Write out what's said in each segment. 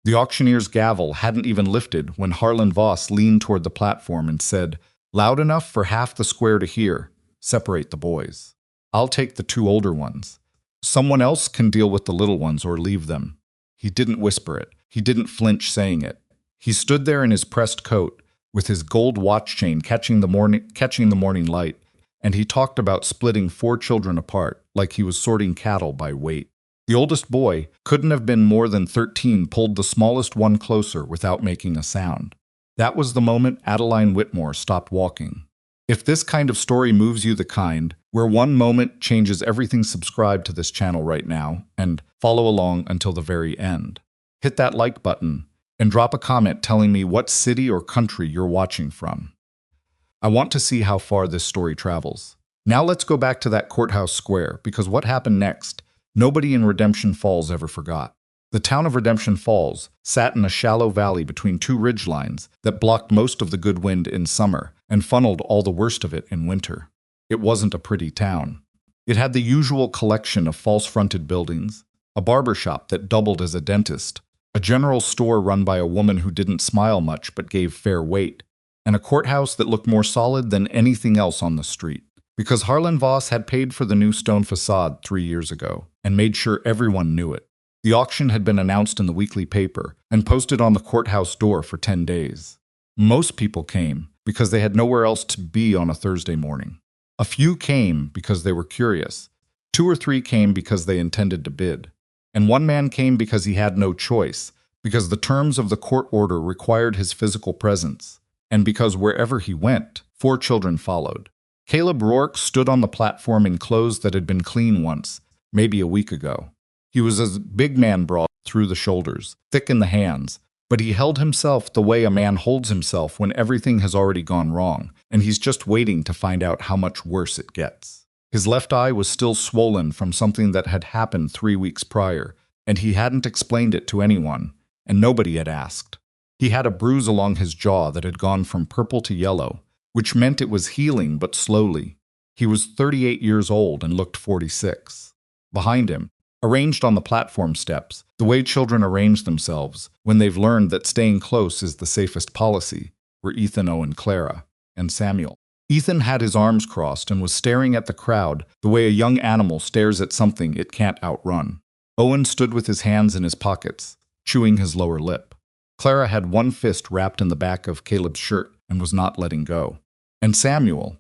The auctioneer's gavel hadn't even lifted when Harlan Voss leaned toward the platform and said, "Loud enough for half the square to hear. Separate the boys. I'll take the two older ones. Someone else can deal with the little ones or leave them." He didn't whisper it. He didn't flinch saying it. He stood there in his pressed coat, with his gold watch chain catching the morning light, and he talked about splitting 4 children apart like he was sorting cattle by weight. The oldest boy, couldn't have been more than 13, pulled the smallest one closer without making a sound. That was the moment Adeline Whitmore stopped walking. If this kind of story moves you the kind, where one moment changes everything, subscribe to this channel right now and follow along until the very end. Hit that like button and drop a comment telling me what city or country you're watching from. I want to see how far this story travels. Now let's go back to that courthouse square, because what happened next, nobody in Redemption Falls ever forgot. The town of Redemption Falls sat in a shallow valley between 2 ridgelines that blocked most of the good wind in summer and funneled all the worst of it in winter. It wasn't a pretty town. It had the usual collection of false-fronted buildings, a barber shop that doubled as a dentist, a general store run by a woman who didn't smile much but gave fair weight, and a courthouse that looked more solid than anything else on the street. Because Harlan Voss had paid for the new stone facade 3 years ago and made sure everyone knew it. The auction had been announced in the weekly paper and posted on the courthouse door for 10 days. Most people came because they had nowhere else to be on a Thursday morning. A few came because they were curious. 2 or 3 came because they intended to bid. And one man came because he had no choice, because the terms of the court order required his physical presence, and because wherever he went, 4 children followed. Caleb Rourke stood on the platform in clothes that had been clean once, maybe a week ago. He was a big man, broad through the shoulders, thick in the hands, but he held himself the way a man holds himself when everything has already gone wrong, and he's just waiting to find out how much worse it gets. His left eye was still swollen from something that had happened 3 weeks prior, and he hadn't explained it to anyone, and nobody had asked. He had a bruise along his jaw that had gone from purple to yellow, which meant it was healing but slowly. He was 38 years old and looked 46. Behind him, arranged on the platform steps, the way children arrange themselves when they've learned that staying close is the safest policy, were Ethan, Owen, Clara, and Samuel. Ethan had his arms crossed and was staring at the crowd the way a young animal stares at something it can't outrun. Owen stood with his hands in his pockets, chewing his lower lip. Clara had one fist wrapped in the back of Caleb's shirt and was not letting go. And Samuel,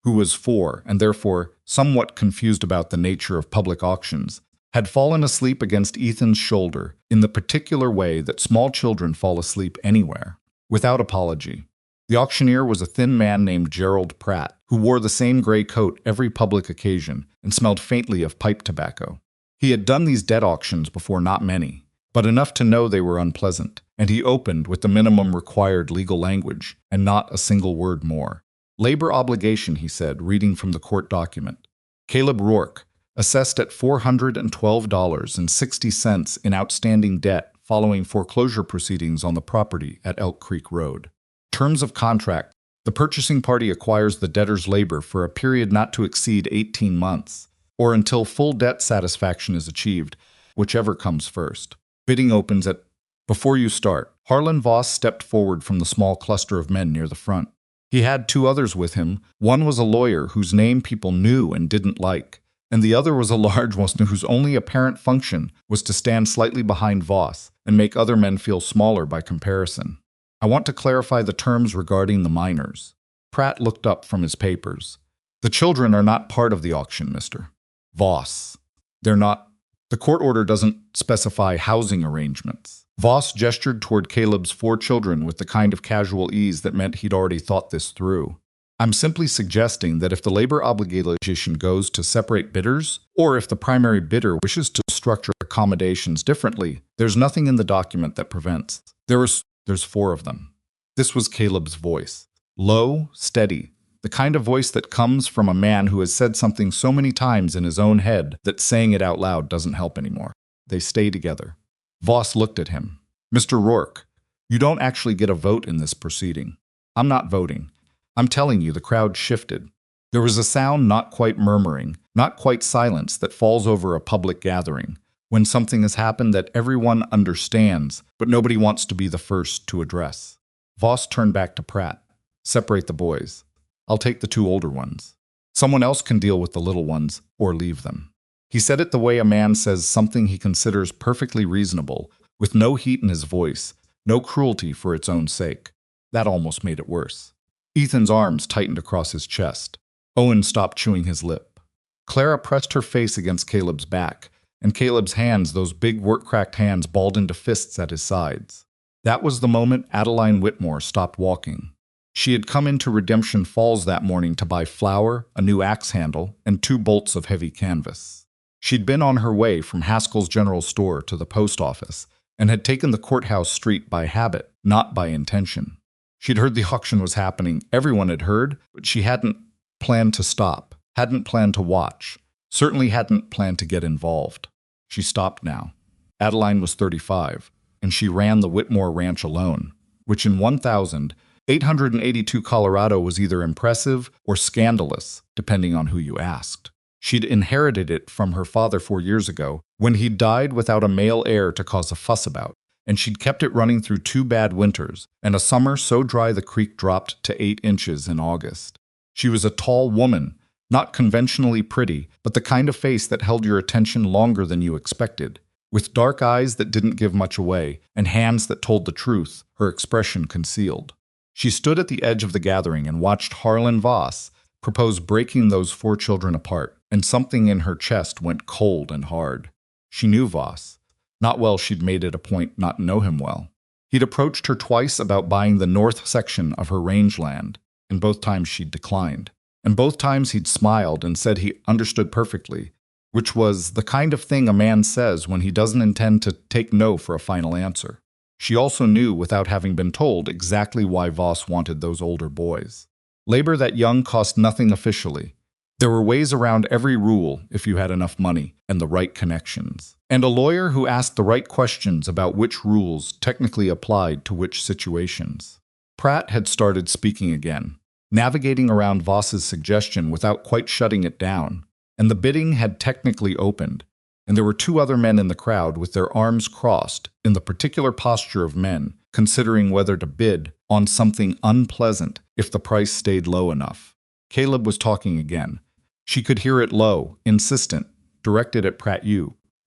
who was 4 and therefore somewhat confused about the nature of public auctions, had fallen asleep against Ethan's shoulder in the particular way that small children fall asleep anywhere, without apology. The auctioneer was a thin man named Gerald Pratt, who wore the same gray coat every public occasion and smelled faintly of pipe tobacco. He had done these debt auctions before, not many, but enough to know they were unpleasant, and he opened with the minimum required legal language and not a single word more. "Labor obligation," he said, reading from the court document. Caleb Rourke, assessed at $412.60 in outstanding debt following foreclosure proceedings on the property at Elk Creek Road. Terms of contract: the purchasing party acquires the debtor's labor for a period not to exceed 18 months, or until full debt satisfaction is achieved, whichever comes first. Bidding opens at... Before you start, Harlan Voss stepped forward from the small cluster of men near the front. He had 2 others with him. One was a lawyer whose name people knew and didn't like, and the other was a large one whose only apparent function was to stand slightly behind Voss and make other men feel smaller by comparison. "I want to clarify the terms regarding the minors." Pratt looked up from his papers. "The children are not part of the auction, Mr. Voss. They're not. The court order doesn't specify housing arrangements." Voss gestured toward Caleb's 4 children with the kind of casual ease that meant he'd already thought this through. "I'm simply suggesting that if the labor obligation goes to separate bidders, or if the primary bidder wishes to structure accommodations differently, there's nothing in the document that prevents. There's 4 of them." This was Caleb's voice. Low, steady, the kind of voice that comes from a man who has said something so many times in his own head that saying it out loud doesn't help anymore. They stay together. Voss looked at him. "Mr. Rourke, you don't actually get a vote in this proceeding." "I'm not voting. I'm telling you." The crowd shifted. There was a sound not quite murmuring, not quite silence that falls over a public gathering, when something has happened that everyone understands, but nobody wants to be the first to address. Voss turned back to Pratt. Separate the boys. I'll take the two older ones. Someone else can deal with the little ones, or leave them. He said it the way a man says something he considers perfectly reasonable, with no heat in his voice, no cruelty for its own sake. That almost made it worse. Ethan's arms tightened across his chest. Owen stopped chewing his lip. Clara pressed her face against Caleb's back, and Caleb's hands, those big work-cracked hands, balled into fists at his sides. That was the moment Adeline Whitmore stopped walking. She had come into Redemption Falls that morning to buy flour, a new axe handle, and 2 bolts of heavy canvas. She'd been on her way from Haskell's General Store to the post office, and had taken the courthouse street by habit, not by intention. She'd heard the auction was happening. Everyone had heard, but she hadn't planned to stop, hadn't planned to watch, certainly hadn't planned to get involved. She stopped now. Adeline was 35, and she ran the Whitmore Ranch alone, which in 1882 Colorado was either impressive or scandalous, depending on who you asked. She'd inherited it from her father 4 years ago, when he died without a male heir to cause a fuss about, and she'd kept it running through 2 bad winters, and a summer so dry the creek dropped to 8 inches in August. She was a tall woman, not conventionally pretty, but the kind of face that held your attention longer than you expected, with dark eyes that didn't give much away, and hands that told the truth, her expression concealed. She stood at the edge of the gathering and watched Harlan Voss propose breaking those 4 children apart, and something in her chest went cold and hard. She knew Voss. Not well, she'd made it a point not to know him well. He'd approached her twice about buying the north section of her rangeland, and both times she'd declined. And both times he'd smiled and said he understood perfectly, which was the kind of thing a man says when he doesn't intend to take no for a final answer. She also knew, without having been told, exactly why Voss wanted those older boys. Labor that young cost nothing officially. There were ways around every rule if you had enough money and the right connections. And a lawyer who asked the right questions about which rules technically applied to which situations. Pratt had started speaking again, navigating around Voss's suggestion without quite shutting it down, and the bidding had technically opened, and there were 2 other men in the crowd with their arms crossed in the particular posture of men, considering whether to bid on something unpleasant if the price stayed low enough. Caleb was talking again. She could hear it low, insistent, directed at Pratt,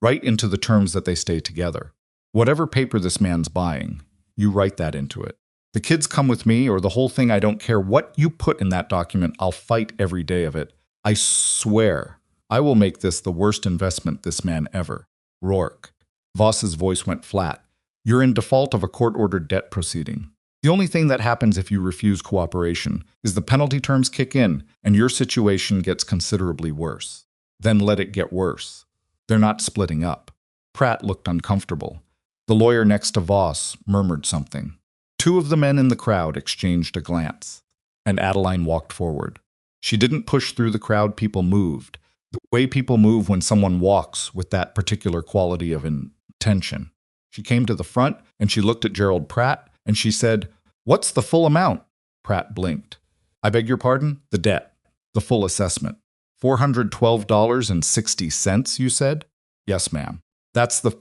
right into the terms that they stay together. Whatever paper this man's buying, you write that into it. The kids come with me, or the whole thing. I don't care what you put in that document. I'll fight every day of it. I swear I will make this the worst investment this man ever. Rourke. Voss's voice went flat. You're in default of a court-ordered debt proceeding. The only thing that happens if you refuse cooperation is the penalty terms kick in and your situation gets considerably worse. Then let it get worse. They're not splitting up. Pratt looked uncomfortable. The lawyer next to Voss murmured something. 2 of the men in the crowd exchanged a glance, and Adeline walked forward. She didn't push through the crowd. People moved, the way people move when someone walks with that particular quality of intention. She came to the front, and she looked at Gerald Pratt, and she said, "What's the full amount?" Pratt blinked. "I beg your pardon?" "The debt. The full assessment." $412.60, you said? "Yes, ma'am."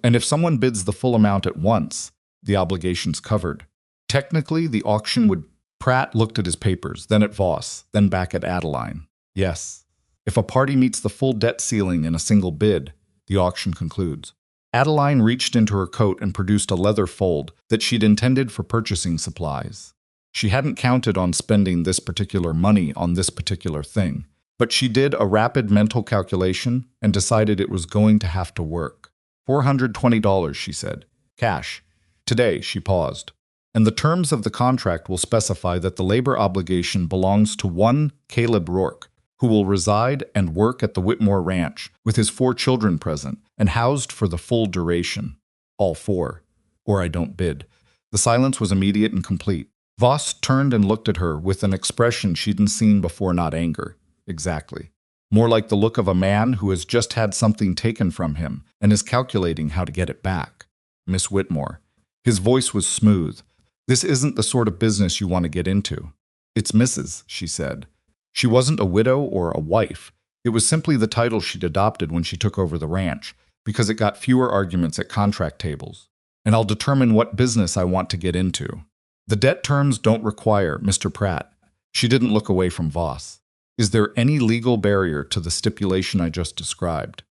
And if someone bids the full amount at once, the obligation's covered. Technically, the auction would... Pratt looked at his papers, then at Voss, then back at Adeline. Yes. If a party meets the full debt ceiling in a single bid, the auction concludes. Adeline reached into her coat and produced a leather fold that she'd intended for purchasing supplies. She hadn't counted on spending this particular money on this particular thing, but she did a rapid mental calculation and decided it was going to have to work. $420, she said. Cash. Today, she paused. And the terms of the contract will specify that the labor obligation belongs to one Caleb Rourke, who will reside and work at the Whitmore Ranch with his 4 children present and housed for the full duration. All 4. Or I don't bid. The silence was immediate and complete. Voss turned and looked at her with an expression she'd seen before, not anger. Exactly. More like the look of a man who has just had something taken from him and is calculating how to get it back. Miss Whitmore. His voice was smooth. This isn't the sort of business you want to get into. It's Mrs., she said. She wasn't a widow or a wife. It was simply the title she'd adopted when she took over the ranch, because it got fewer arguments at contract tables. And I'll determine what business I want to get into. The debt terms don't require, Mr. Pratt. She didn't look away from Voss. Is there any legal barrier to the stipulation I just described?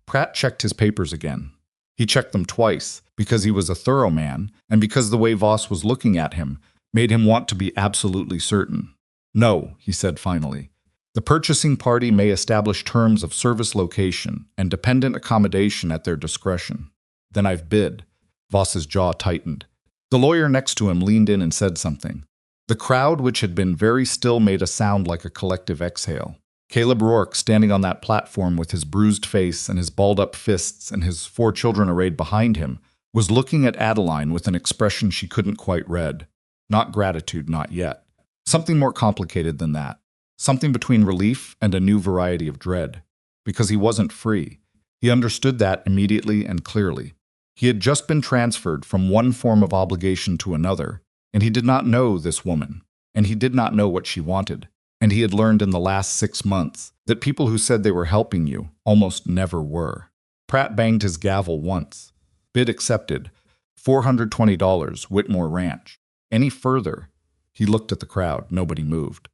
Pratt checked his papers again. He checked them twice, because he was a thorough man, and because the way Voss was looking at him made him want to be absolutely certain. No, he said finally. The purchasing party may establish terms of service location and dependent accommodation at their discretion. Then I've bid. Voss's jaw tightened. The lawyer next to him leaned in and said something. The crowd, which had been very still, made a sound like a collective exhale. Caleb Rourke, standing on that platform with his bruised face and his balled-up fists and his 4 children arrayed behind him, was looking at Adeline with an expression she couldn't quite read. Not gratitude, not yet. Something more complicated than that. Something between relief and a new variety of dread. Because he wasn't free. He understood that immediately and clearly. He had just been transferred from one form of obligation to another, and he did not know this woman, and he did not know what she wanted. And he had learned in the last 6 months that people who said they were helping you almost never were. Pratt banged his gavel once. Bid accepted. $420, Whitmore Ranch. Any further? He looked at the crowd. Nobody moved.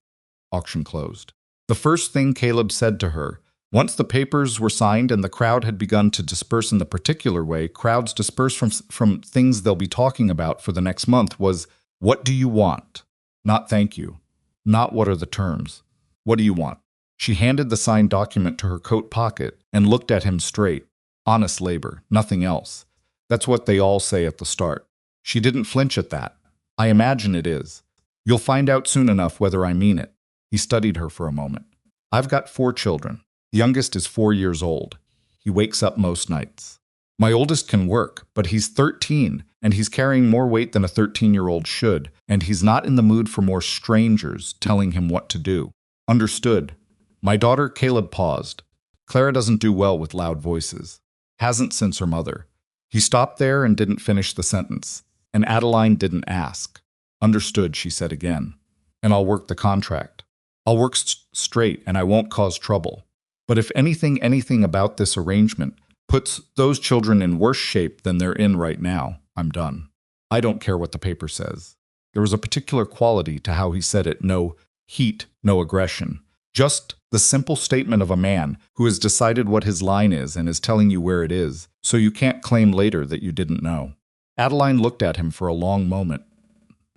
Auction closed. The first thing Caleb said to her, once the papers were signed and the crowd had begun to disperse in the particular way crowds disperse from things they'll be talking about for the next month, was, "What do you want?" Not "thank you." Not "what are the terms?" "What do you want?" She handed the signed document to her coat pocket and looked at him straight. Honest labor, nothing else. That's what they all say at the start. She didn't flinch at that. I imagine it is. You'll find out soon enough whether I mean it. He studied her for a moment. I've got 4 children. The youngest is 4 years old. He wakes up most nights. My oldest can work, but he's 13, and he's carrying more weight than a 13-year-old should, and he's not in the mood for more strangers telling him what to do. Understood. My daughter, Caleb paused. Clara doesn't do well with loud voices. Hasn't since her mother. He stopped there and didn't finish the sentence, and Adeline didn't ask. Understood, she said again. And I'll work the contract. I'll work straight, and I won't cause trouble. But if anything about this arrangement puts those children in worse shape than they're in right now, I'm done. I don't care what the paper says. There was a particular quality to how he said it. No heat, no aggression. Just the simple statement of a man who has decided what his line is and is telling you where it is, so you can't claim later that you didn't know. Adeline looked at him for a long moment.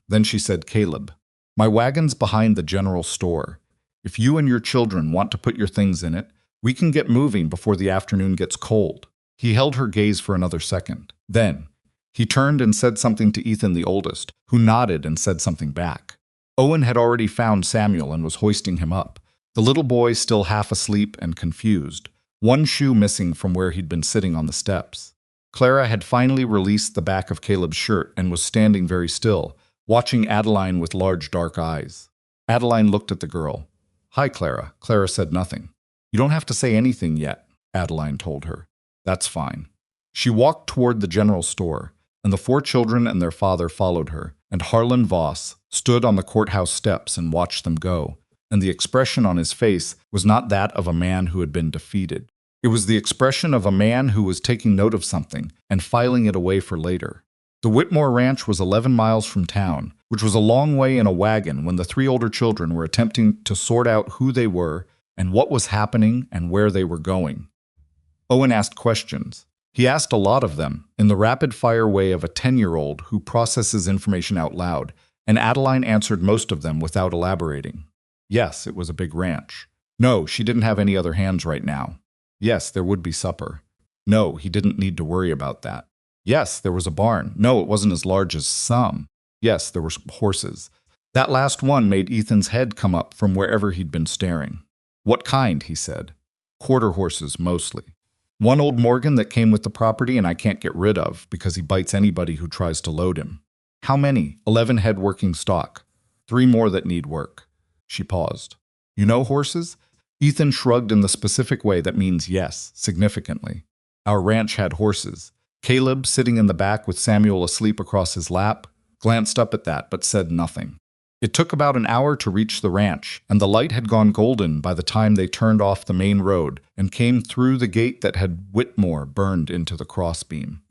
Then she said, Caleb, my wagon's behind the general store. If you and your children want to put your things in it, we can get moving before the afternoon gets cold. He held her gaze for another second. Then, he turned and said something to Ethan, the oldest, who nodded and said something back. Owen had already found Samuel and was hoisting him up, the little boy still half asleep and confused, one shoe missing from where he'd been sitting on the steps. Clara had finally released the back of Caleb's shirt and was standing very still, watching Adeline with large dark eyes. Adeline looked at the girl. Hi, Clara. Clara said nothing. You don't have to say anything yet, Adeline told her. That's fine. She walked toward the general store, and the 4 children and their father followed her, and Harlan Voss stood on the courthouse steps and watched them go, and the expression on his face was not that of a man who had been defeated. It was the expression of a man who was taking note of something and filing it away for later. The Whitmore Ranch was 11 miles from town, which was a long way in a wagon when the 3 older children were attempting to sort out who they were and what was happening and where they were going. Owen asked questions. He asked a lot of them, in the rapid-fire way of a 10-year-old who processes information out loud, and Adeline answered most of them without elaborating. Yes, it was a big ranch. No, she didn't have any other hands right now. Yes, there would be supper. No, he didn't need to worry about that. Yes, there was a barn. No, it wasn't as large as some. Yes, there were horses. That last one made Ethan's head come up from wherever he'd been staring. What kind, he said. Quarter horses, mostly. One old Morgan that came with the property and I can't get rid of because he bites anybody who tries to load him. How many? 11 head working stock. 3 more that need work. She paused. You know horses? Ethan shrugged in the specific way that means yes, significantly. Our ranch had horses. Caleb, sitting in the back with Samuel asleep across his lap, glanced up at that but said nothing. It took about an hour to reach the ranch, and the light had gone golden by the time they turned off the main road and came through the gate that had Whitmore burned into the crossbeam.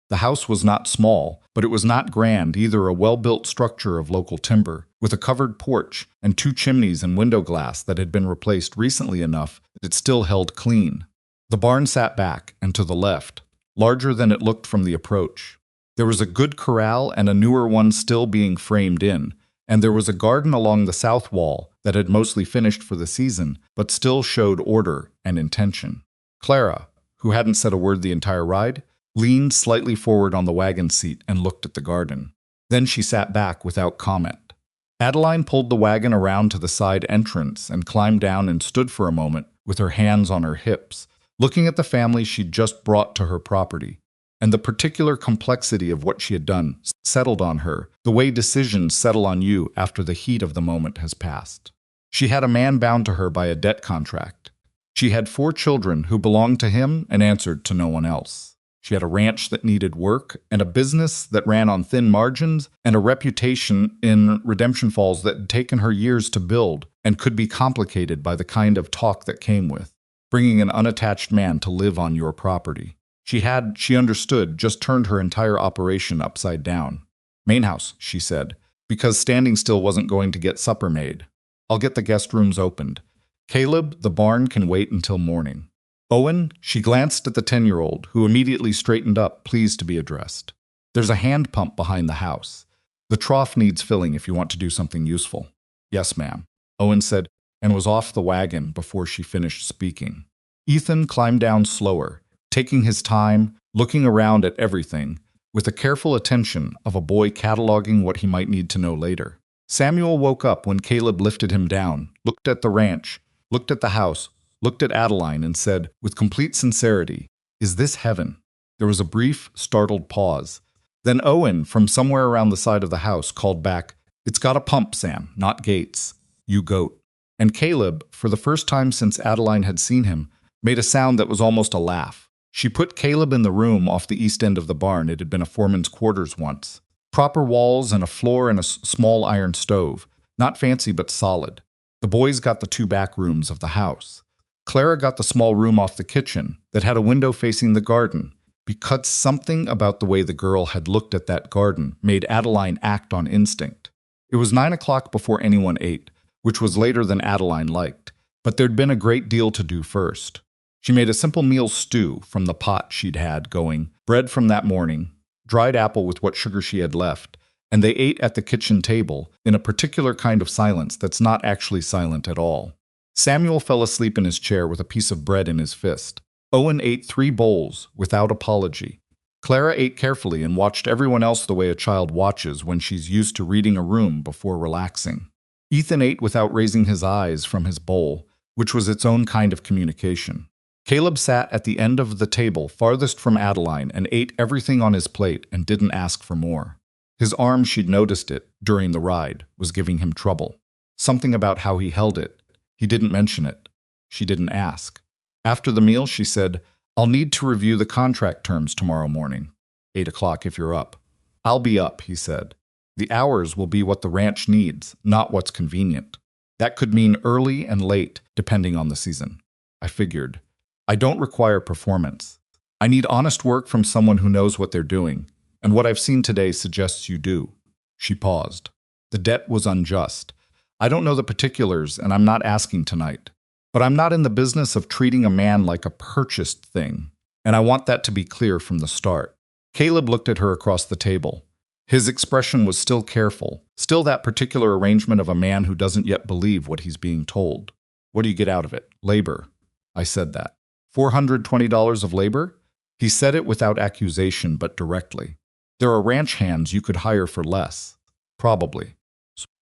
The house was not small, but it was not grand either, a well-built structure of local timber, with a covered porch and 2 chimneys and window glass that had been replaced recently enough that it still held clean. The barn sat back and to the left, larger than it looked from the approach. There was a good corral and a newer one still being framed in, and there was a garden along the south wall that had mostly finished for the season, but still showed order and intention. Clara, who hadn't said a word the entire ride, leaned slightly forward on the wagon seat and looked at the garden. Then she sat back without comment. Adeline pulled the wagon around to the side entrance and climbed down and stood for a moment with her hands on her hips, looking at the family she'd just brought to her property. And the particular complexity of what she had done settled on her, the way decisions settle on you after the heat of the moment has passed. She had a man bound to her by a debt contract. She had 4 children who belonged to him and answered to no one else. She had a ranch that needed work, and a business that ran on thin margins, and a reputation in Redemption Falls that had taken her years to build and could be complicated by the kind of talk that came with bringing an unattached man to live on your property. She understood, just turned her entire operation upside down. "Main house," she said, because standing still wasn't going to get supper made. "I'll get the guest rooms opened. Caleb, the barn can wait until morning." "Owen," she glanced at the 10-year-old, who immediately straightened up, pleased to be addressed. "There's a hand pump behind the house. The trough needs filling if you want to do something useful." "Yes, ma'am," Owen said, and was off the wagon before she finished speaking. Ethan climbed down slower, taking his time, looking around at everything, with the careful attention of a boy cataloging what he might need to know later. Samuel woke up when Caleb lifted him down, looked at the ranch, looked at the house, looked at Adeline, and said, with complete sincerity, "Is this heaven?" There was a brief, startled pause. Then Owen, from somewhere around the side of the house, called back, "It's got a pump, Sam, not gates. You goat." And Caleb, for the first time since Adeline had seen him, made a sound that was almost a laugh. She put Caleb in the room off the east end of the barn. It had been a foreman's quarters once. Proper walls and a floor and a small iron stove. Not fancy, but solid. The boys got the 2 back rooms of the house. Clara got the small room off the kitchen that had a window facing the garden, because something about the way the girl had looked at that garden made Adeline act on instinct. It was 9 o'clock before anyone ate, which was later than Adeline liked, but there'd been a great deal to do first. She made a simple meal stew from the pot she'd had going, bread from that morning, dried apple with what sugar she had left, and they ate at the kitchen table in a particular kind of silence that's not actually silent at all. Samuel fell asleep in his chair with a piece of bread in his fist. Owen ate 3 bowls without apology. Clara ate carefully and watched everyone else the way a child watches when she's used to reading a room before relaxing. Ethan ate without raising his eyes from his bowl, which was its own kind of communication. Caleb sat at the end of the table farthest from Adeline and ate everything on his plate and didn't ask for more. His arm, she'd noticed it, during the ride, was giving him trouble. Something about how he held it. He didn't mention it. She didn't ask. After the meal, she said, "I'll need to review the contract terms tomorrow morning. 8 o'clock if you're up." "I'll be up," he said. "The hours will be what the ranch needs, not what's convenient. That could mean early and late, depending on the season." I figured. "I don't require performance. I need honest work from someone who knows what they're doing, and what I've seen today suggests you do." She paused. "The debt was unjust. I don't know the particulars, and I'm not asking tonight. But I'm not in the business of treating a man like a purchased thing, and I want that to be clear from the start." Caleb looked at her across the table. His expression was still careful, still that particular arrangement of a man who doesn't yet believe what he's being told. "What do you get out of it?" "Labor." I said that. $420 of labor? He said it without accusation, but directly. "There are ranch hands you could hire for less." "Probably."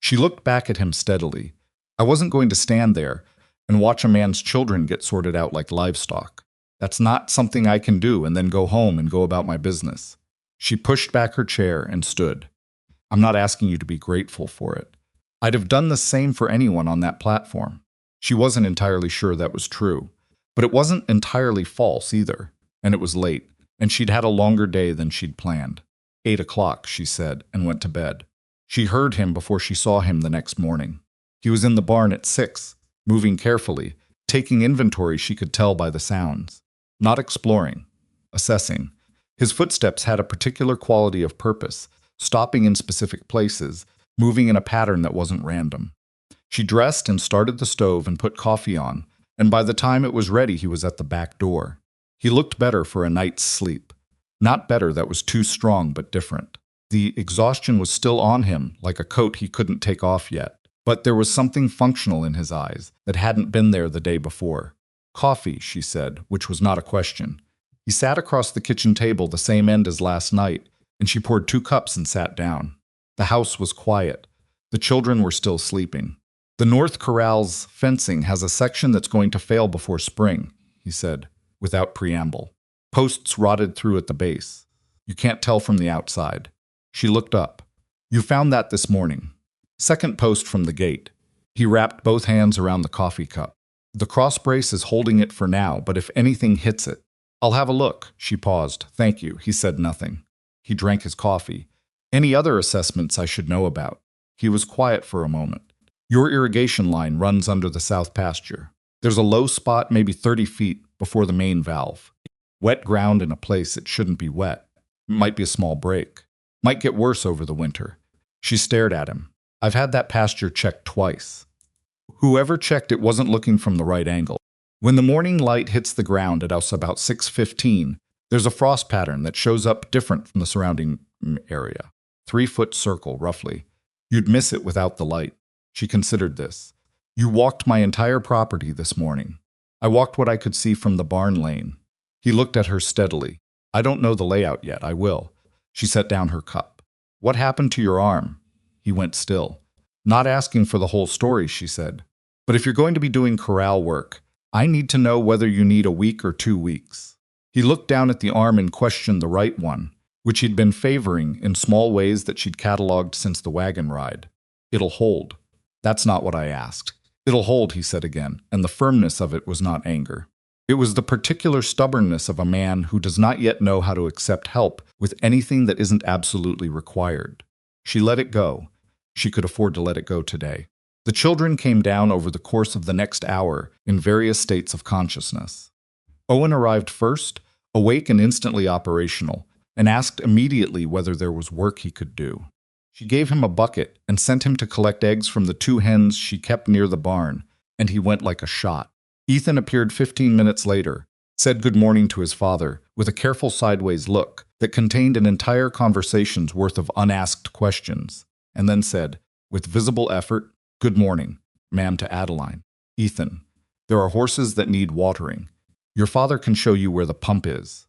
She looked back at him steadily. "I wasn't going to stand there and watch a man's children get sorted out like livestock. That's not something I can do and then go home and go about my business." She pushed back her chair and stood. "I'm not asking you to be grateful for it. I'd have done the same for anyone on that platform." She wasn't entirely sure that was true, but it wasn't entirely false either, and it was late, and she'd had a longer day than she'd planned. 8 o'clock, she said, and went to bed. She heard him before she saw him the next morning. He was in the barn at 6, moving carefully, taking inventory she could tell by the sounds. Not exploring, assessing. His footsteps had a particular quality of purpose, stopping in specific places, moving in a pattern that wasn't random. She dressed and started the stove and put coffee on, and by the time it was ready he was at the back door. He looked better for a night's sleep. Not better that was too strong, but different. The exhaustion was still on him, like a coat he couldn't take off yet. But there was something functional in his eyes that hadn't been there the day before. Coffee, she said, which was not a question. He sat across the kitchen table the same end as last night, and she poured 2 cups and sat down. The house was quiet. The children were still sleeping. The North Corral's fencing has a section that's going to fail before spring, he said, without preamble. Posts rotted through at the base. You can't tell from the outside. She looked up. You found that this morning. Second post from the gate. He wrapped both hands around the coffee cup. The cross brace is holding it for now, but if anything hits it. I'll have a look. She paused. Thank you. He said nothing. He drank his coffee. Any other assessments I should know about? He was quiet for a moment. Your irrigation line runs under the south pasture. There's a low spot maybe 30 feet before the main valve. Wet ground in a place it shouldn't be wet. Might be a small break. Might get worse over the winter. She stared at him. I've had that pasture checked twice. Whoever checked it wasn't looking from the right angle. When the morning light hits the ground at us about 6:15, there's a frost pattern that shows up different from the surrounding area. 3-foot circle, roughly. You'd miss it without the light. She considered this. You walked my entire property this morning. I walked what I could see from the barn lane. He looked at her steadily. I don't know the layout yet. I will. She set down her cup. What happened to your arm? He went still. Not asking for the whole story, she said. But if you're going to be doing corral work, I need to know whether you need a week or 2 weeks. He looked down at the arm and questioned the right one, which he'd been favoring in small ways that she'd cataloged since the wagon ride. It'll hold. That's not what I asked. It'll hold, he said again, and the firmness of it was not anger. It was the particular stubbornness of a man who does not yet know how to accept help with anything that isn't absolutely required. She let it go. She could afford to let it go today. The children came down over the course of the next hour in various states of consciousness. Owen arrived first, awake and instantly operational, and asked immediately whether there was work he could do. She gave him a bucket and sent him to collect eggs from the 2 hens she kept near the barn, and he went like a shot. Ethan appeared 15 minutes later, said good morning to his father with a careful sideways look that contained an entire conversation's worth of unasked questions, and then said, with visible effort, good morning, ma'am, to Adeline. Ethan, there are horses that need watering. Your father can show you where the pump is.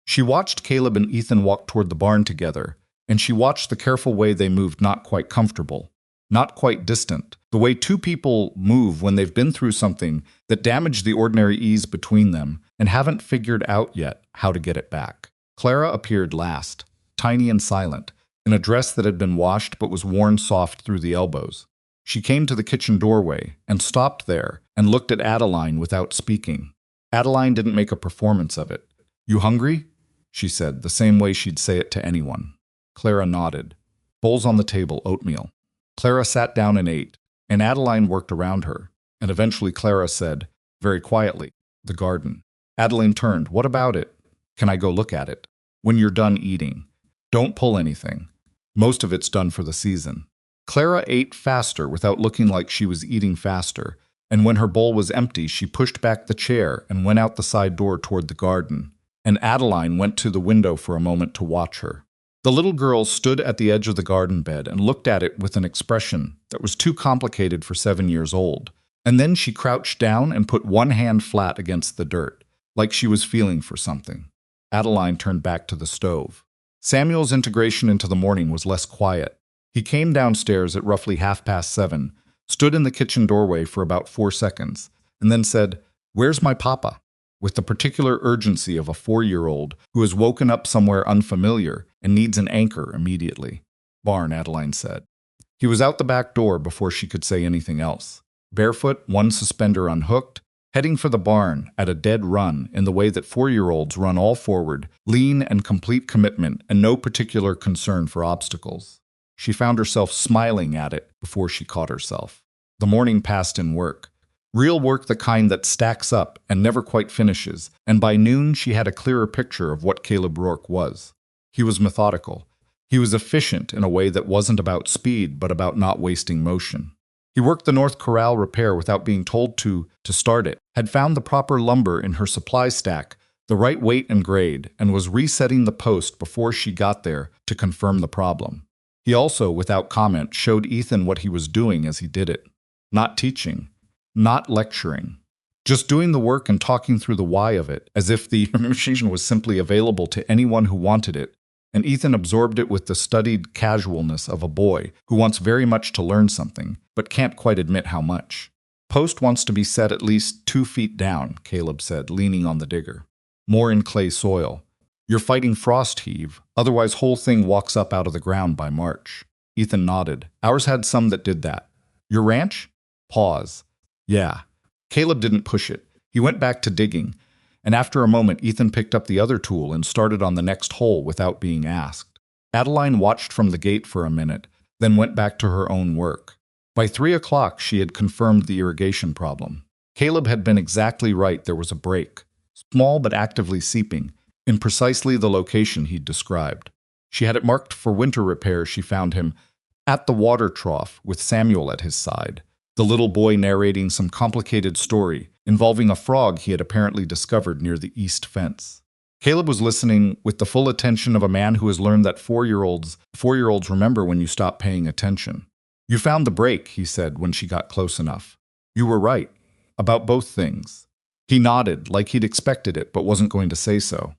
She watched Caleb and Ethan walk toward the barn together, and she watched the careful way they moved, not quite comfortable, not quite distant, the way 2 people move when they've been through something that damaged the ordinary ease between them and haven't figured out yet how to get it back. Clara appeared last, tiny and silent, in a dress that had been washed but was worn soft through the elbows. She came to the kitchen doorway and stopped there and looked at Adeline without speaking. Adeline didn't make a performance of it. You hungry? She said, the same way she'd say it to anyone. Clara nodded. Bowls on the table, oatmeal. Clara sat down and ate, and Adeline worked around her, and eventually Clara said, very quietly, the garden. Adeline turned. What about it? Can I go look at it? When you're done eating. Don't pull anything. Most of it's done for the season. Clara ate faster without looking like she was eating faster, and when her bowl was empty, she pushed back the chair and went out the side door toward the garden, and Adeline went to the window for a moment to watch her. The little girl stood at the edge of the garden bed and looked at it with an expression that was too complicated for 7 years old, and then she crouched down and put one hand flat against the dirt, like she was feeling for something. Adeline turned back to the stove. Samuel's integration into the morning was less quiet. He came downstairs at roughly 7:30, stood in the kitchen doorway for about 4 seconds, and then said, "Where's my papa?" with the particular urgency of a 4-year-old who has woken up somewhere unfamiliar and needs an anchor immediately. Barn, Adeline said. He was out the back door before she could say anything else. Barefoot, one suspender unhooked, heading for the barn at a dead run in the way that 4-year-olds run all forward, lean and complete commitment and no particular concern for obstacles. She found herself smiling at it before she caught herself. The morning passed in work. Real work, the kind that stacks up and never quite finishes, and by noon she had a clearer picture of what Caleb Rourke was. He was methodical. He was efficient in a way that wasn't about speed, but about not wasting motion. He worked the North Corral repair without being told to start it, had found the proper lumber in her supply stack, the right weight and grade, and was resetting the post before she got there to confirm the problem. He also, without comment, showed Ethan what he was doing as he did it. Not teaching, not lecturing, just doing the work and talking through the why of it, as if the machine was simply available to anyone who wanted it, and Ethan absorbed it with the studied casualness of a boy who wants very much to learn something, but can't quite admit how much. Post wants to be set at least 2 feet down, Caleb said, leaning on the digger. More in clay soil. You're fighting frost heave, otherwise whole thing walks up out of the ground by March. Ethan nodded. Ours had some that did that. Your ranch? Pause. Yeah. Caleb didn't push it. He went back to digging, and after a moment Ethan picked up the other tool and started on the next hole without being asked. Adeline watched from the gate for a minute, then went back to her own work. By 3 o'clock she had confirmed the irrigation problem. Caleb had been exactly right, there was a break, small but actively seeping, in precisely the location he'd described. She had it marked for winter repair. She found him at the water trough with Samuel at his side, the little boy narrating some complicated story involving a frog he had apparently discovered near the east fence. Caleb was listening with the full attention of a man who has learned that 4-year-olds remember when you stop paying attention. You found the break, he said when she got close enough. You were right. About both things. He nodded, like he'd expected it, but wasn't going to say so.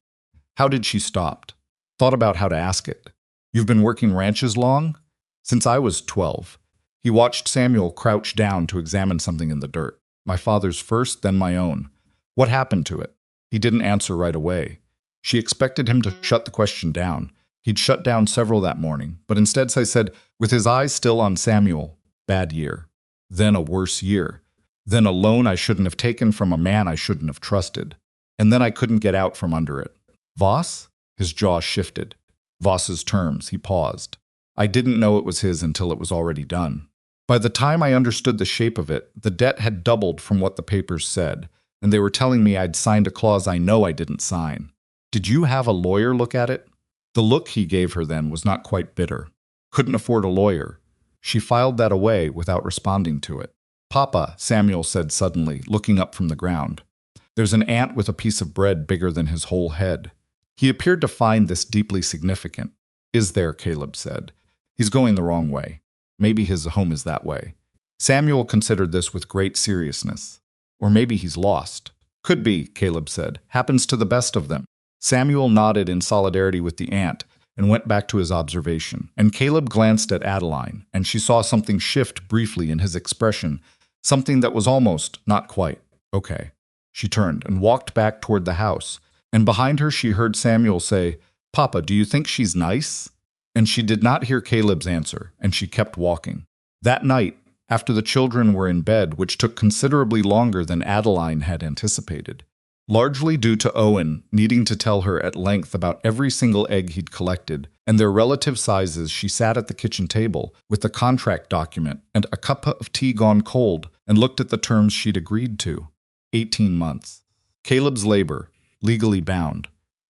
How did she stop? Thought about how to ask it. You've been working ranches long? Since I was 12. He watched Samuel crouch down to examine something in the dirt. My father's first, then my own. What happened to it? He didn't answer right away. She expected him to shut the question down. He'd shut down several that morning, but instead I said, with his eyes still on Samuel, bad year. Then a worse year. Then a loan I shouldn't have taken from a man I shouldn't have trusted. And then I couldn't get out from under it. Voss? His jaw shifted. Voss's terms, he paused. I didn't know it was his until it was already done. By the time I understood the shape of it, the debt had doubled from what the papers said, and they were telling me I'd signed a clause I know I didn't sign. Did you have a lawyer look at it? The look he gave her then was not quite bitter. Couldn't afford a lawyer. She filed that away without responding to it. Papa, Samuel said suddenly, looking up from the ground. There's an ant with a piece of bread bigger than his whole head. He appeared to find this deeply significant. Is there, Caleb said. He's going the wrong way. Maybe his home is that way. Samuel considered this with great seriousness. Or maybe he's lost. Could be, Caleb said. Happens to the best of them. Samuel nodded in solidarity with the ant and went back to his observation. And Caleb glanced at Adeline, and she saw something shift briefly in his expression, something that was almost, not quite, okay. She turned and walked back toward the house, and behind her she heard Samuel say, Papa, do you think she's nice? And she did not hear Caleb's answer, and she kept walking. That night, after the children were in bed, which took considerably longer than Adeline had anticipated, largely due to Owen needing to tell her at length about every single egg he'd collected and their relative sizes, she sat at the kitchen table with the contract document and a cup of tea gone cold and looked at the terms she'd agreed to. 18 months. Caleb's labor, legally bound.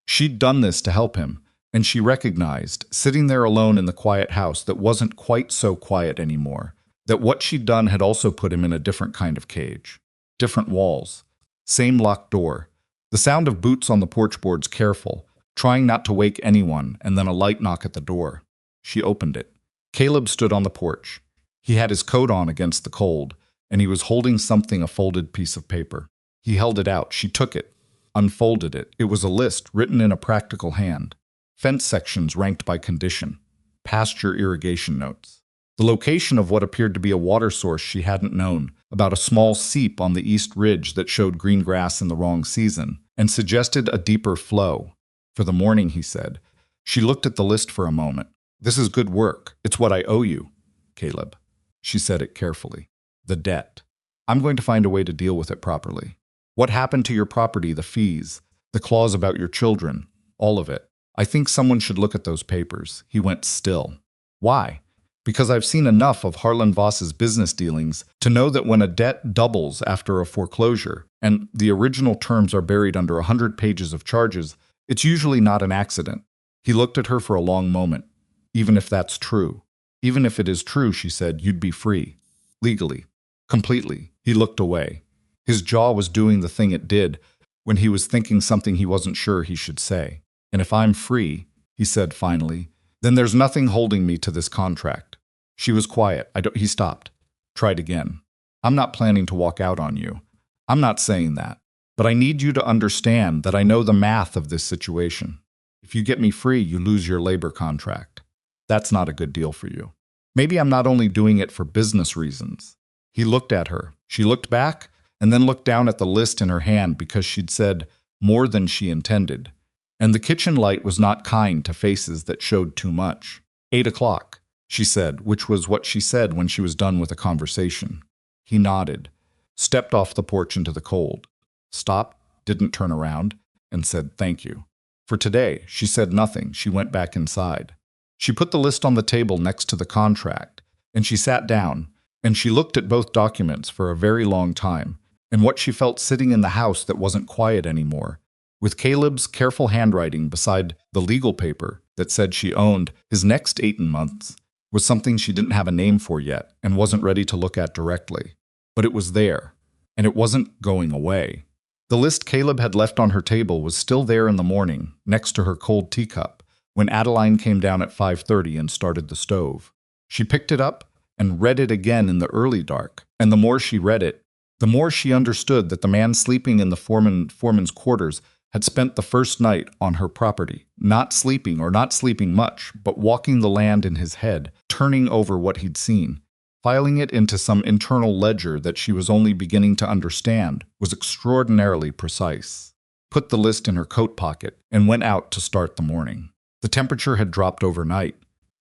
She'd done this to help him, and she recognized, sitting there alone in the quiet house that wasn't quite so quiet anymore, that what she'd done had also put him in a different kind of cage. Different walls. Same locked door. The sound of boots on the porch boards, careful, trying not to wake anyone, and then a light knock at the door. She opened it. Caleb stood on the porch. He had his coat on against the cold, and he was holding something, a folded piece of paper. He held it out. She took it, unfolded it. It was a list written in a practical hand. Fence sections ranked by condition. Pasture irrigation notes. The location of what appeared to be a water source she hadn't known, about a small seep on the east ridge that showed green grass in the wrong season, and suggested a deeper flow. For the morning, he said. She looked at the list for a moment. This is good work. It's what I owe you, Caleb. She said it carefully. The debt. I'm going to find a way to deal with it properly. What happened to your property, the fees, the clause about your children, all of it. I think someone should look at those papers. He went still. Why? Because I've seen enough of Harlan Voss's business dealings to know that when a debt doubles after a foreclosure, and the original terms are buried under 100 pages of charges, it's usually not an accident. He looked at her for a long moment. Even if that's true. Even if it is true, she said, you'd be free. Legally. Completely. He looked away. His jaw was doing the thing it did when he was thinking something he wasn't sure he should say. And if I'm free, he said finally, then there's nothing holding me to this contract. She was quiet. He stopped. Tried again. I'm not planning to walk out on you. I'm not saying that. But I need you to understand that I know the math of this situation. If you get me free, you lose your labor contract. That's not a good deal for you. Maybe I'm not only doing it for business reasons. He looked at her. She looked back and then looked down at the list in her hand because she'd said more than she intended. And the kitchen light was not kind to faces that showed too much. 8 o'clock, she said, which was what she said when she was done with a conversation. He nodded, stepped off the porch into the cold, stopped, didn't turn around, and said thank you. For today, she said nothing. She went back inside. She put the list on the table next to the contract, and she sat down, and she looked at both documents for a very long time, and what she felt sitting in the house that wasn't quiet anymore, with Caleb's careful handwriting beside the legal paper that said she owned his next 18 months, was something she didn't have a name for yet and wasn't ready to look at directly. But it was there, and it wasn't going away. The list Caleb had left on her table was still there in the morning, next to her cold teacup, when Adeline came down at 5:30 and started the stove. She picked it up and read it again in the early dark, and the more she read it, the more she understood that the man sleeping in the foreman's quarters had spent the first night on her property, not sleeping or not sleeping much, but walking the land in his head, turning over what he'd seen. Filing it into some internal ledger that she was only beginning to understand was extraordinarily precise. Put the list in her coat pocket and went out to start the morning. The temperature had dropped overnight,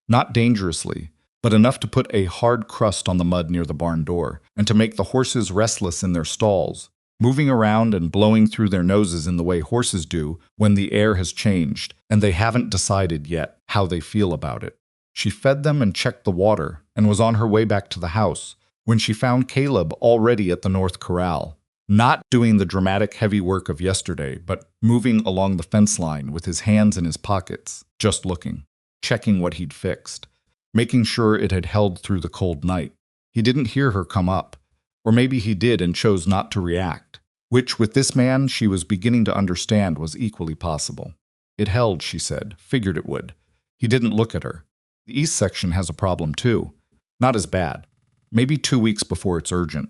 not dangerously, but enough to put a hard crust on the mud near the barn door and to make the horses restless in their stalls, moving around and blowing through their noses in the way horses do when the air has changed and they haven't decided yet how they feel about it. She fed them and checked the water and was on her way back to the house when she found Caleb already at the North Corral, not doing the dramatic heavy work of yesterday, but moving along the fence line with his hands in his pockets, just looking, checking what he'd fixed, making sure it had held through the cold night. He didn't hear her come up, or maybe he did and chose not to react, which with this man she was beginning to understand was equally possible. It held, she said, figured it would. He didn't look at her. The east section has a problem too. Not as bad. Maybe 2 weeks before it's urgent.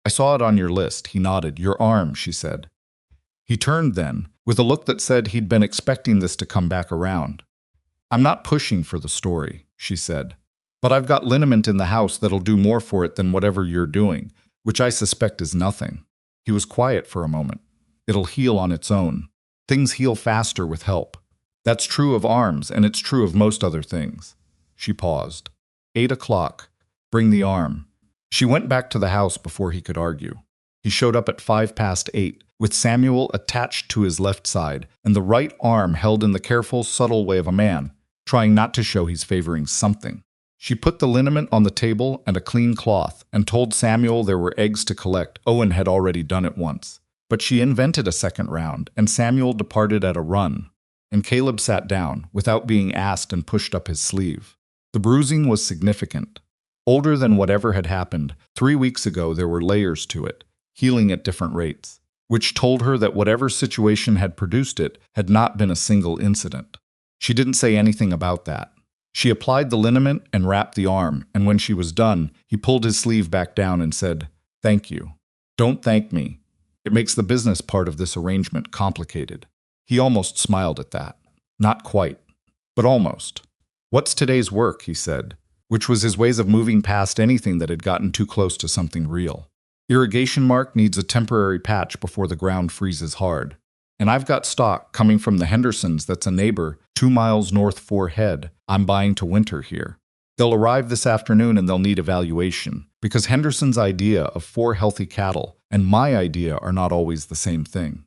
I saw it on your list. He nodded. Your arm, she said. He turned then, with a look that said he'd been expecting this to come back around. I'm not pushing for the story, she said, but I've got liniment in the house that'll do more for it than whatever you're doing, which I suspect is nothing. He was quiet for a moment. It'll heal on its own. Things heal faster with help. That's true of arms, and it's true of most other things. She paused. 8 o'clock. Bring the arm. She went back to the house before he could argue. He showed up at 8:05, with Samuel attached to his left side, and the right arm held in the careful, subtle way of a man, trying not to show he's favoring something. She put the liniment on the table and a clean cloth, and told Samuel there were eggs to collect. Owen had already done it once. But she invented a second round, and Samuel departed at a run, and Caleb sat down, without being asked, and pushed up his sleeve. The bruising was significant. Older than whatever had happened, 3 weeks ago there were layers to it, healing at different rates, which told her that whatever situation had produced it had not been a single incident. She didn't say anything about that. She applied the liniment and wrapped the arm, and when she was done, he pulled his sleeve back down and said, "Thank you. Don't thank me. It makes the business part of this arrangement complicated." He almost smiled at that. Not quite, but almost. "What's today's work?" he said, which was his ways of moving past anything that had gotten too close to something real. "Irrigation mark needs a temporary patch before the ground freezes hard. And I've got stock coming from the Hendersons that's a neighbor 2 miles north 4 Head. I'm buying to winter here. They'll arrive this afternoon and they'll need evaluation, because Henderson's idea of 4 healthy cattle and my idea are not always the same thing.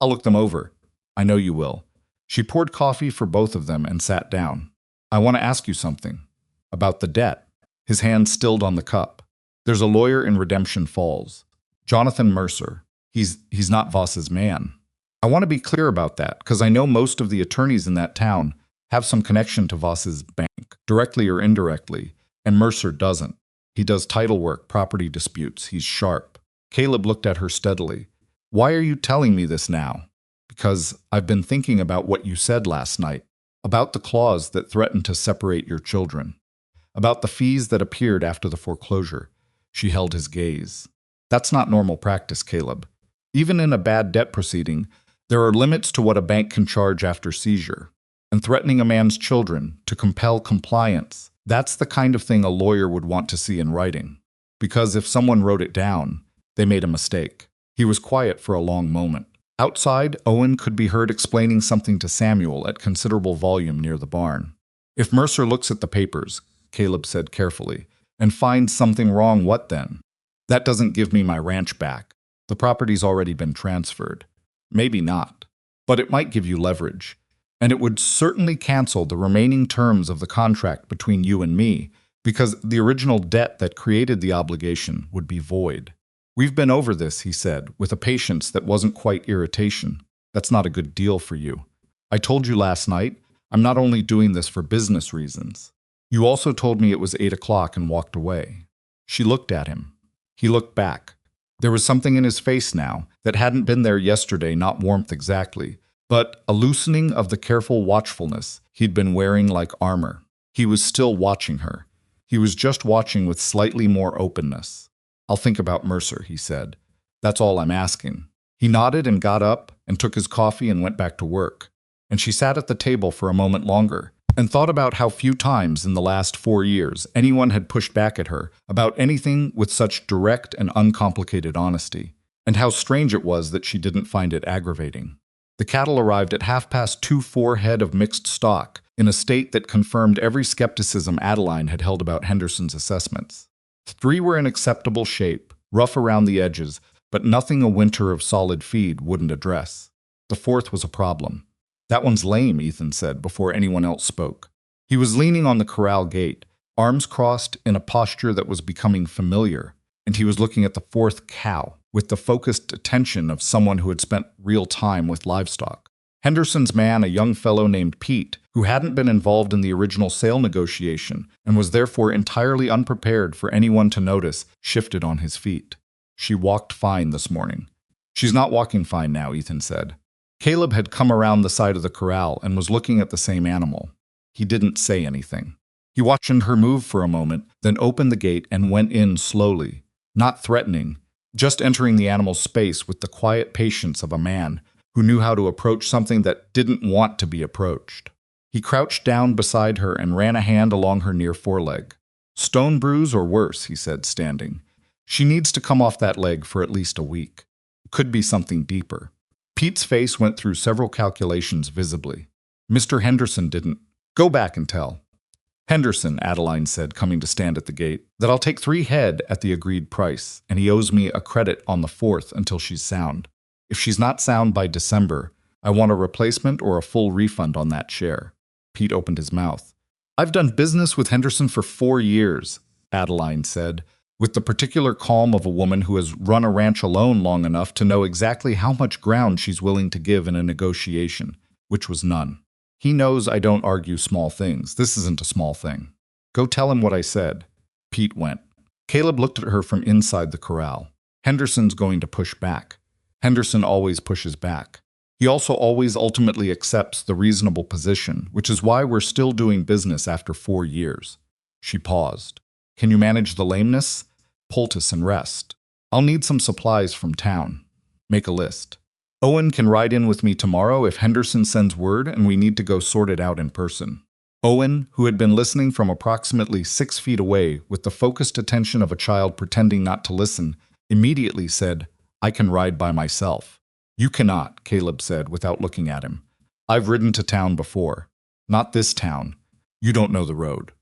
I'll look them over. I know you will." She poured coffee for both of them and sat down. "I want to ask you something. About the debt." his hand stilled on the cup. There's a lawyer in Redemption Falls. Jonathan Mercer. He's not Voss's man. I want to be clear about that, because I know most of the attorneys in that town have some connection to Voss's bank, directly or indirectly, and Mercer doesn't. He does title work, property disputes. He's sharp. Caleb looked at her steadily. Why are you telling me this now? Because I've been thinking about what you said last night, about the clause that threatened to separate your children, about the fees that appeared after the foreclosure. She held his gaze. That's not normal practice, Caleb. Even in a bad debt proceeding, there are limits to what a bank can charge after seizure. And threatening a man's children to compel compliance, that's the kind of thing a lawyer would want to see in writing. Because if someone wrote it down, they made a mistake. He was quiet for a long moment. Outside, Owen could be heard explaining something to Samuel at considerable volume near the barn. If Mercer looks at the papers, Caleb said carefully, and finds something wrong, what then? That doesn't give me my ranch back. The property's already been transferred. Maybe not. But it might give you leverage. And it would certainly cancel the remaining terms of the contract between you and me, because the original debt that created the obligation would be void. We've been over this, he said, with a patience that wasn't quite irritation. That's not a good deal for you. I told you last night, I'm not only doing this for business reasons. You also told me it was 8 o'clock and walked away. She looked at him. He looked back. There was something in his face now that hadn't been there yesterday, not warmth exactly, but a loosening of the careful watchfulness he'd been wearing like armor. He was still watching her. He was just watching with slightly more openness. I'll think about Mercer, he said. That's all I'm asking. He nodded and got up and took his coffee and went back to work. And she sat at the table for a moment longer and thought about how few times in the last 4 years anyone had pushed back at her about anything with such direct and uncomplicated honesty, and how strange it was that she didn't find it aggravating. The cattle arrived at 2:30 head of mixed stock, in a state that confirmed every skepticism Adeline had held about Henderson's assessments. 3 were in acceptable shape, rough around the edges, but nothing a winter of solid feed wouldn't address. The 4th was a problem. That one's lame, Ethan said before anyone else spoke. He was leaning on the corral gate, arms crossed in a posture that was becoming familiar, and he was looking at the 4th cow with the focused attention of someone who had spent real time with livestock. Henderson's man, a young fellow named Pete, who hadn't been involved in the original sale negotiation and was therefore entirely unprepared for anyone to notice, shifted on his feet. She walked fine this morning. She's not walking fine now, Ethan said. Caleb had come around the side of the corral and was looking at the same animal. He didn't say anything. He watched her move for a moment, then opened the gate and went in slowly, not threatening, just entering the animal's space with the quiet patience of a man who knew how to approach something that didn't want to be approached. He crouched down beside her and ran a hand along her near foreleg. Stone bruise or worse, he said, standing. She needs to come off that leg for at least a week. It could be something deeper. Pete's face went through several calculations visibly. Mr. Henderson didn't. Go back and tell. Henderson, Adeline said, coming to stand at the gate, that I'll take 3 head at the agreed price, and he owes me a credit on the 4th until she's sound. If she's not sound by December, I want a replacement or a full refund on that share. Pete opened his mouth. I've done business with Henderson for 4 years, Adeline said, with the particular calm of a woman who has run a ranch alone long enough to know exactly how much ground she's willing to give in a negotiation, which was none. He knows I don't argue small things. This isn't a small thing. Go tell him what I said. Pete went. Caleb looked at her from inside the corral. Henderson's going to push back. Henderson always pushes back. He also always ultimately accepts the reasonable position, which is why we're still doing business after 4 years. She paused. Can you manage the lameness? Poultice and rest. I'll need some supplies from town. Make a list. Owen can ride in with me tomorrow if Henderson sends word and we need to go sort it out in person. Owen, who had been listening from approximately 6 feet away with the focused attention of a child pretending not to listen, immediately said, I can ride by myself. You cannot, Caleb said without looking at him. I've ridden to town before. Not this town. You don't know the road.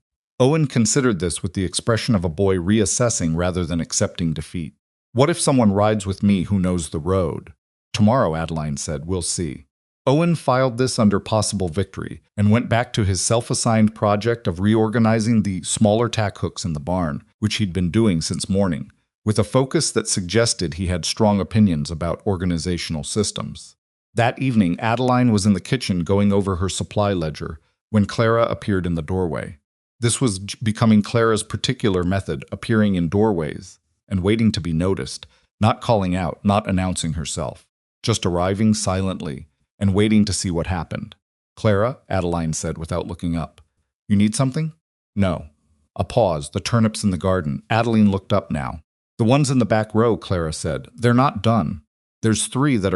Owen considered this with the expression of a boy reassessing rather than accepting defeat. What if someone rides with me who knows the road? Tomorrow, Adeline said, we'll see. Owen filed this under possible victory and went back to his self-assigned project of reorganizing the smaller tack hooks in the barn, which he'd been doing since morning, with a focus that suggested he had strong opinions about organizational systems. That evening, Adeline was in the kitchen going over her supply ledger when Clara appeared in the doorway. This was becoming Clara's particular method, appearing in doorways and waiting to be noticed, not calling out, not announcing herself, just arriving silently and waiting to see what happened. "Clara," Adeline said without looking up. "You need something?" "No." A pause, the turnips in the garden. Adeline looked up now. "The ones in the back row," Clara said. "They're not done. There's 3 that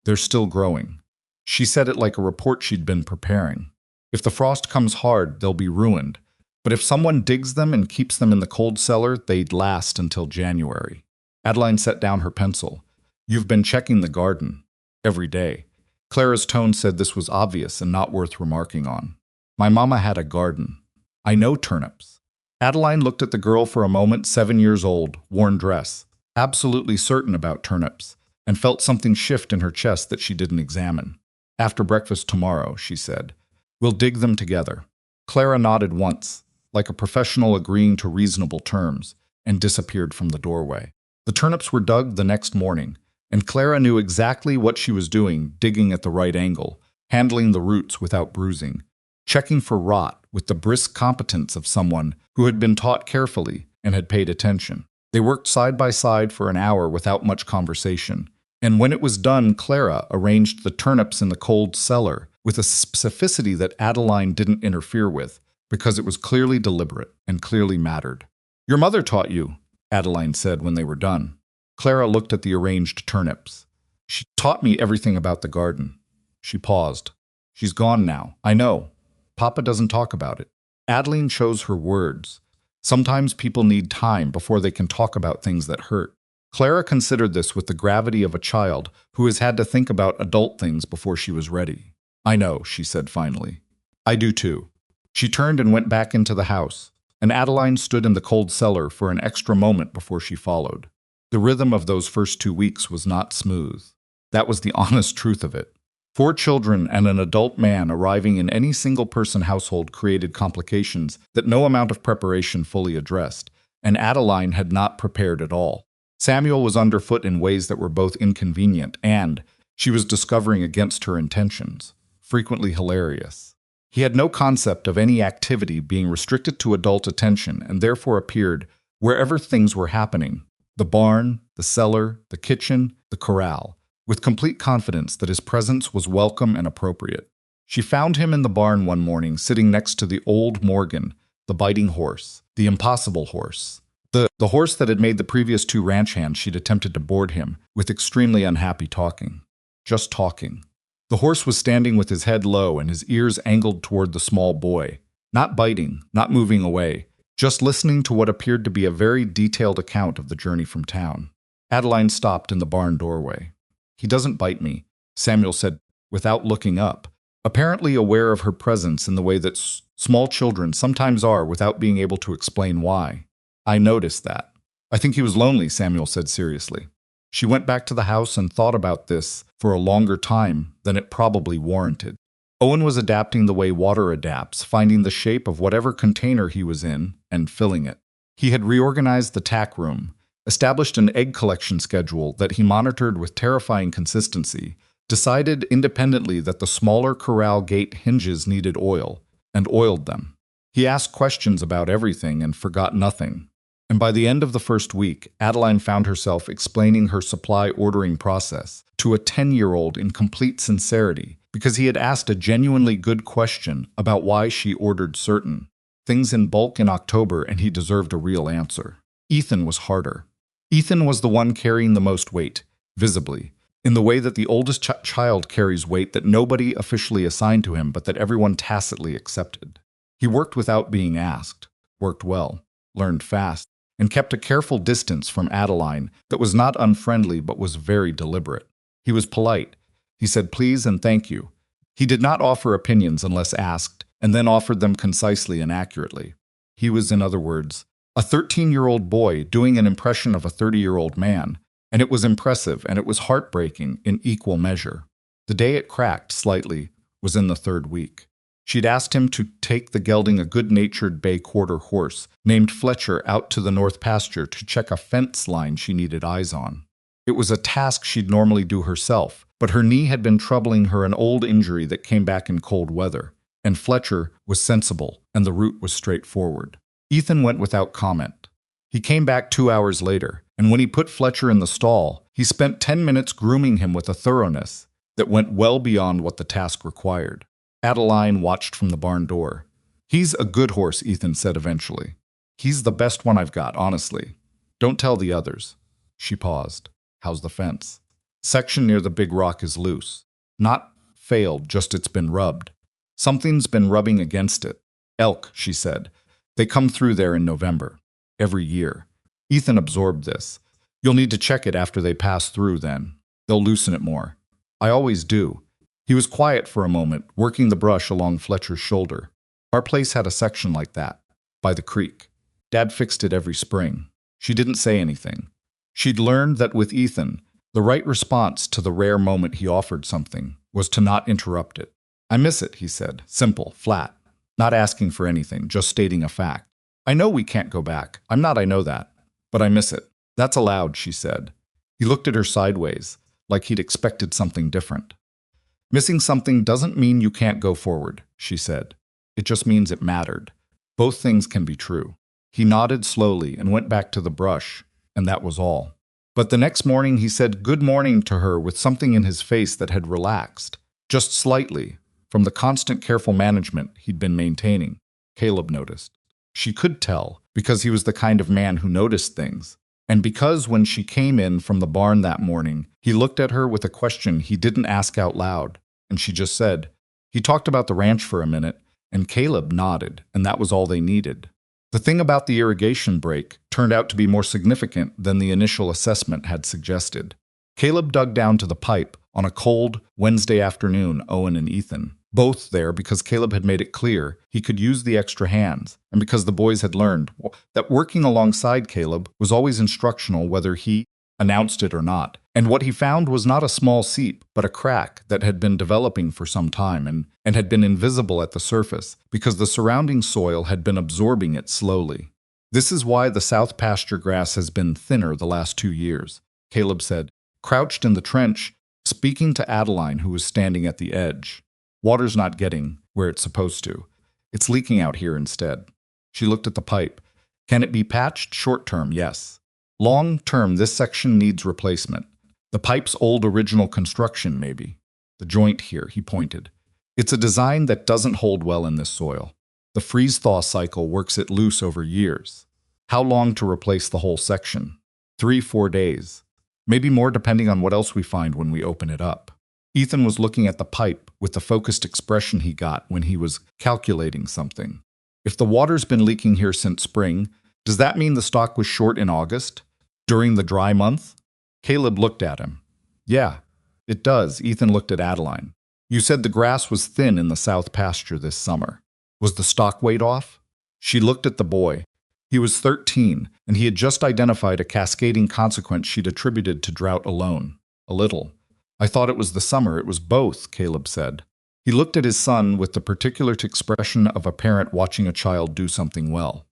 they're still growing." She said it like a report she'd been preparing. "If the frost comes hard, they'll be ruined. But if someone digs them and keeps them in the cold cellar, they'd last until January." Adeline set down her pencil. "You've been checking the garden." "Every day." Clara's tone said this was obvious and not worth remarking on. "My mama had a garden. I know turnips." Adeline looked at the girl for a moment, 7 years old, worn dress, absolutely certain about turnips, and felt something shift in her chest that she didn't examine. "After breakfast tomorrow," she said. "We'll dig them together." Clara nodded once, like a professional agreeing to reasonable terms, and disappeared from the doorway. The turnips were dug the next morning, and Clara knew exactly what she was doing, digging at the right angle, handling the roots without bruising, checking for rot with the brisk competence of someone who had been taught carefully and had paid attention. They worked side by side for an hour without much conversation, and when it was done, Clara arranged the turnips in the cold cellar with a specificity that Adeline didn't interfere with, because it was clearly deliberate and clearly mattered. "Your mother taught you," Adeline said when they were done. Clara looked at the arranged turnips. "She taught me everything about the garden." She paused. "She's gone now. I know. Papa doesn't talk about it." Adeline chose her words. Sometimes people need time before they can talk about things that hurt. Clara considered this with the gravity of a child who has had to think about adult things before she was ready. "I know," she said finally. "I do too." She turned and went back into the house, and Adeline stood in the cold cellar for an extra moment before she followed. The rhythm of those first 2 weeks was not smooth. That was the honest truth of it. 4 children and an adult man arriving in any single-person household created complications that no amount of preparation fully addressed, and Adeline had not prepared at all. Samuel was underfoot in ways that were both inconvenient and, she was discovering against her intentions, frequently hilarious. He had no concept of any activity being restricted to adult attention and therefore appeared wherever things were happening, the barn, the cellar, the kitchen, the corral, with complete confidence that his presence was welcome and appropriate. She found him in the barn one morning sitting next to the old Morgan, the biting horse, the impossible horse, the horse that had made the previous 2 ranch hands she'd attempted to board him with extremely unhappy talking. Just talking. The horse was standing with his head low and his ears angled toward the small boy, not biting, not moving away, just listening to what appeared to be a very detailed account of the journey from town. Adeline stopped in the barn doorway. "He doesn't bite me," Samuel said without looking up, apparently aware of her presence in the way that small children sometimes are without being able to explain why. "I noticed that." "I think he was lonely," Samuel said seriously. She went back to the house and thought about this for a longer time than it probably warranted. Owen was adapting the way water adapts, finding the shape of whatever container he was in and filling it. He had reorganized the tack room, established an egg collection schedule that he monitored with terrifying consistency, decided independently that the smaller corral gate hinges needed oil, and oiled them. He asked questions about everything and forgot nothing. And by the end of the first week, Adeline found herself explaining her supply ordering process to a 10-year-old in complete sincerity, because he had asked a genuinely good question about why she ordered certain things in bulk in October, and he deserved a real answer. Ethan was harder. Ethan was the one carrying the most weight, visibly, in the way that the oldest child carries weight that nobody officially assigned to him but that everyone tacitly accepted. He worked without being asked, worked well, learned fast, and kept a careful distance from Adeline that was not unfriendly but was very deliberate. He was polite. He said please and thank you. He did not offer opinions unless asked, and then offered them concisely and accurately. He was, in other words, a 13-year-old boy doing an impression of a 30-year-old man, and it was impressive and it was heartbreaking in equal measure. The day it cracked slightly was in the third week. She'd asked him to take the gelding, a good-natured bay quarter horse named Fletcher, out to the north pasture to check a fence line she needed eyes on. It was a task she'd normally do herself, but her knee had been troubling her, an old injury that came back in cold weather, and Fletcher was sensible, and the route was straightforward. Ethan went without comment. He came back 2 hours later, and when he put Fletcher in the stall, he spent 10 minutes grooming him with a thoroughness that went well beyond what the task required. Adeline watched from the barn door. "He's a good horse," Ethan said eventually. "He's the best one I've got, honestly. Don't tell the others." She paused. "How's the fence?" "Section near the big rock is loose. Not failed, just it's been rubbed. Something's been rubbing against it." "Elk," she said. "They come through there in November. Every year." Ethan absorbed this. "You'll need to check it after they pass through then. They'll loosen it more." "I always do." He was quiet for a moment, working the brush along Fletcher's shoulder. "Our place had a section like that, by the creek. Dad fixed it every spring." She didn't say anything. She'd learned that with Ethan, the right response to the rare moment he offered something was to not interrupt it. "I miss it," he said, simple, flat, not asking for anything, just stating a fact. "I know we can't go back. I know that. But I miss it." "That's allowed," she said. He looked at her sideways, like he'd expected something different. "Missing something doesn't mean you can't go forward," she said. "It just means it mattered. Both things can be true." He nodded slowly and went back to the brush, and that was all. But the next morning he said good morning to her with something in his face that had relaxed, just slightly, from the constant careful management he'd been maintaining. Caleb noticed. She could tell, because he was the kind of man who noticed things. And because when she came in from the barn that morning, he looked at her with a question he didn't ask out loud, and she just said, "He talked about the ranch for a minute," and Caleb nodded, and that was all they needed. The thing about the irrigation break turned out to be more significant than the initial assessment had suggested. Caleb dug down to the pipe on a cold Wednesday afternoon, Owen and Ethan, both there because Caleb had made it clear he could use the extra hands, and because the boys had learned that working alongside Caleb was always instructional whether he announced it or not. And what he found was not a small seep, but a crack that had been developing for some time and had been invisible at the surface because the surrounding soil had been absorbing it slowly. "This is why the south pasture grass has been thinner the last 2 years," Caleb said, crouched in the trench, speaking to Adeline, who was standing at the edge. "Water's not getting where it's supposed to. It's leaking out here instead." She looked at the pipe. "Can it be patched? Short term, yes. Long term, this section needs replacement. The pipe's old original construction, maybe. The joint here," he pointed. "It's a design that doesn't hold well in this soil. The freeze-thaw cycle works it loose over years. How long to replace the whole section? 3-4 days. Maybe more depending on what else we find when we open it up." Ethan was looking at the pipe with the focused expression he got when he was calculating something. "If the water's been leaking here since spring, does that mean the stock was short in August? During the dry month?" Caleb looked at him. "Yeah, it does." Ethan looked at Adeline. "You said the grass was thin in the south pasture this summer. Was the stock weight off?" She looked at the boy. He was 13, and he had just identified a cascading consequence she'd attributed to drought alone. "A little." "I thought it was the summer." "It was both," Caleb said. He looked at his son with the particular expression of a parent watching a child do something well.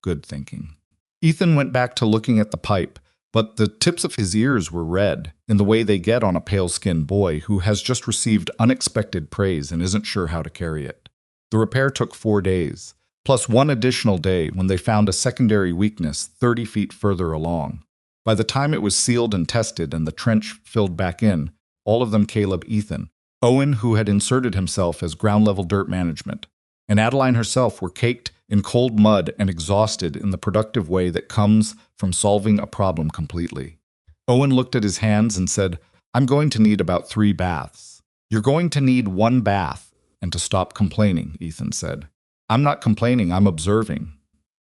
Good thinking. Ethan went back to looking at the pipe, but the tips of his ears were red, in the way they get on a pale-skinned boy who has just received unexpected praise and isn't sure how to carry it. The repair took 4 days, plus 1 additional day when they found a secondary weakness 30 feet further along. By the time it was sealed and tested and the trench filled back in, all of them Caleb, Ethan, Owen, who had inserted himself as ground-level dirt management, and Adeline herself were caked in cold mud and exhausted in the productive way that comes from solving a problem completely. Owen looked at his hands and said, "I'm going to need about 3 baths." "You're going to need 1 bath, and to stop complaining," Ethan said. "I'm not complaining, I'm observing."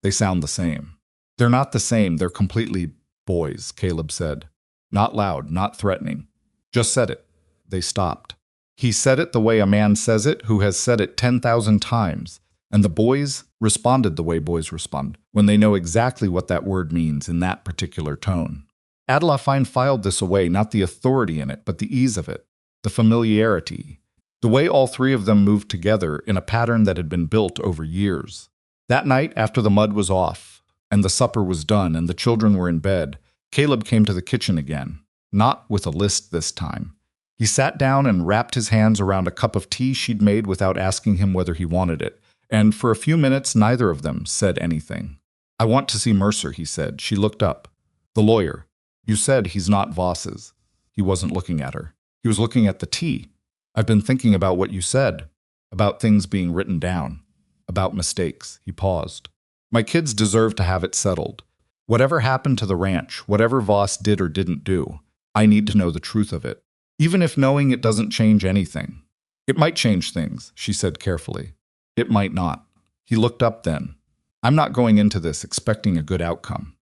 They sound the same. "They're not the same, they're completely boys," Caleb said. Not loud, not threatening. "Just said it." They stopped. He said it the way a man says it who has said it 10,000 times, and the boys responded the way boys respond, when they know exactly what that word means in that particular tone. Adeline filed this away, not the authority in it, but the ease of it. the familiarity, the way all three of them moved together in a pattern that had been built over years. That night, after the mud was off, and the supper was done, and the children were in bed, Caleb came to the kitchen again, not with a list this time. He sat down and wrapped his hands around a cup of tea she'd made without asking him whether he wanted it, and for a few minutes neither of them said anything. "I want to see Mercer," he said. She looked up. "The lawyer. You said he's not Voss's." He wasn't looking at her. He was looking at the tea. "I've been thinking about what you said, about things being written down, about mistakes." He paused. "My kids deserve to have it settled. Whatever happened to the ranch, whatever Voss did or didn't do, I need to know the truth of it, even if knowing it doesn't change anything." "It might change things," she said carefully. "It might not." He looked up then. "I'm not going into this expecting a good outcome.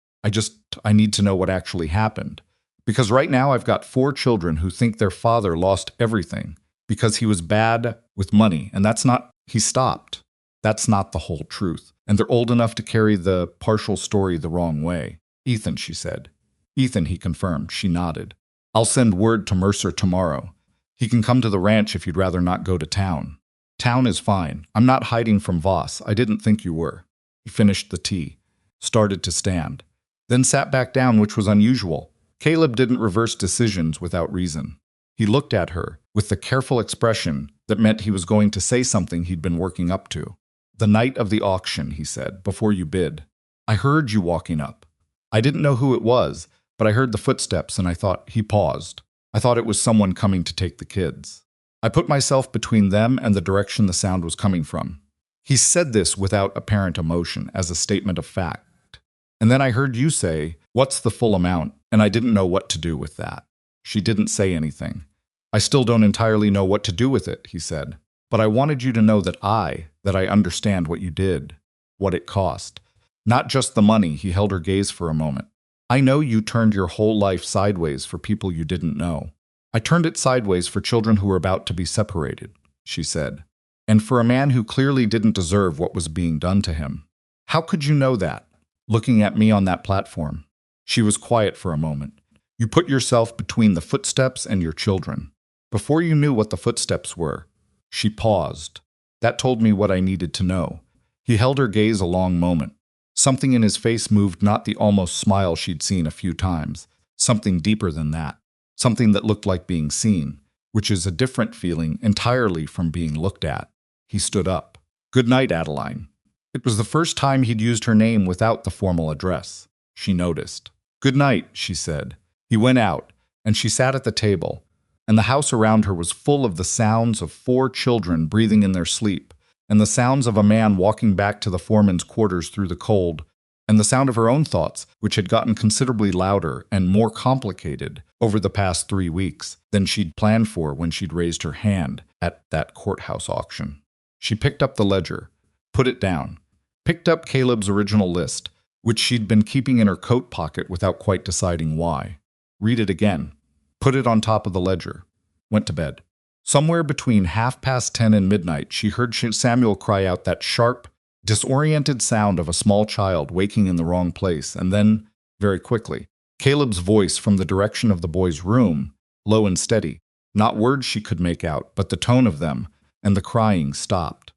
I need to know what actually happened. Because right now I've got 4 children who think their father lost everything because he was bad with money, and that's not," he stopped. "That's not the whole truth, and they're old enough to carry the partial story the wrong way." "Ethan," she said. "Ethan," he confirmed. She nodded. "I'll send word to Mercer tomorrow. He can come to the ranch if you'd rather not go to town." "Town is fine. I'm not hiding from Voss. I didn't think you were." He finished the tea, started to stand, then sat back down, which was unusual. Caleb didn't reverse decisions without reason. He looked at her with the careful expression that meant he was going to say something he'd been working up to. "The night of the auction," he said, "before you bid. I heard you walking up. I didn't know who it was, but I heard the footsteps and I thought," he paused, "I thought it was someone coming to take the kids. I put myself between them and the direction the sound was coming from." He said this without apparent emotion, as a statement of fact. "And then I heard you say, 'What's the full amount?' And I didn't know what to do with that." She didn't say anything. "I still don't entirely know what to do with it," he said. "But I wanted you to know that I understand what you did, what it cost. Not just the money." He held her gaze for a moment. "I know you turned your whole life sideways for people you didn't know. I turned it sideways for children who were about to be separated," she said. "And for a man who clearly didn't deserve what was being done to him. How could you know that, looking at me on that platform?" She was quiet for a moment. "You put yourself between the footsteps and your children. Before you knew what the footsteps were." She paused. "That told me what I needed to know." He held her gaze a long moment. Something in his face moved, not the almost smile she'd seen a few times. Something deeper than that. Something that looked like being seen, which is a different feeling entirely from being looked at. He stood up. "Good night, Adeline." It was the first time he'd used her name without the formal address. She noticed. "Good night," she said. He went out, and she sat at the table, and the house around her was full of the sounds of 4 children breathing in their sleep, and the sounds of a man walking back to the foreman's quarters through the cold, and the sound of her own thoughts, which had gotten considerably louder and more complicated over the past 3 weeks than she'd planned for when she'd raised her hand at that courthouse auction. She picked up the ledger, put it down, picked up Caleb's original list, which she'd been keeping in her coat pocket without quite deciding why. Read it again, put it on top of the ledger, went to bed. Somewhere between 10:30 and midnight, she heard Samuel cry out that sharp, disoriented sound of a small child waking in the wrong place, and then, very quickly, Caleb's voice from the direction of the boy's room, low and steady. Not words she could make out, but the tone of them, and the crying stopped.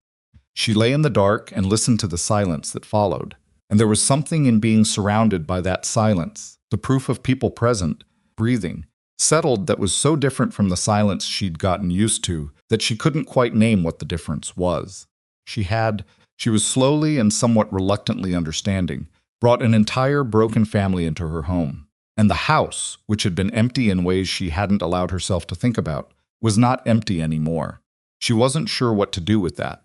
She lay in the dark and listened to the silence that followed. And there was something in being surrounded by that silence, the proof of people present, breathing, settled, that was so different from the silence she'd gotten used to that she couldn't quite name what the difference was. She was slowly and somewhat reluctantly understanding, brought an entire broken family into her home. And the house, which had been empty in ways she hadn't allowed herself to think about, was not empty anymore. She wasn't sure what to do with that.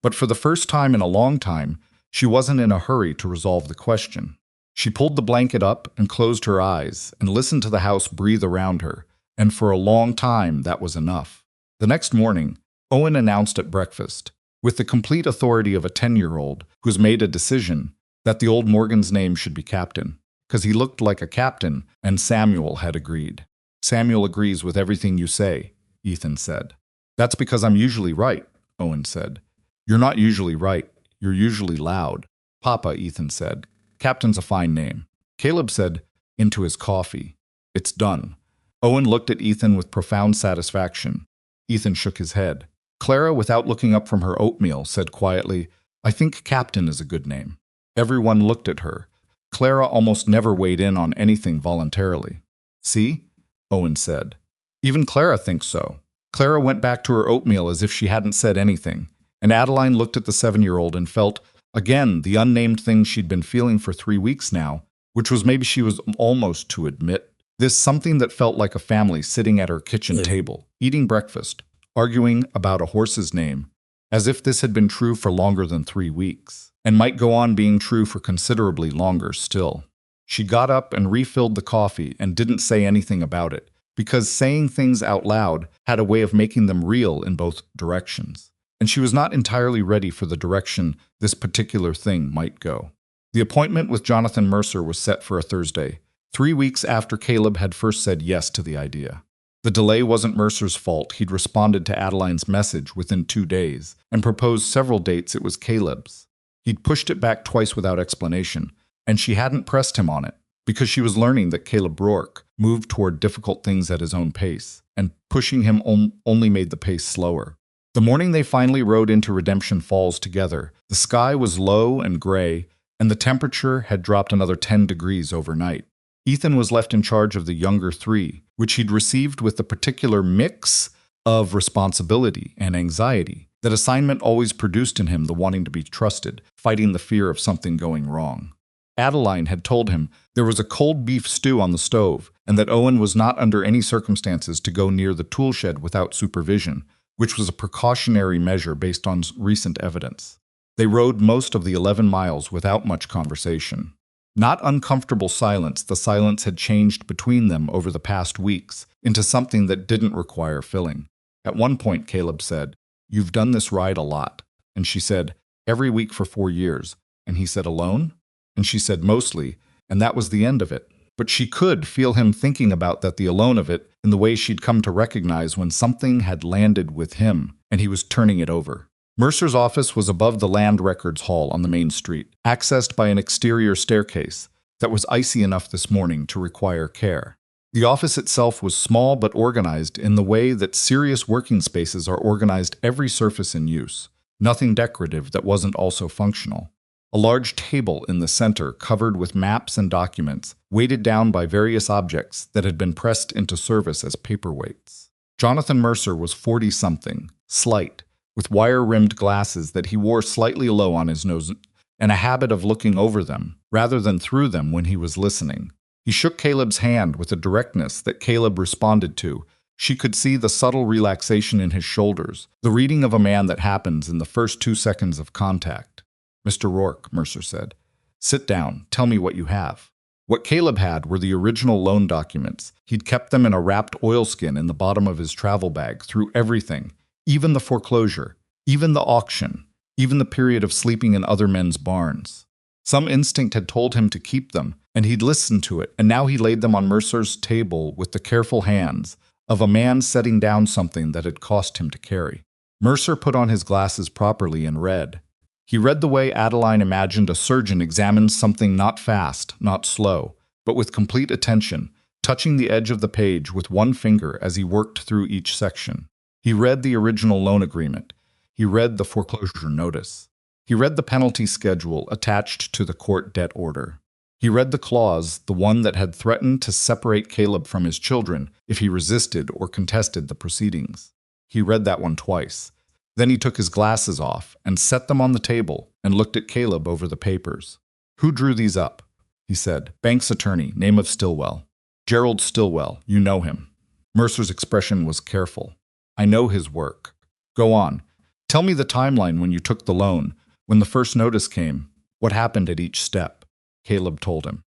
But for the first time in a long time, she wasn't in a hurry to resolve the question. She pulled the blanket up and closed her eyes and listened to the house breathe around her, and for a long time that was enough. The next morning, Owen announced at breakfast, with the complete authority of a 10-year-old who's made a decision, that the old Morgan's name should be Captain, because he looked like a captain, and Samuel had agreed. "Samuel agrees with everything you say," Ethan said. "That's because I'm usually right," Owen said. "You're not usually right. You're usually loud." "Papa," Ethan said. "Captain's a fine name." Caleb said, into his coffee, "It's done. Owen looked at Ethan with profound satisfaction. Ethan shook his head. Clara, without looking up from her oatmeal, said quietly, "I think Captain is a good name." Everyone looked at her. Clara almost never weighed in on anything voluntarily. "See?" Owen said. "Even Clara thinks so." Clara went back to her oatmeal as if she hadn't said anything, and Adeline looked at the 7-year-old and felt, again, the unnamed thing she'd been feeling for 3 weeks now, which was maybe she was almost to admit. This something that felt like a family sitting at her kitchen table, eating breakfast, arguing about a horse's name, as if this had been true for longer than 3 weeks, and might go on being true for considerably longer still. She got up and refilled the coffee and didn't say anything about it, because saying things out loud had a way of making them real in both directions, and she was not entirely ready for the direction this particular thing might go. The appointment with Jonathan Mercer was set for a Thursday, 3 weeks after Caleb had first said yes to the idea. The delay wasn't Mercer's fault. He'd responded to Adeline's message within 2 days and proposed several dates it was Caleb's. He'd pushed it back twice without explanation, and she hadn't pressed him on it, because she was learning that Caleb Rourke moved toward difficult things at his own pace, and pushing him only made the pace slower. The morning they finally rode into Redemption Falls together, the sky was low and gray, and the temperature had dropped another 10 degrees overnight. Ethan was left in charge of the younger 3, which he'd received with the particular mix of responsibility and anxiety that assignment always produced in him, the wanting to be trusted, fighting the fear of something going wrong. Adeline had told him there was a cold beef stew on the stove, and that Owen was not under any circumstances to go near the tool shed without supervision, which was a precautionary measure based on recent evidence. They rode most of the 11 miles without much conversation. Not uncomfortable silence, the silence had changed between them over the past weeks into something that didn't require filling. At one point, Caleb said, "You've done this ride a lot." And she said, "Every week for 4 years." And he said, "Alone?" And she said, "Mostly." And that was the end of it. But she could feel him thinking about the alone of it in the way she'd come to recognize when something had landed with him, and he was turning it over. Mercer's office was above the Land Records Hall on the main street, accessed by an exterior staircase that was icy enough this morning to require care. The office itself was small but organized in the way that serious working spaces are organized, every surface in use, nothing decorative that wasn't also functional. A large table in the center, covered with maps and documents, weighted down by various objects that had been pressed into service as paperweights. Jonathan Mercer was 40-something, slight, with wire-rimmed glasses that he wore slightly low on his nose, and a habit of looking over them, rather than through them when he was listening. He shook Caleb's hand with a directness that Caleb responded to. She could see the subtle relaxation in his shoulders, the reading of a man that happens in the first 2 seconds of contact. "Mr. Rourke," Mercer said, "sit down. Tell me what you have." What Caleb had were the original loan documents. He'd kept them in a wrapped oilskin in the bottom of his travel bag through everything. Even the foreclosure, even the auction, even the period of sleeping in other men's barns. Some instinct had told him to keep them, and he'd listened to it, and now he laid them on Mercer's table with the careful hands of a man setting down something that had cost him to carry. Mercer put on his glasses properly and read. He read the way Adeline imagined a surgeon examines something, not fast, not slow, but with complete attention, touching the edge of the page with one finger as he worked through each section. He read the original loan agreement. He read the foreclosure notice. He read the penalty schedule attached to the court debt order. He read the clause, the one that had threatened to separate Caleb from his children if he resisted or contested the proceedings. He read that one twice. Then he took his glasses off and set them on the table and looked at Caleb over the papers. "Who drew these up?" he said. "Bank's attorney, name of Stillwell. Gerald Stillwell, you know him." Mercer's expression was careful. "I know his work." "Go on. Tell me the timeline when you took the loan, when the first notice came, what happened at each step." Caleb told him.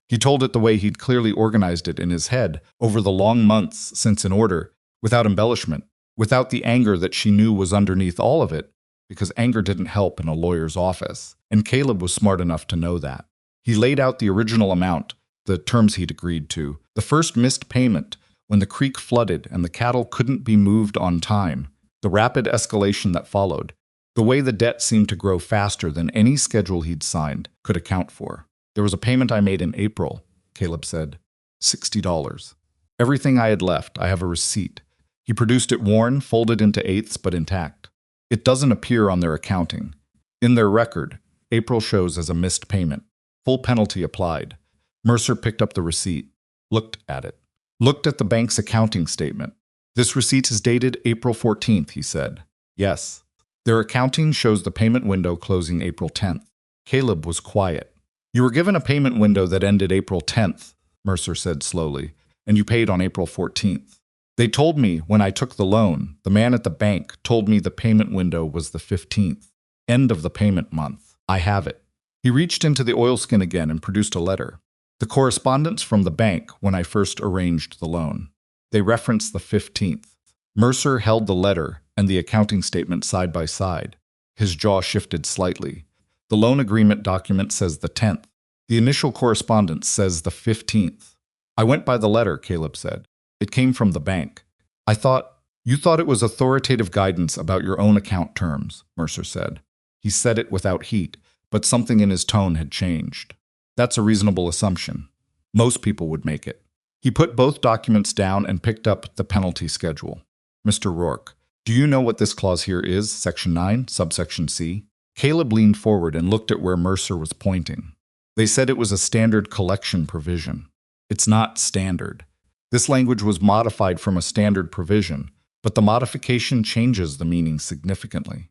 He told it the way he'd clearly organized it in his head over the long months since in order, without embellishment, without the anger that she knew was underneath all of it, because anger didn't help in a lawyer's office, and Caleb was smart enough to know that. He laid out the original amount, the terms he'd agreed to, the first missed payment, when the creek flooded and the cattle couldn't be moved on time, the rapid escalation that followed, the way the debt seemed to grow faster than any schedule he'd signed could account for. "There was a payment I made in April," Caleb said. $60. Everything I had left, I have a receipt. He produced it worn, folded into eighths, but intact. It doesn't appear on their accounting. In their record, April shows as a missed payment. Full penalty applied. Mercer picked up the receipt, looked at it, looked at the bank's accounting statement. This receipt is dated April 14th, he said. Yes. Their accounting shows the payment window closing April 10th. Caleb was quiet. You were given a payment window that ended April 10th, Mercer said slowly, and you paid on April 14th. They told me when I took the loan, the man at the bank told me the payment window was the 15th, end of the payment month. I have it. He reached into the oilskin again and produced a letter. The correspondence from the bank when I first arranged the loan. They referenced the 15th. Mercer held the letter and the accounting statement side by side. His jaw shifted slightly. The loan agreement document says the 10th. The initial correspondence says the 15th. I went by the letter, Caleb said. It came from the bank. You thought it was authoritative guidance about your own account terms, Mercer said. He said it without heat, but something in his tone had changed. That's a reasonable assumption. Most people would make it. He put both documents down and picked up the penalty schedule. Mr. Rourke, do you know what this clause here is, Section 9, subsection C? Caleb leaned forward and looked at where Mercer was pointing. They said it was a standard collection provision. It's not standard. This language was modified from a standard provision, but the modification changes the meaning significantly.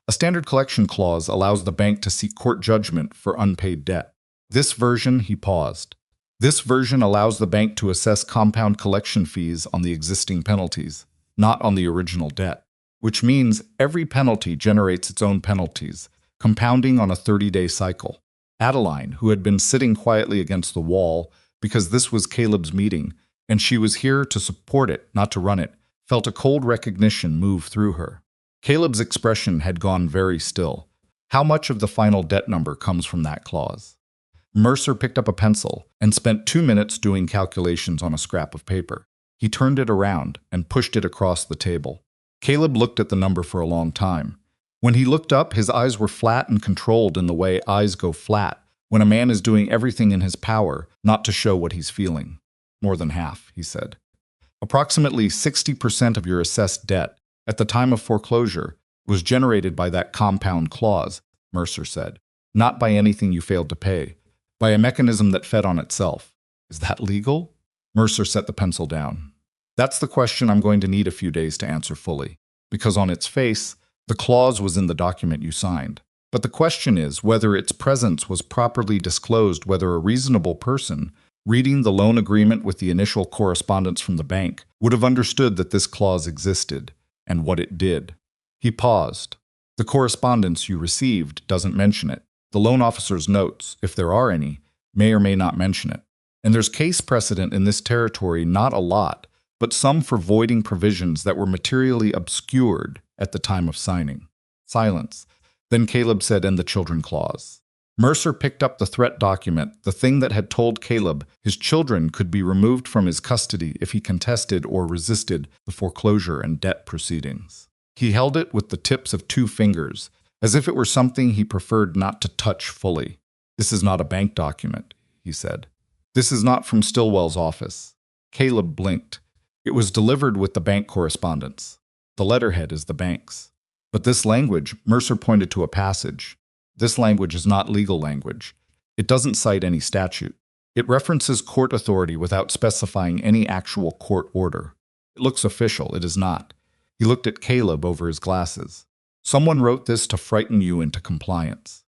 A standard collection clause allows the bank to seek court judgment for unpaid debt. This version, he paused. This version allows the bank to assess compound collection fees on the existing penalties, not on the original debt, which means every penalty generates its own penalties, compounding on a 30-day cycle. Adeline, who had been sitting quietly against the wall because this was Caleb's meeting, and she was here to support it, not to run it, felt a cold recognition move through her. Caleb's expression had gone very still. How much of the final debt number comes from that clause? Mercer picked up a pencil and spent 2 minutes doing calculations on a scrap of paper. He turned it around and pushed it across the table. Caleb looked at the number for a long time. When he looked up, his eyes were flat and controlled in the way eyes go flat when a man is doing everything in his power not to show what he's feeling. More than half, he said. Approximately 60% of your assessed debt at the time of foreclosure was generated by that compound clause, Mercer said. Not by anything you failed to pay, by a mechanism that fed on itself. Is that legal? Mercer set the pencil down. That's the question I'm going to need a few days to answer fully, because on its face, the clause was in the document you signed. But the question is whether its presence was properly disclosed, whether a reasonable person reading the loan agreement with the initial correspondence from the bank would have understood that this clause existed and what it did. He paused. The correspondence you received doesn't mention it. The loan officer's notes, if there are any, may or may not mention it. And there's case precedent in this territory, not a lot, but some for voiding provisions that were materially obscured at the time of signing. Silence. Then Caleb said, "And the children clause." Mercer picked up the threat document, the thing that had told Caleb his children could be removed from his custody if he contested or resisted the foreclosure and debt proceedings. He held it with the tips of 2 fingers, as if it were something he preferred not to touch fully. "This is not a bank document," he said. "This is not from Stillwell's office." Caleb blinked. It was delivered with the bank correspondence. The letterhead is the bank's. But this language, Mercer pointed to a passage. This language is not legal language. It doesn't cite any statute. It references court authority without specifying any actual court order. It looks official. It is not. He looked at Caleb over his glasses. Someone wrote this to frighten you into compliance.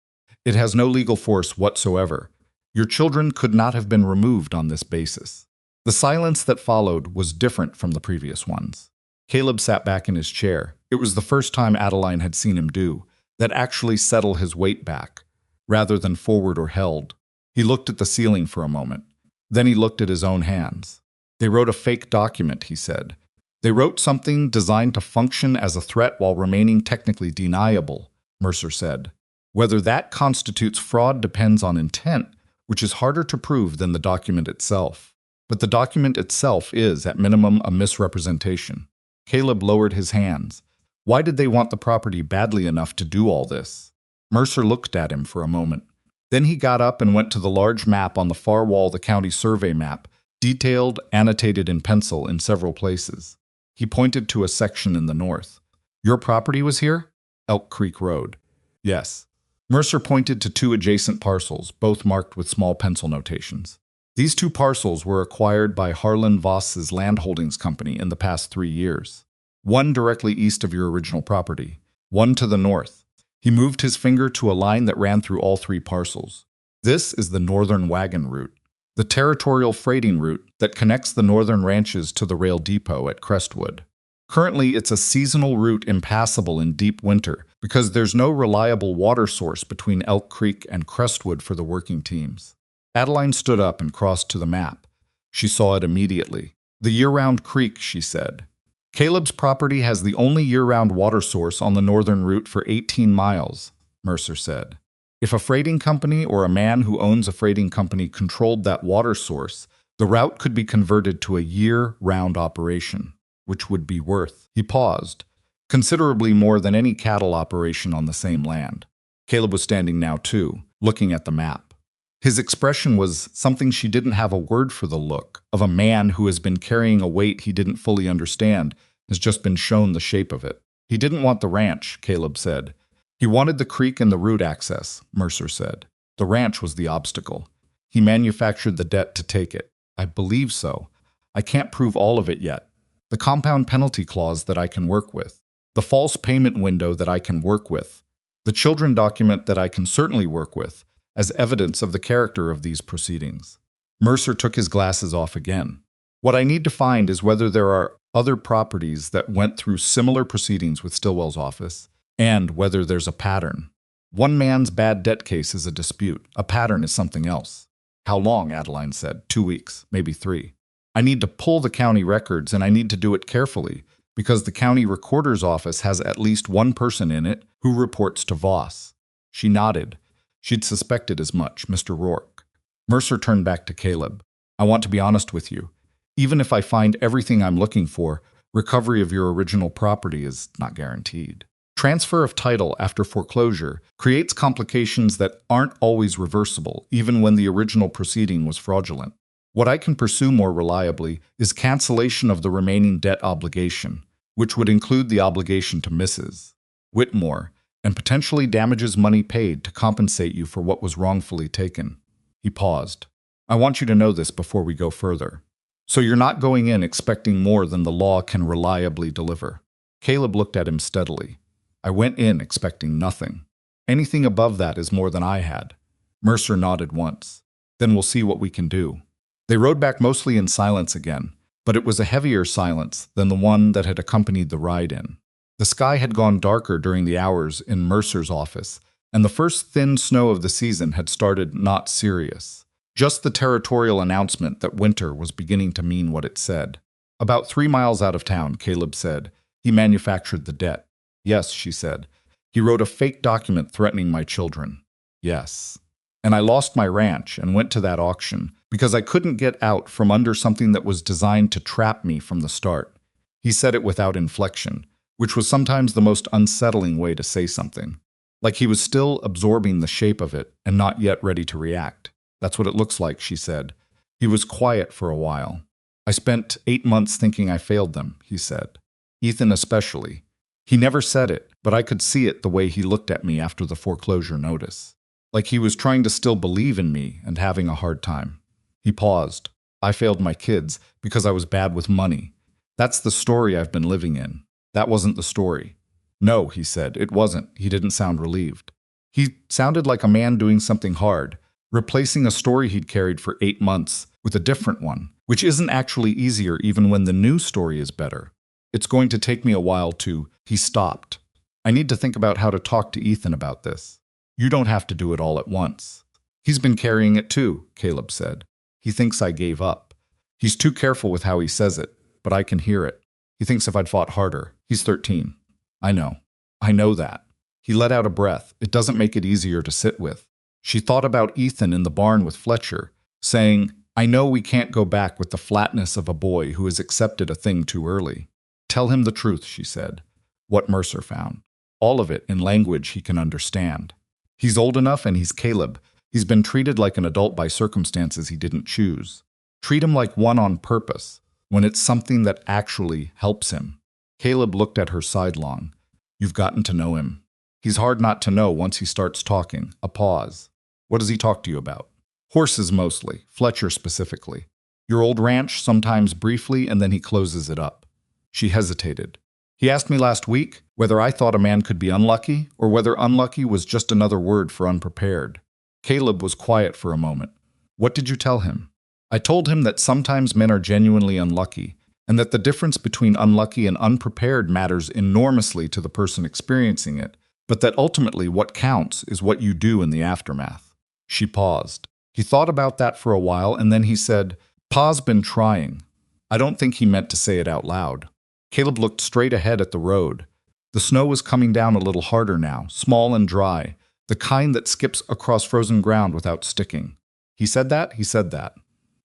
It has no legal force whatsoever. Your children could not have been removed on this basis. The silence that followed was different from the previous ones. Caleb sat back in his chair. It was the first time Adeline had seen him do that actually settle his weight back, rather than forward or held. He looked at the ceiling for a moment. Then he looked at his own hands. They wrote a fake document, he said. They wrote something designed to function as a threat while remaining technically deniable, Mercer said. Whether that constitutes fraud depends on intent, which is harder to prove than the document itself. But the document itself is, at minimum, a misrepresentation. Caleb lowered his hands. Why did they want the property badly enough to do all this? Mercer looked at him for a moment. Then he got up and went to the large map on the far wall, the county survey map, detailed, annotated in pencil in several places. He pointed to a section in the north. Your property was here? Elk Creek Road. Yes. Mercer pointed to two adjacent parcels, both marked with small pencil notations. These two parcels were acquired by Harlan Voss's Land Holdings Company in the past 3 years. One directly east of your original property, one to the north. He moved his finger to a line that ran through all three parcels. This is the Northern Wagon Route, the territorial freighting route that connects the northern ranches to the rail depot at Crestwood. Currently, it's a seasonal route impassable in deep winter because there's no reliable water source between Elk Creek and Crestwood for the working teams. Adeline stood up and crossed to the map. She saw it immediately. The year-round creek, she said. Caleb's property has the only year-round water source on the northern route for 18 miles, Mercer said. If a freighting company or a man who owns a freighting company controlled that water source, the route could be converted to a year-round operation, which would be worth, he paused, considerably more than any cattle operation on the same land. Caleb was standing now too, looking at the map. His expression was something she didn't have a word for. The look of a man who has been carrying a weight he didn't fully understand, has just been shown the shape of it. He didn't want the ranch, Caleb said. He wanted the creek and the route access, Mercer said. The ranch was the obstacle. He manufactured the debt to take it. I believe so. I can't prove all of it yet. The compound penalty clause that I can work with. The false payment window that I can work with. The children document that I can certainly work with, as evidence of the character of these proceedings. Mercer took his glasses off again. What I need to find is whether there are other properties that went through similar proceedings with Stillwell's office, and whether there's a pattern. One man's bad debt case is a dispute. A pattern is something else. How long, Adeline said. 2 weeks, maybe 3. I need to pull the county records, and I need to do it carefully, because the county recorder's office has at least one person in it who reports to Voss. She nodded. She'd suspected as much, Mr. Rourke. Mercer turned back to Caleb. I want to be honest with you. Even if I find everything I'm looking for, recovery of your original property is not guaranteed. Transfer of title after foreclosure creates complications that aren't always reversible, even when the original proceeding was fraudulent. What I can pursue more reliably is cancellation of the remaining debt obligation, which would include the obligation to Mrs. Whitmore, and potentially damages money paid to compensate you for what was wrongfully taken. He paused. I want you to know this before we go further. So you're not going in expecting more than the law can reliably deliver. Caleb looked at him steadily. I went in expecting nothing. Anything above that is more than I had. Mercer nodded once. Then we'll see what we can do. They rode back mostly in silence again, but it was a heavier silence than the one that had accompanied the ride in. The sky had gone darker during the hours in Mercer's office, and the first thin snow of the season had started not serious. Just the territorial announcement that winter was beginning to mean what it said. About 3 miles out of town, Caleb said, he manufactured the debt. Yes, she said. He wrote a fake document threatening my children. Yes. And I lost my ranch and went to that auction because I couldn't get out from under something that was designed to trap me from the start. He said it without inflection, which was sometimes the most unsettling way to say something. Like he was still absorbing the shape of it and not yet ready to react. That's what it looks like, she said. He was quiet for a while. I spent 8 months thinking I failed them, he said. Ethan especially. He never said it, but I could see it the way he looked at me after the foreclosure notice. Like he was trying to still believe in me and having a hard time. He paused. I failed my kids because I was bad with money. That's the story I've been living in. That wasn't the story. No, he said, it wasn't. He didn't sound relieved. He sounded like a man doing something hard, replacing a story he'd carried for 8 months with a different one, which isn't actually easier even when the new story is better. It's going to take me a while to... He stopped. I need to think about how to talk to Ethan about this. You don't have to do it all at once. He's been carrying it too, Caleb said. He thinks I gave up. He's too careful with how he says it, but I can hear it. He thinks if I'd fought harder. He's 13. I know. I know that. He let out a breath. It doesn't make it easier to sit with. She thought about Ethan in the barn with Fletcher, saying, I know we can't go back with the flatness of a boy who has accepted a thing too early. Tell him the truth, she said. What Mercer found. All of it in language he can understand. He's old enough and he's Caleb. He's been treated like an adult by circumstances he didn't choose. Treat him like one on purpose, when it's something that actually helps him. Caleb looked at her sidelong. You've gotten to know him. He's hard not to know once he starts talking. A pause. What does he talk to you about? Horses mostly, Fletcher specifically. Your old ranch, sometimes briefly, and then he closes it up. She hesitated. He asked me last week whether I thought a man could be unlucky, or whether unlucky was just another word for unprepared. Caleb was quiet for a moment. What did you tell him? I told him that sometimes men are genuinely unlucky, and that the difference between unlucky and unprepared matters enormously to the person experiencing it, but that ultimately what counts is what you do in the aftermath. She paused. He thought about that for a while, and then he said, Pa's been trying. I don't think he meant to say it out loud. Caleb looked straight ahead at the road. The snow was coming down a little harder now, small and dry, the kind that skips across frozen ground without sticking. He said that? He said that.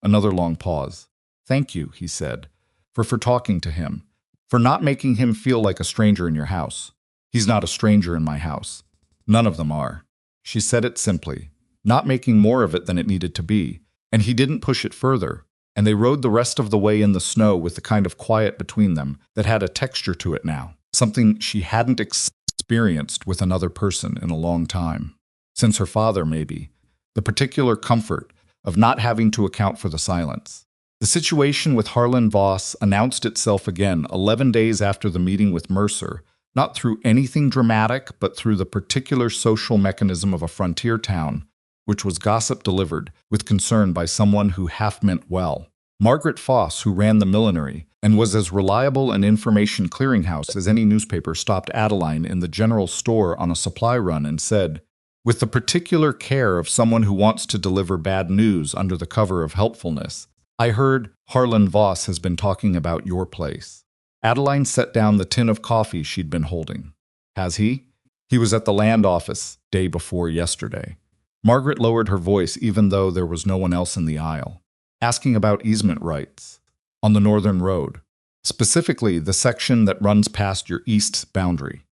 Another long pause. Thank you, he said, for talking to him, for not making him feel like a stranger in your house. He's not a stranger in my house. None of them are. She said it simply, not making more of it than it needed to be, and he didn't push it further, and they rode the rest of the way in the snow with the kind of quiet between them that had a texture to it now, something she hadn't experienced with another person in a long time. Since her father, maybe. The particular comfort of not having to account for the silence. The situation with Harlan Voss announced itself again 11 days after the meeting with Mercer, not through anything dramatic, but through the particular social mechanism of a frontier town, which was gossip delivered with concern by someone who half meant well. Margaret Foss, who ran the millinery and was as reliable an information clearinghouse as any newspaper, stopped Adeline in the general store on a supply run and said, with the particular care of someone who wants to deliver bad news under the cover of helpfulness, I heard Harlan Voss has been talking about your place. Adeline set down the tin of coffee she'd been holding. Has he? He was at the land office day before yesterday. Margaret lowered her voice even though there was no one else in the aisle. Asking about easement rights. On the northern road. Specifically, the section that runs past your east boundary.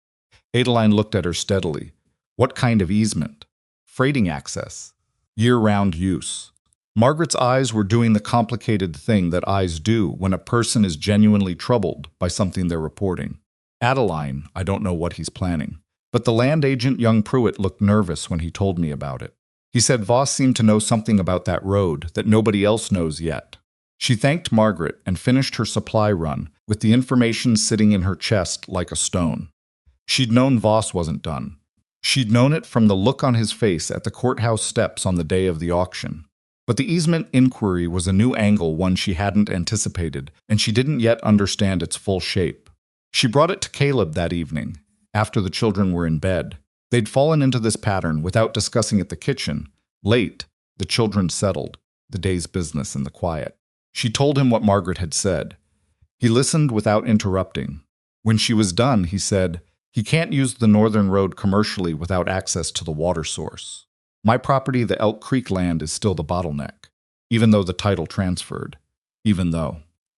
Adeline looked at her steadily. What kind of easement? Freighting access. Year-round use. Margaret's eyes were doing the complicated thing that eyes do when a person is genuinely troubled by something they're reporting. Adeline, I don't know what he's planning. But the land agent, young Pruitt, looked nervous when he told me about it. He said Voss seemed to know something about that road that nobody else knows yet. She thanked Margaret and finished her supply run with the information sitting in her chest like a stone. She'd known Voss wasn't done. She'd known it from the look on his face at the courthouse steps on the day of the auction. But the easement inquiry was a new angle, one she hadn't anticipated, and she didn't yet understand its full shape. She brought it to Caleb that evening, after the children were in bed. They'd fallen into this pattern without discussing at the kitchen. Late, the children settled, the day's business in the quiet. She told him what Margaret had said. He listened without interrupting. When she was done, he said, he can't use the northern road commercially without access to the water source. My property, the Elk Creek land, is still the bottleneck, even though the title transferred. Even though.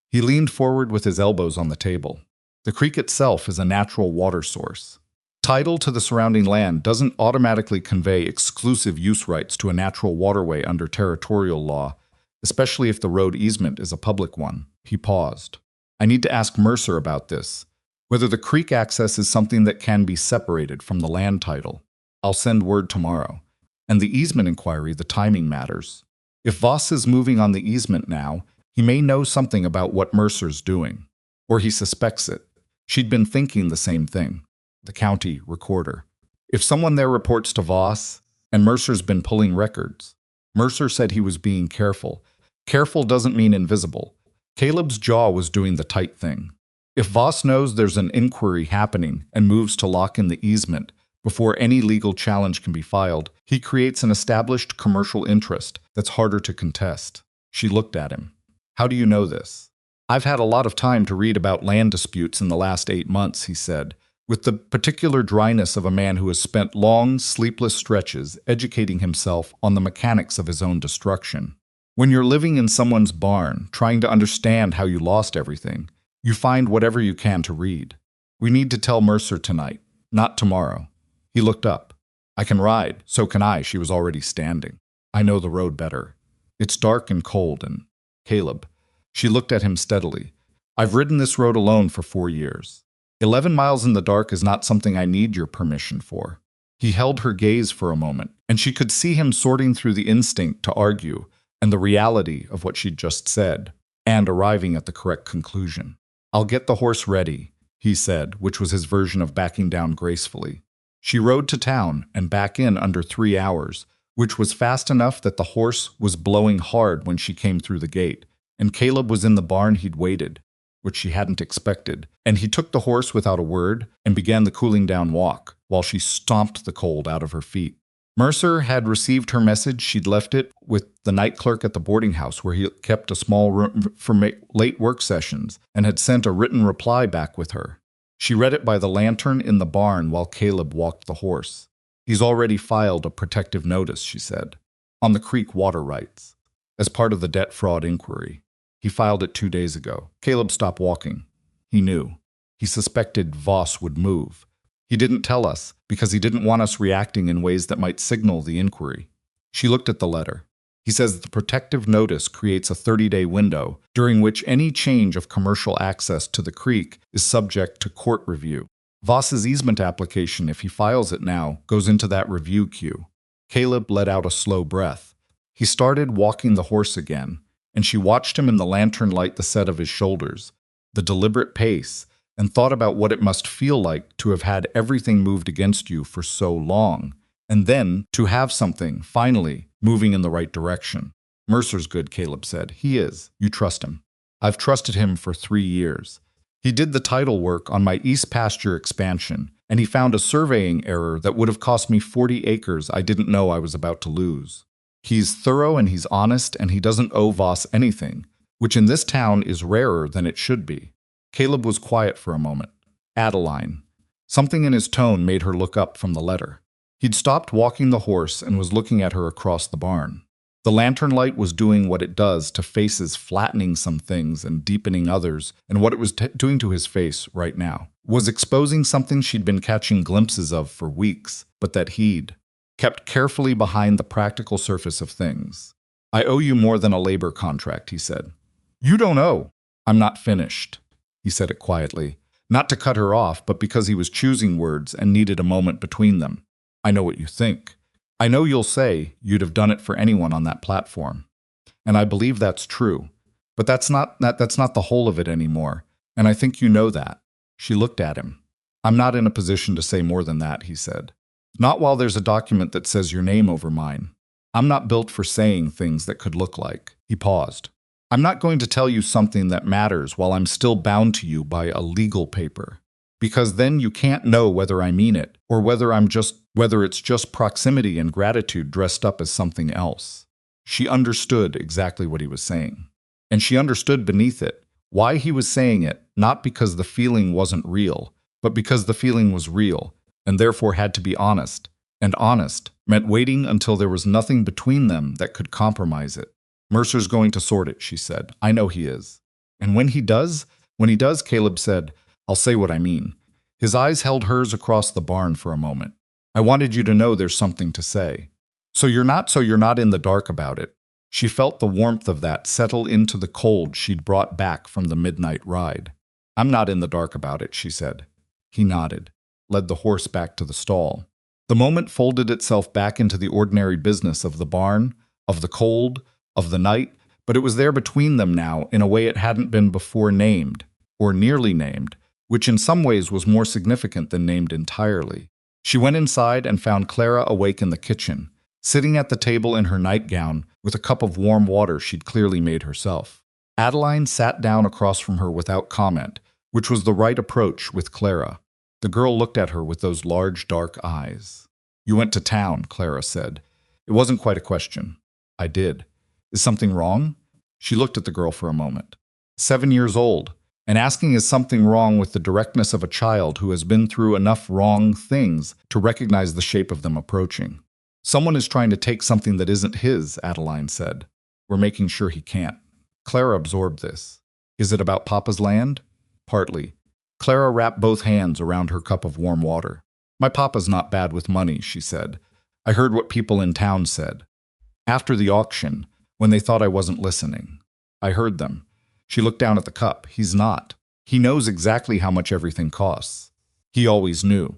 He leaned forward with his elbows on the table. The creek itself is a natural water source. Title to the surrounding land doesn't automatically convey exclusive use rights to a natural waterway under territorial law, especially if the road easement is a public one. He paused. I need to ask Mercer about this, whether the creek access is something that can be separated from the land title. I'll send word tomorrow. And the easement inquiry, the timing matters. If Voss is moving on the easement now, he may know something about what Mercer's doing. Or he suspects it. She'd been thinking the same thing. The county recorder. If someone there reports to Voss, and Mercer's been pulling records. Mercer said he was being careful. Careful doesn't mean invisible. Caleb's jaw was doing the tight thing. If Voss knows there's an inquiry happening and moves to lock in the easement before any legal challenge can be filed, he creates an established commercial interest that's harder to contest. She looked at him. How do you know this? I've had a lot of time to read about land disputes in the last 8 months, he said, with the particular dryness of a man who has spent long, sleepless stretches educating himself on the mechanics of his own destruction. When you're living in someone's barn, trying to understand how you lost everything, you find whatever you can to read. We need to tell Mercer tonight, not tomorrow. He looked up. I can ride, so can I. She was already standing. I know the road better. It's dark and cold, and Caleb. She looked at him steadily. I've ridden this road alone for 4 years. 11 miles in the dark is not something I need your permission for. He held her gaze for a moment, and she could see him sorting through the instinct to argue and the reality of what she'd just said, and arriving at the correct conclusion. I'll get the horse ready, he said, which was his version of backing down gracefully. She rode to town and back in under 3 hours, which was fast enough that the horse was blowing hard when she came through the gate, and Caleb was in the barn he'd waited, which she hadn't expected, and he took the horse without a word and began the cooling down walk, while she stomped the cold out of her feet. Mercer had received her message. She'd left it with the night clerk at the boarding house where he kept a small room for late work sessions, and had sent a written reply back with her. She read it by the lantern in the barn while Caleb walked the horse. He's already filed a protective notice, she said, on the creek water rights, as part of the debt fraud inquiry. He filed it 2 days ago. Caleb stopped walking. He knew. He suspected Voss would move. He didn't tell us because he didn't want us reacting in ways that might signal the inquiry. She looked at the letter. He says the protective notice creates a 30-day window during which any change of commercial access to the creek is subject to court review. Voss's easement application, if he files it now, goes into that review queue. Caleb let out a slow breath. He started walking the horse again, and she watched him in the lantern light the set of his shoulders, the deliberate pace, and thought about what it must feel like to have had everything moved against you for so long, and then to have something, finally, moving in the right direction. Mercer's good, Caleb said. He is. You trust him. I've trusted him for 3 years. He did the title work on my East Pasture expansion, and he found a surveying error that would have cost me 40 acres I didn't know I was about to lose. He's thorough and he's honest, and he doesn't owe Voss anything, which in this town is rarer than it should be. Caleb was quiet for a moment. Adeline. Something in his tone made her look up from the letter. He'd stopped walking the horse and was looking at her across the barn. The lantern light was doing what it does to faces, flattening some things and deepening others, and what it was doing to his face right now was exposing something she'd been catching glimpses of for weeks, but that he'd kept carefully behind the practical surface of things. I owe you more than a labor contract, he said. You don't owe. I'm not finished. He said it quietly, not to cut her off, but because he was choosing words and needed a moment between them. I know what you think. I know you'll say you'd have done it for anyone on that platform. And I believe that's true. But that's not the whole of it anymore, and I think you know that. She looked at him. I'm not in a position to say more than that, he said. Not while there's a document that says your name over mine. I'm not built for saying things that could look like. He paused. I'm not going to tell you something that matters while I'm still bound to you by a legal paper, because then you can't know whether I mean it or whether it's just proximity and gratitude dressed up as something else. She understood exactly what he was saying, and she understood beneath it why he was saying it, not because the feeling wasn't real, but because the feeling was real and therefore had to be honest, and honest meant waiting until there was nothing between them that could compromise it. Mercer's going to sort it, she said. I know he is. And when he does, Caleb said, I'll say what I mean. His eyes held hers across the barn for a moment. I wanted you to know there's something to say. So you're not in the dark about it. She felt the warmth of that settle into the cold she'd brought back from the midnight ride. I'm not in the dark about it, she said. He nodded, led the horse back to the stall. The moment folded itself back into the ordinary business of the barn, of the cold, of the night, but it was there between them now in a way it hadn't been before named, or nearly named, which in some ways was more significant than named entirely. She went inside and found Clara awake in the kitchen, sitting at the table in her nightgown with a cup of warm water she'd clearly made herself. Adeline sat down across from her without comment, which was the right approach with Clara. The girl looked at her with those large, dark eyes. You went to town, Clara said. It wasn't quite a question. I did. Is something wrong? She looked at the girl for a moment. 7 years old, and asking is something wrong with the directness of a child who has been through enough wrong things to recognize the shape of them approaching. Someone is trying to take something that isn't his, Adeline said. We're making sure he can't. Clara absorbed this. Is it about Papa's land? Partly. Clara wrapped both hands around her cup of warm water. My papa's not bad with money, she said. I heard what people in town said. After the auction, when they thought I wasn't listening. I heard them. She looked down at the cup. He's not. He knows exactly how much everything costs. He always knew.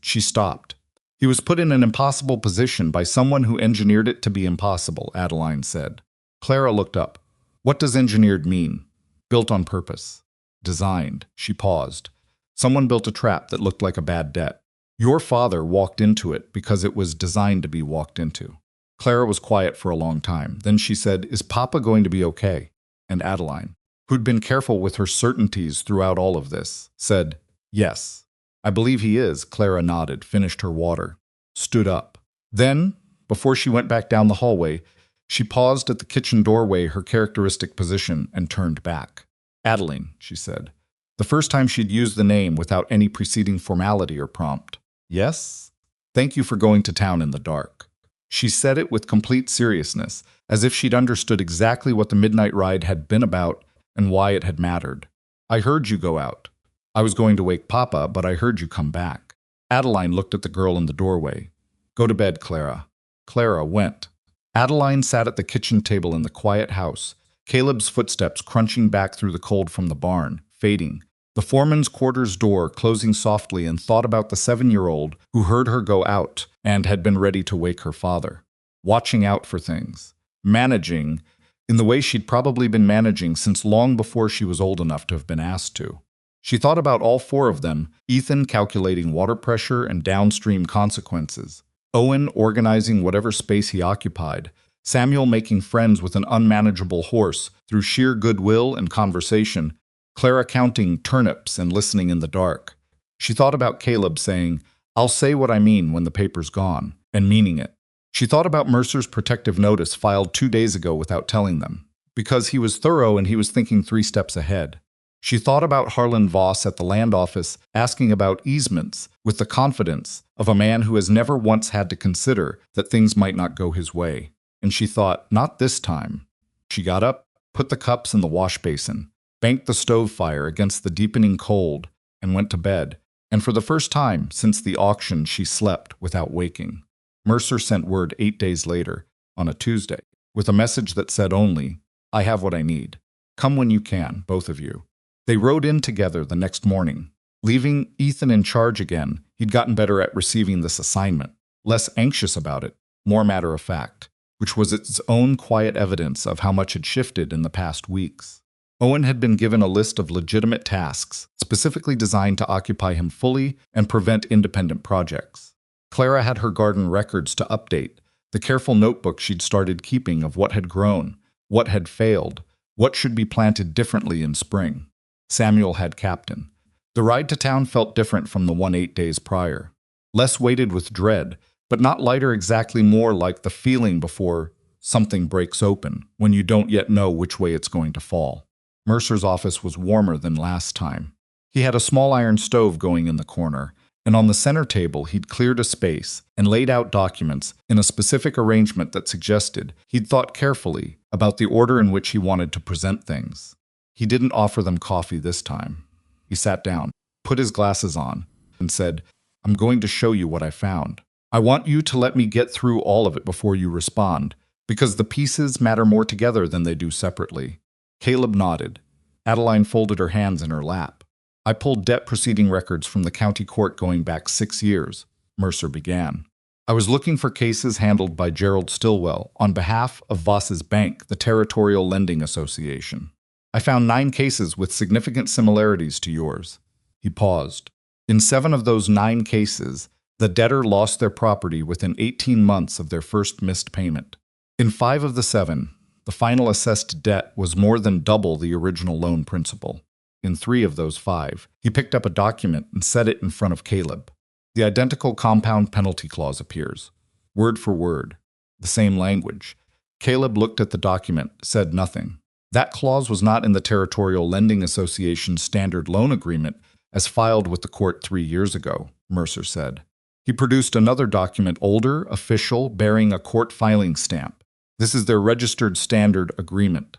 She stopped. He was put in an impossible position by someone who engineered it to be impossible, Adeline said. Clara looked up. What does engineered mean? Built on purpose. Designed. She paused. Someone built a trap that looked like a bad debt. Your father walked into it because it was designed to be walked into. Clara was quiet for a long time. Then she said, Is Papa going to be okay? And Adeline, who'd been careful with her certainties throughout all of this, said, Yes. I believe he is. Clara nodded, finished her water, stood up. Then, before she went back down the hallway, she paused at the kitchen doorway, her characteristic position, and turned back. Adeline, she said. The first time she'd used the name without any preceding formality or prompt. Yes? Thank you for going to town in the dark. She said it with complete seriousness, as if she'd understood exactly what the midnight ride had been about and why it had mattered. I heard you go out. I was going to wake Papa, but I heard you come back. Adeline looked at the girl in the doorway. Go to bed, Clara. Clara went. Adeline sat at the kitchen table in the quiet house, Caleb's footsteps crunching back through the cold from the barn, fading. The foreman's quarters door closing softly, and thought about the 7-year-old who heard her go out and had been ready to wake her father. Watching out for things. Managing in the way she'd probably been managing since long before she was old enough to have been asked to. She thought about all 4 of them, Ethan calculating water pressure and downstream consequences, Owen organizing whatever space he occupied, Samuel making friends with an unmanageable horse through sheer goodwill and conversation, Clara counting turnips and listening in the dark. She thought about Caleb saying, I'll say what I mean when the paper's gone, and meaning it. She thought about Mercer's protective notice filed 2 days ago without telling them, because he was thorough and he was thinking 3 steps ahead. She thought about Harlan Voss at the land office asking about easements with the confidence of a man who has never once had to consider that things might not go his way. And she thought, not this time. She got up, put the cups in the wash basin, banked the stove fire against the deepening cold, and went to bed. And for the first time since the auction, she slept without waking. Mercer sent word 8 days later, on a Tuesday, with a message that said only, I have what I need. Come when you can, both of you. They rode in together the next morning. Leaving Ethan in charge again, he'd gotten better at receiving this assignment, less anxious about it, more matter of fact, which was its own quiet evidence of how much had shifted in the past weeks. Owen had been given a list of legitimate tasks, specifically designed to occupy him fully and prevent independent projects. Clara had her garden records to update, the careful notebook she'd started keeping of what had grown, what had failed, what should be planted differently in spring. Samuel had captain. The ride to town felt different from the one 8 days prior. Less weighted with dread, but not lighter, exactly more like the feeling before something breaks open, when you don't yet know which way it's going to fall. Mercer's office was warmer than last time. He had a small iron stove going in the corner, and on the center table he'd cleared a space and laid out documents in a specific arrangement that suggested he'd thought carefully about the order in which he wanted to present things. He didn't offer them coffee this time. He sat down, put his glasses on, and said, I'm going to show you what I found. I want you to let me get through all of it before you respond, because the pieces matter more together than they do separately. Caleb nodded. Adeline folded her hands in her lap. I pulled debt proceeding records from the county court going back 6 years, Mercer began. I was looking for cases handled by Gerald Stillwell on behalf of Voss's bank, the Territorial Lending Association. I found 9 cases with significant similarities to yours. He paused. In 7 of those 9 cases, the debtor lost their property within 18 months of their first missed payment. In 5 of the 7, the final assessed debt was more than double the original loan principal. In 3 of those 5, he picked up a document and set it in front of Caleb. The identical compound penalty clause appears, word for word, the same language. Caleb looked at the document, said nothing. That clause was not in the Territorial Lending Association's standard loan agreement as filed with the court 3 years ago, Mercer said. He produced another document, older, official, bearing a court filing stamp. This is their registered standard agreement.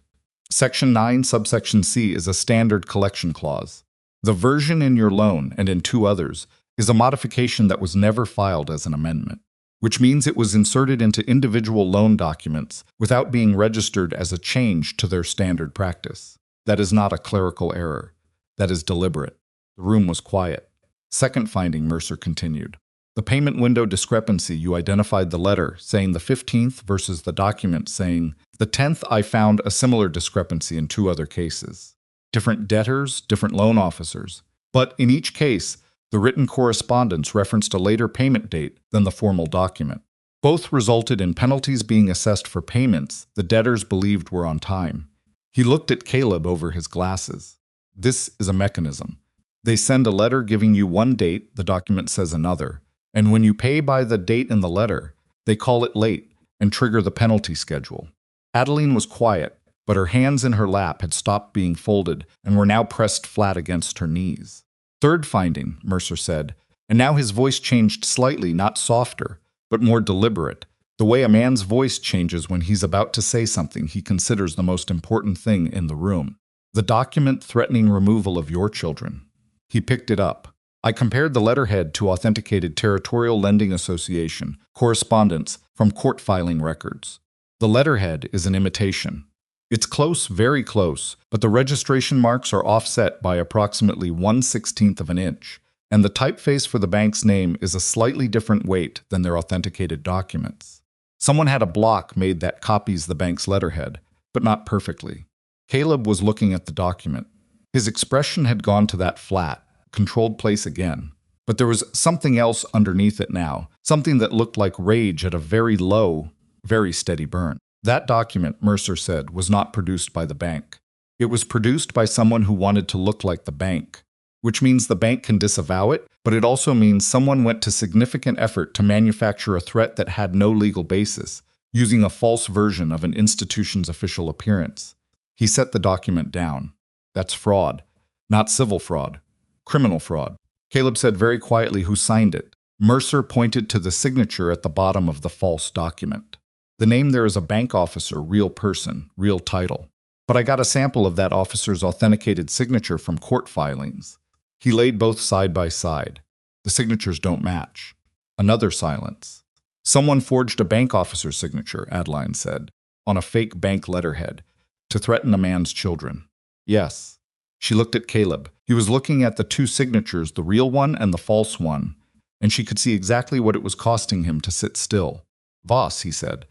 Section 9, subsection C is a standard collection clause. The version in your loan, and in 2 others, is a modification that was never filed as an amendment. which means it was inserted into individual loan documents without being registered as a change to their standard practice. That is not a clerical error. That is deliberate. The room was quiet. Second finding, Mercer continued. The payment window discrepancy, you identified the letter saying the 15th versus the document saying the 10th. I found a similar discrepancy in 2 other cases. Different debtors, different loan officers. But in each case, the written correspondence referenced a later payment date than the formal document. Both resulted in penalties being assessed for payments the debtors believed were on time. He looked at Caleb over his glasses. This is a mechanism. They send a letter giving you one date, the document says another. And when you pay by the date in the letter, they call it late and trigger the penalty schedule. Adeline was quiet, but her hands in her lap had stopped being folded and were now pressed flat against her knees. Third finding, Mercer said, and now his voice changed slightly, not softer, but more deliberate, the way a man's voice changes when he's about to say something he considers the most important thing in the room. The document threatening removal of your children. He picked it up. I compared the letterhead to authenticated Territorial Lending Association correspondence from court filing records. The letterhead is an imitation. It's close, very close, but the registration marks are offset by approximately 1/16 of an inch, and the typeface for the bank's name is a slightly different weight than their authenticated documents. Someone had a block made that copies the bank's letterhead, but not perfectly. Caleb was looking at the document. His expression had gone to that flat, controlled place again. But there was something else underneath it now, something that looked like rage at a very low, very steady burn. That document, Mercer said, was not produced by the bank. It was produced by someone who wanted to look like the bank, which means the bank can disavow it, but it also means someone went to significant effort to manufacture a threat that had no legal basis, using a false version of an institution's official appearance. He set the document down. That's fraud, not civil fraud. Criminal fraud. Caleb said very quietly who signed it. Mercer pointed to the signature at the bottom of the false document. The name there is a bank officer, real person, real title. But I got a sample of that officer's authenticated signature from court filings. He laid both side by side. The signatures don't match. Another silence. Someone forged a bank officer's signature, Adeline said, on a fake bank letterhead, to threaten a man's children. Yes. She looked at Caleb. He was looking at the 2 signatures, the real one and the false one, and she could see exactly what it was costing him to sit still. Voss, he said.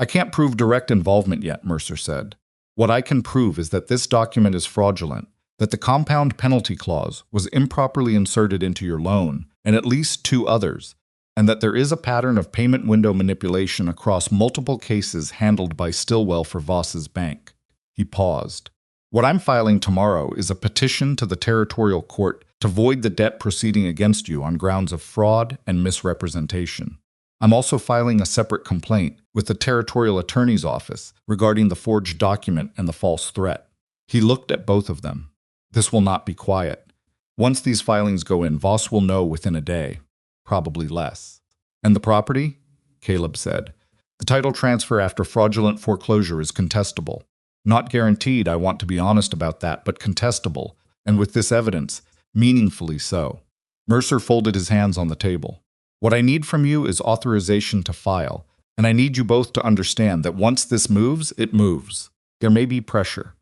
I can't prove direct involvement yet, Mercer said. What I can prove is that this document is fraudulent, that the compound penalty clause was improperly inserted into your loan, and at least 2 others, and that there is a pattern of payment window manipulation across multiple cases handled by Stillwell for Voss's bank. He paused. What I'm filing tomorrow is a petition to the Territorial Court to void the debt proceeding against you on grounds of fraud and misrepresentation. I'm also filing a separate complaint with the Territorial Attorney's Office regarding the forged document and the false threat. He looked at both of them. This will not be quiet. Once these filings go in, Voss will know within a day, probably less. And the property? Caleb said. The title transfer after fraudulent foreclosure is contestable. Not guaranteed, I want to be honest about that, but contestable, and with this evidence, meaningfully so. Mercer folded his hands on the table. What I need from you is authorization to file, and I need you both to understand that once this moves, it moves. There may be pressure.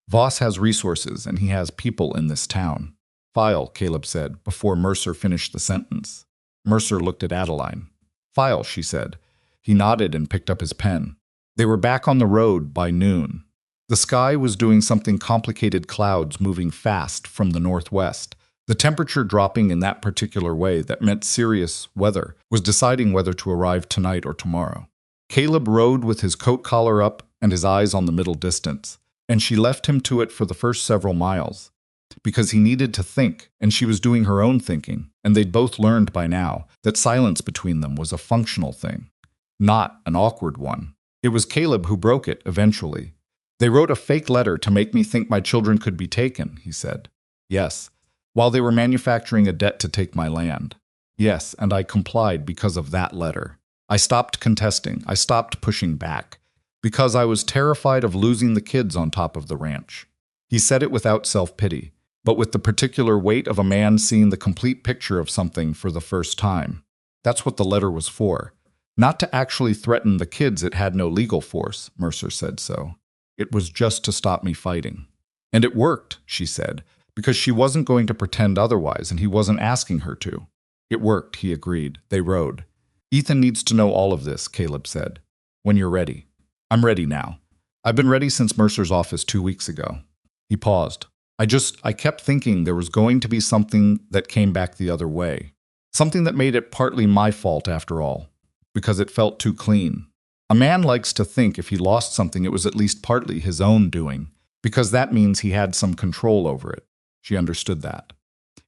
Voss has resources, and he has people in this town. File, Caleb said, before Mercer finished the sentence. Mercer looked at Adeline. File, she said. He nodded and picked up his pen. They were back on the road by noon. The sky was doing something complicated, clouds moving fast from the northwest. The temperature dropping in that particular way that meant serious weather was deciding whether to arrive tonight or tomorrow. Caleb rode with his coat collar up and his eyes on the middle distance, and she left him to it for the first several miles, because he needed to think, and she was doing her own thinking, and they'd both learned by now that silence between them was a functional thing, not an awkward one. It was Caleb who broke it eventually. They wrote a fake letter to make me think my children could be taken, he said. Yes, while they were manufacturing a debt to take my land. Yes, and I complied because of that letter. I stopped contesting. I stopped pushing back. Because I was terrified of losing the kids on top of the ranch. He said it without self-pity, but with the particular weight of a man seeing the complete picture of something for the first time. That's what the letter was for. Not to actually threaten the kids, it had no legal force, Mercer said so. It was just to stop me fighting. And it worked, she said, because she wasn't going to pretend otherwise, and he wasn't asking her to. It worked, he agreed. They rode. Ethan needs to know all of this, Caleb said. When you're ready. I'm ready now. I've been ready since Mercer's office 2 weeks ago. He paused. I kept thinking there was going to be something that came back the other way. Something that made it partly my fault after all. Because it felt too clean. A man likes to think if he lost something it was at least partly his own doing, because that means he had some control over it. She understood that.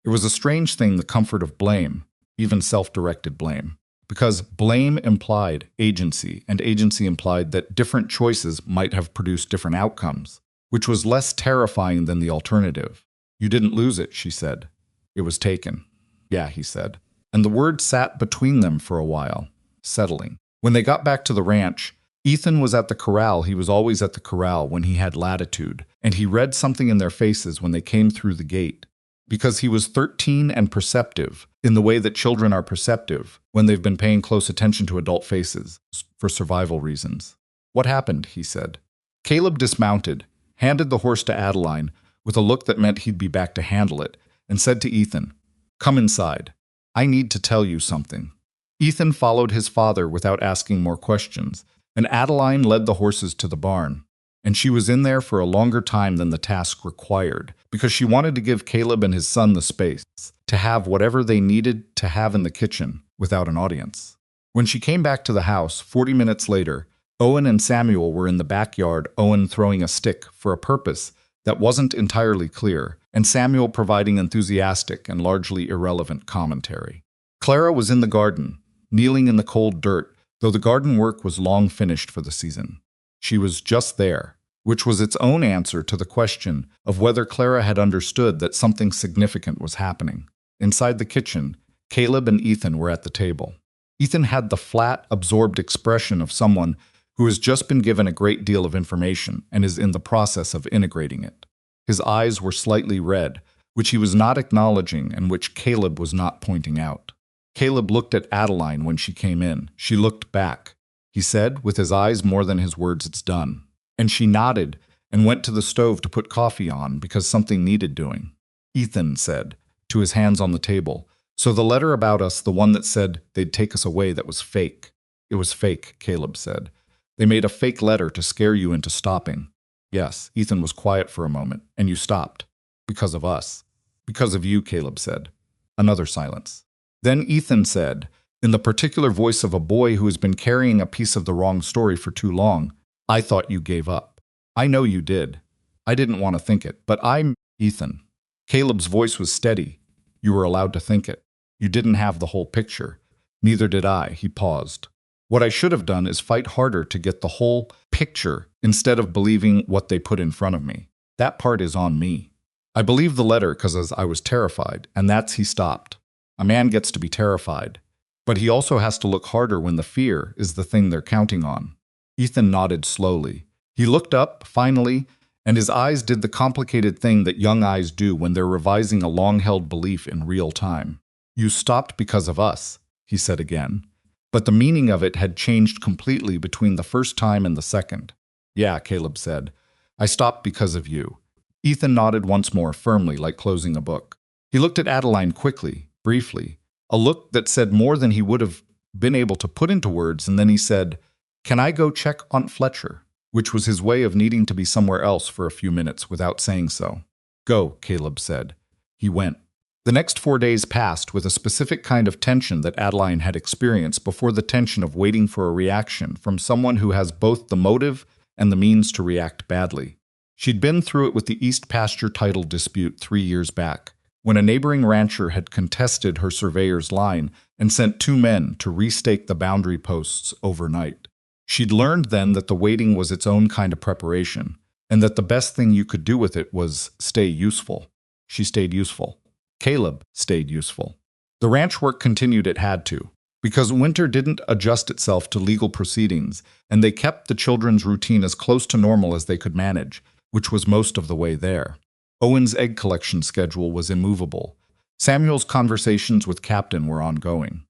It was a strange thing, the comfort of blame, even self-directed blame, because blame implied agency, and agency implied that different choices might have produced different outcomes, which was less terrifying than the alternative. You didn't lose it, she said. It was taken. Yeah, he said. And the word sat between them for a while, settling. When they got back to the ranch, Ethan was at the corral. He was always at the corral when he had latitude, and he read something in their faces when they came through the gate. Because he was 13 and perceptive, in the way that children are perceptive when they've been paying close attention to adult faces for survival reasons. What happened? He said. Caleb dismounted, handed the horse to Adeline with a look that meant he'd be back to handle it, and said to Ethan, "Come inside. I need to tell you something." Ethan followed his father without asking more questions, and Adeline led the horses to the barn. And she was in there for a longer time than the task required, because she wanted to give Caleb and his son the space to have whatever they needed to have in the kitchen without an audience. When she came back to the house, 40 minutes later, Owen and Samuel were in the backyard, Owen throwing a stick for a purpose that wasn't entirely clear, and Samuel providing enthusiastic and largely irrelevant commentary. Clara was in the garden, kneeling in the cold dirt, though the garden work was long finished for the season. She was just there, which was its own answer to the question of whether Clara had understood that something significant was happening. Inside the kitchen, Caleb and Ethan were at the table. Ethan had the flat, absorbed expression of someone who has just been given a great deal of information and is in the process of integrating it. His eyes were slightly red, which he was not acknowledging and which Caleb was not pointing out. Caleb looked at Adeline when she came in. She looked back. He said, with his eyes more than his words, "It's done." And she nodded and went to the stove to put coffee on because something needed doing. Ethan said, to his hands on the table, "So the letter about us, the one that said they'd take us away, that was fake." "It was fake," Caleb said. "They made a fake letter to scare you into stopping." "Yes." Ethan was quiet for a moment. "And you stopped. Because of us." "Because of you," Caleb said. Another silence. Then Ethan said, in the particular voice of a boy who has been carrying a piece of the wrong story for too long, "I thought you gave up." "I know you did. I didn't want to think it, but I'm Ethan." Caleb's voice was steady. "You were allowed to think it. You didn't have the whole picture. Neither did I." He paused. "What I should have done is fight harder to get the whole picture instead of believing what they put in front of me. That part is on me. I believed the letter because I was terrified, and that's." He stopped. "A man gets to be terrified. But he also has to look harder when the fear is the thing they're counting on." Ethan nodded slowly. He looked up, finally, and his eyes did the complicated thing that young eyes do when they're revising a long-held belief in real time. "You stopped because of us," he said again. But the meaning of it had changed completely between the first time and the second. "Yeah," Caleb said. "I stopped because of you." Ethan nodded once more, firmly, like closing a book. He looked at Adeline quickly, briefly, a look that said more than he would have been able to put into words, and then he said, "Can I go check Aunt Fletcher?" which was his way of needing to be somewhere else for a few minutes without saying so. "Go," Caleb said. He went. The next 4 days passed with a specific kind of tension that Adeline had experienced before, the tension of waiting for a reaction from someone who has both the motive and the means to react badly. She'd been through it with the East Pasture title dispute 3 years back, when a neighboring rancher had contested her surveyor's line and sent 2 men to restake the boundary posts overnight. She'd learned then that the waiting was its own kind of preparation, and that the best thing you could do with it was stay useful. She stayed useful. Caleb stayed useful. The ranch work continued, it had to, because winter didn't adjust itself to legal proceedings, and they kept the children's routine as close to normal as they could manage, which was most of the way there. Owen's egg collection schedule was immovable. Samuel's conversations with Captain were ongoing.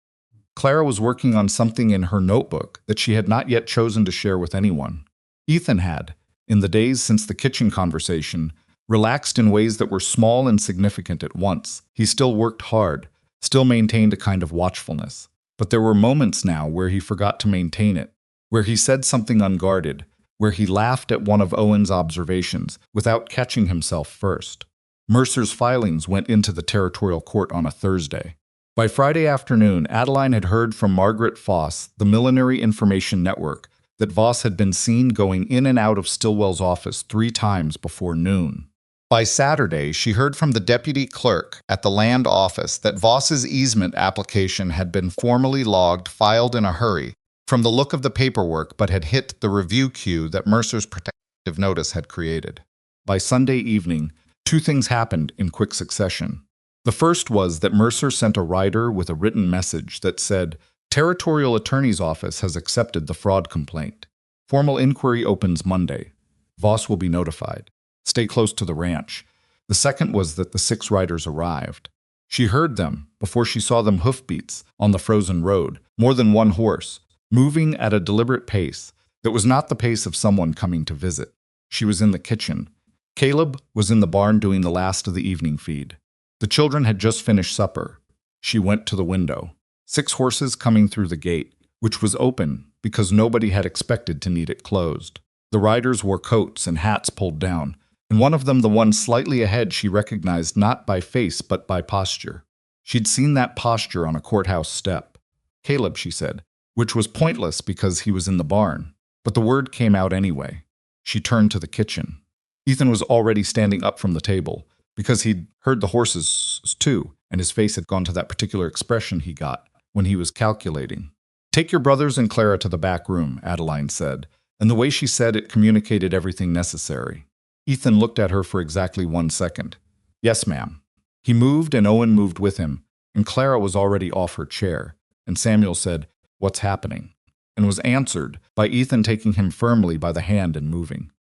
Clara was working on something in her notebook that she had not yet chosen to share with anyone. Ethan had, in the days since the kitchen conversation, relaxed in ways that were small and significant at once. He still worked hard, still maintained a kind of watchfulness. But there were moments now where he forgot to maintain it, where he said something unguarded, where he laughed at one of Owen's observations without catching himself first. Mercer's filings went into the territorial court on a Thursday. By Friday afternoon, Adeline had heard from Margaret Voss, the Millinery Information Network, that Voss had been seen going in and out of Stillwell's office 3 times before noon. By Saturday, she heard from the deputy clerk at the land office that Voss's easement application had been formally logged, filed in a hurry, from the look of the paperwork, but had hit the review queue that Mercer's protective notice had created. By Sunday evening, 2 things happened in quick succession. The first was that Mercer sent a rider with a written message that said, "Territorial Attorney's Office has accepted the fraud complaint. Formal inquiry opens Monday. Voss will be notified. Stay close to the ranch." The second was that the 6 riders arrived. She heard them before she saw them hoofbeats on the frozen road, more than one horse, moving at a deliberate pace that was not the pace of someone coming to visit. She was in the kitchen. Caleb was in the barn doing the last of the evening feed. The children had just finished supper. She went to the window. 6 horses coming through the gate, which was open because nobody had expected to need it closed. The riders wore coats and hats pulled down, and one of them, the one slightly ahead, she recognized not by face but by posture. She'd seen that posture on a courthouse step. "Caleb," she said, which was pointless because he was in the barn, but the word came out anyway. She turned to the kitchen. Ethan was already standing up from the table, because he'd heard the horses too, and his face had gone to that particular expression he got when he was calculating. "Take your brothers and Clara to the back room," Adeline said, and the way she said it communicated everything necessary. Ethan looked at her for exactly 1 second. "Yes, ma'am." He moved, and Owen moved with him, and Clara was already off her chair, and Samuel said, "What's happening?" and was answered by Ethan taking him firmly by the hand and moving.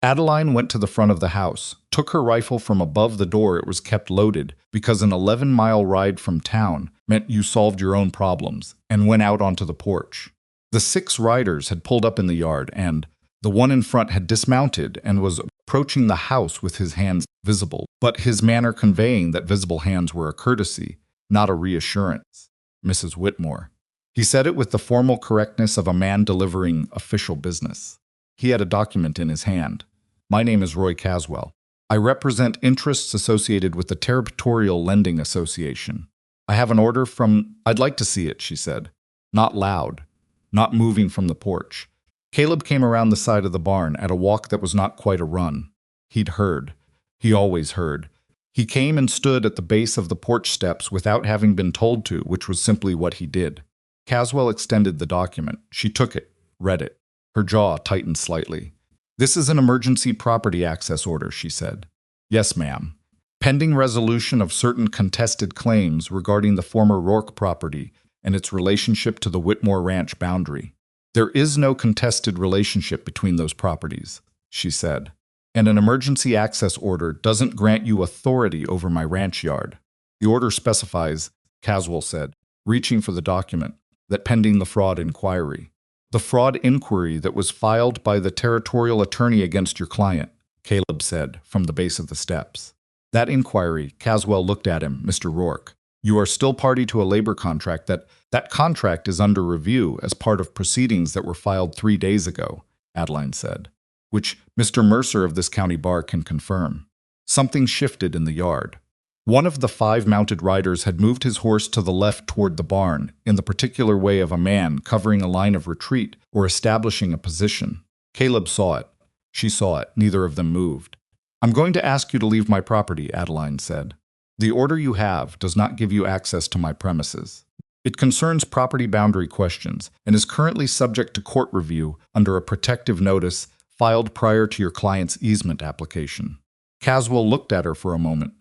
Adeline went to the front of the house, took her rifle from above the door. It was kept loaded because an 11-mile ride from town meant you solved your own problems, and went out onto the porch. The 6 riders had pulled up in the yard, and the one in front had dismounted and was approaching the house with his hands visible, but his manner conveying that visible hands were a courtesy, not a reassurance. "Mrs. Whitmore." He said it with the formal correctness of a man delivering official business. He had a document in his hand. "My name is Roy Caswell. I represent interests associated with the Territorial Lending Association. I have an order from—" "I'd like to see it," she said. Not loud, not moving from the porch. Caleb came around the side of the barn at a walk that was not quite a run. He'd heard. He always heard. He came and stood at the base of the porch steps without having been told to, which was simply what he did. Caswell extended the document. She took it, read it. Her jaw tightened slightly. "This is an emergency property access order," she said. "Yes, ma'am. Pending resolution of certain contested claims regarding the former Rourke property and its relationship to the Whitmore Ranch boundary. There is no contested relationship between those properties," she said. "And an emergency access order doesn't grant you authority over my ranch yard. The order specifies," Caswell said, reaching for the document, "that pending the fraud inquiry." "The fraud inquiry that was filed by the territorial attorney against your client," Caleb said from the base of the steps. "That inquiry," Caswell looked at him, "Mr. Rourke. You are still party to a labor contract. That contract is under review as part of proceedings that were filed 3 days ago," Adeline said, "which Mr. Mercer of this county bar can confirm." Something shifted in the yard. One of the 5 mounted riders had moved his horse to the left toward the barn, in the particular way of a man covering a line of retreat or establishing a position. Caleb saw it. She saw it. Neither of them moved. "I'm going to ask you to leave my property," Adeline said. "The order you have does not give you access to my premises. It concerns property boundary questions and is currently subject to court review under a protective notice filed prior to your client's easement application." Caswell looked at her for a moment.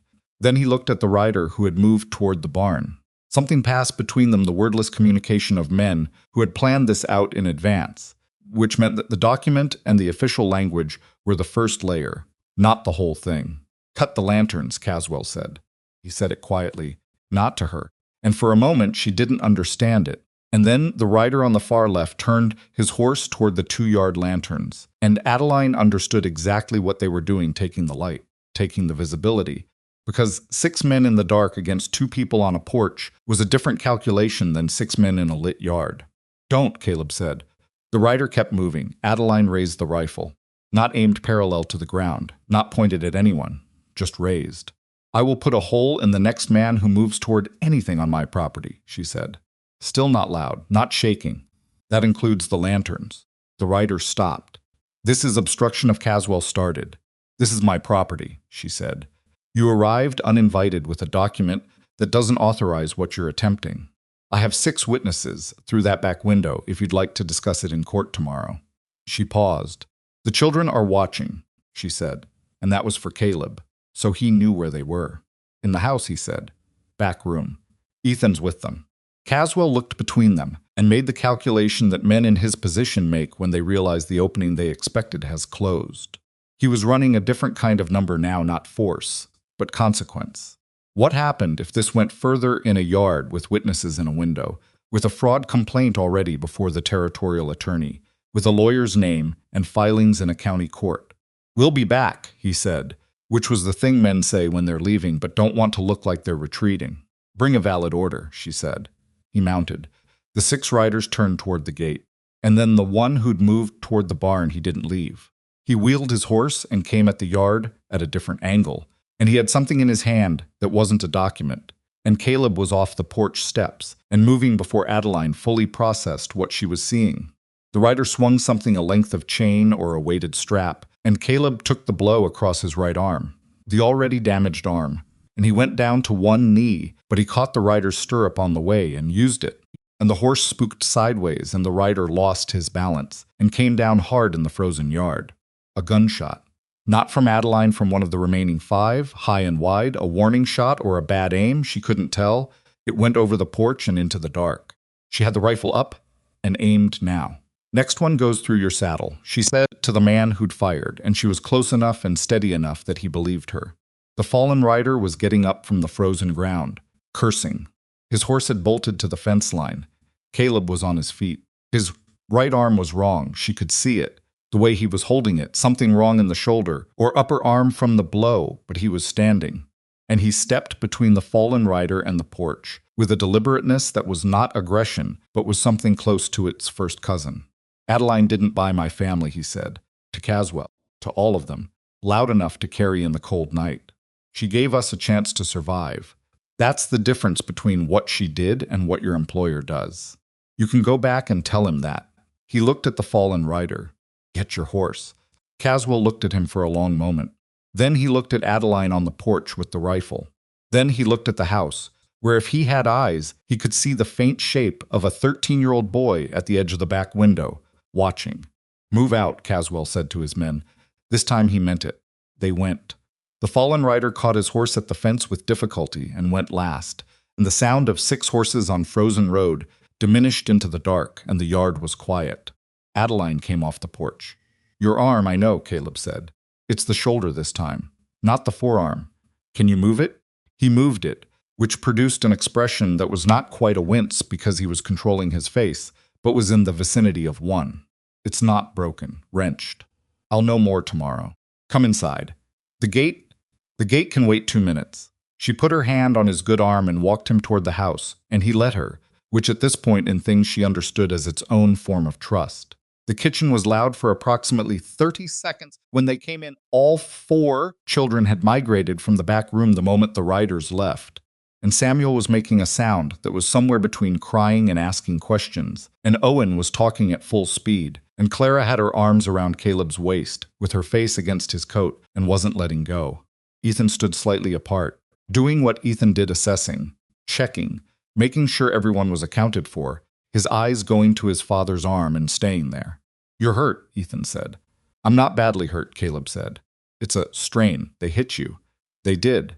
Then he looked at the rider who had moved toward the barn. Something passed between them, the wordless communication of men who had planned this out in advance, which meant that the document and the official language were the first layer, not the whole thing. "Cut the lanterns," Caswell said. He said it quietly, not to her, and for a moment she didn't understand it. And then the rider on the far left turned his horse toward the 2-yard lanterns, and Adeline understood exactly what they were doing, taking the light, taking the visibility. Because 6 men in the dark against 2 people on a porch was a different calculation than 6 men in a lit yard. "Don't," Caleb said. The rider kept moving. Adeline raised the rifle. Not aimed parallel to the ground, not pointed at anyone, just raised. "I will put a hole in the next man who moves toward anything on my property," she said. Still not loud, not shaking. "That includes the lanterns." The rider stopped. "This is obstruction of Caswell started. This is my property," she said. "You arrived uninvited with a document that doesn't authorize what you're attempting. I have 6 witnesses through that back window if you'd like to discuss it in court tomorrow." She paused. "The children are watching," she said, and that was for Caleb, so he knew where they were. "In the house," he said. "Back room. Ethan's with them." Caswell looked between them and made the calculation that men in his position make when they realize the opening they expected has closed. He was running a different kind of number now, not force, but consequence. What happened if this went further in a yard with witnesses in a window, with a fraud complaint already before the territorial attorney, with a lawyer's name and filings in a county court? "We'll be back," he said, which was the thing men say when they're leaving but don't want to look like they're retreating. "Bring a valid order," she said. He mounted. The 6 riders turned toward the gate, and then the one who'd moved toward the barn he didn't leave. He wheeled his horse and came at the yard at a different angle, and he had something in his hand that wasn't a document, and Caleb was off the porch steps and moving before Adeline fully processed what she was seeing. The rider swung something a length of chain or a weighted strap, and Caleb took the blow across his right arm, the already damaged arm, and he went down to one knee, but he caught the rider's stirrup on the way and used it, and the horse spooked sideways and the rider lost his balance and came down hard in the frozen yard. A gunshot. Not from Adeline, from one of the remaining 5, high and wide, a warning shot or a bad aim, she couldn't tell. It went over the porch and into the dark. She had the rifle up and aimed now. "Next one goes through your saddle," she said to the man who'd fired, and she was close enough and steady enough that he believed her. The fallen rider was getting up from the frozen ground, cursing. His horse had bolted to the fence line. Caleb was on his feet. His right arm was wrong. She could see it, the way he was holding it, something wrong in the shoulder or upper arm from the blow, but he was standing. And he stepped between the fallen rider and the porch, with a deliberateness that was not aggression, but was something close to its first cousin. "Adeline didn't buy my family," he said, to Caswell, to all of them, loud enough to carry in the cold night. "She gave us a chance to survive. That's the difference between what she did and what your employer does. You can go back and tell him that." He looked at the fallen rider. "Get your horse." Caswell looked at him for a long moment. Then he looked at Adeline on the porch with the rifle. Then he looked at the house, where if he had eyes, he could see the faint shape of a 13-year-old boy at the edge of the back window, watching. "Move out," Caswell said to his men. This time he meant it. They went. The fallen rider caught his horse at the fence with difficulty and went last, and the sound of 6 horses on frozen road diminished into the dark, and the yard was quiet. Adeline came off the porch. "Your arm, I know," Caleb said. "It's the shoulder this time, not the forearm. Can you move it?" He moved it, which produced an expression that was not quite a wince because he was controlling his face, but was in the vicinity of one. "It's not broken, wrenched. I'll know more tomorrow. Come inside. The gate can wait 2 minutes." She put her hand on his good arm and walked him toward the house, and he let her, which at this point in things she understood as its own form of trust. The kitchen was loud for approximately 30 seconds. When they came in, all 4 children had migrated from the back room the moment the riders left. And Samuel was making a sound that was somewhere between crying and asking questions. And Owen was talking at full speed. And Clara had her arms around Caleb's waist, with her face against his coat, and wasn't letting go. Ethan stood slightly apart, doing what Ethan did, assessing, checking, making sure everyone was accounted for, his eyes going to his father's arm and staying there. "You're hurt," Ethan said. "I'm not badly hurt," Caleb said. "It's a strain. They hit you." "They did."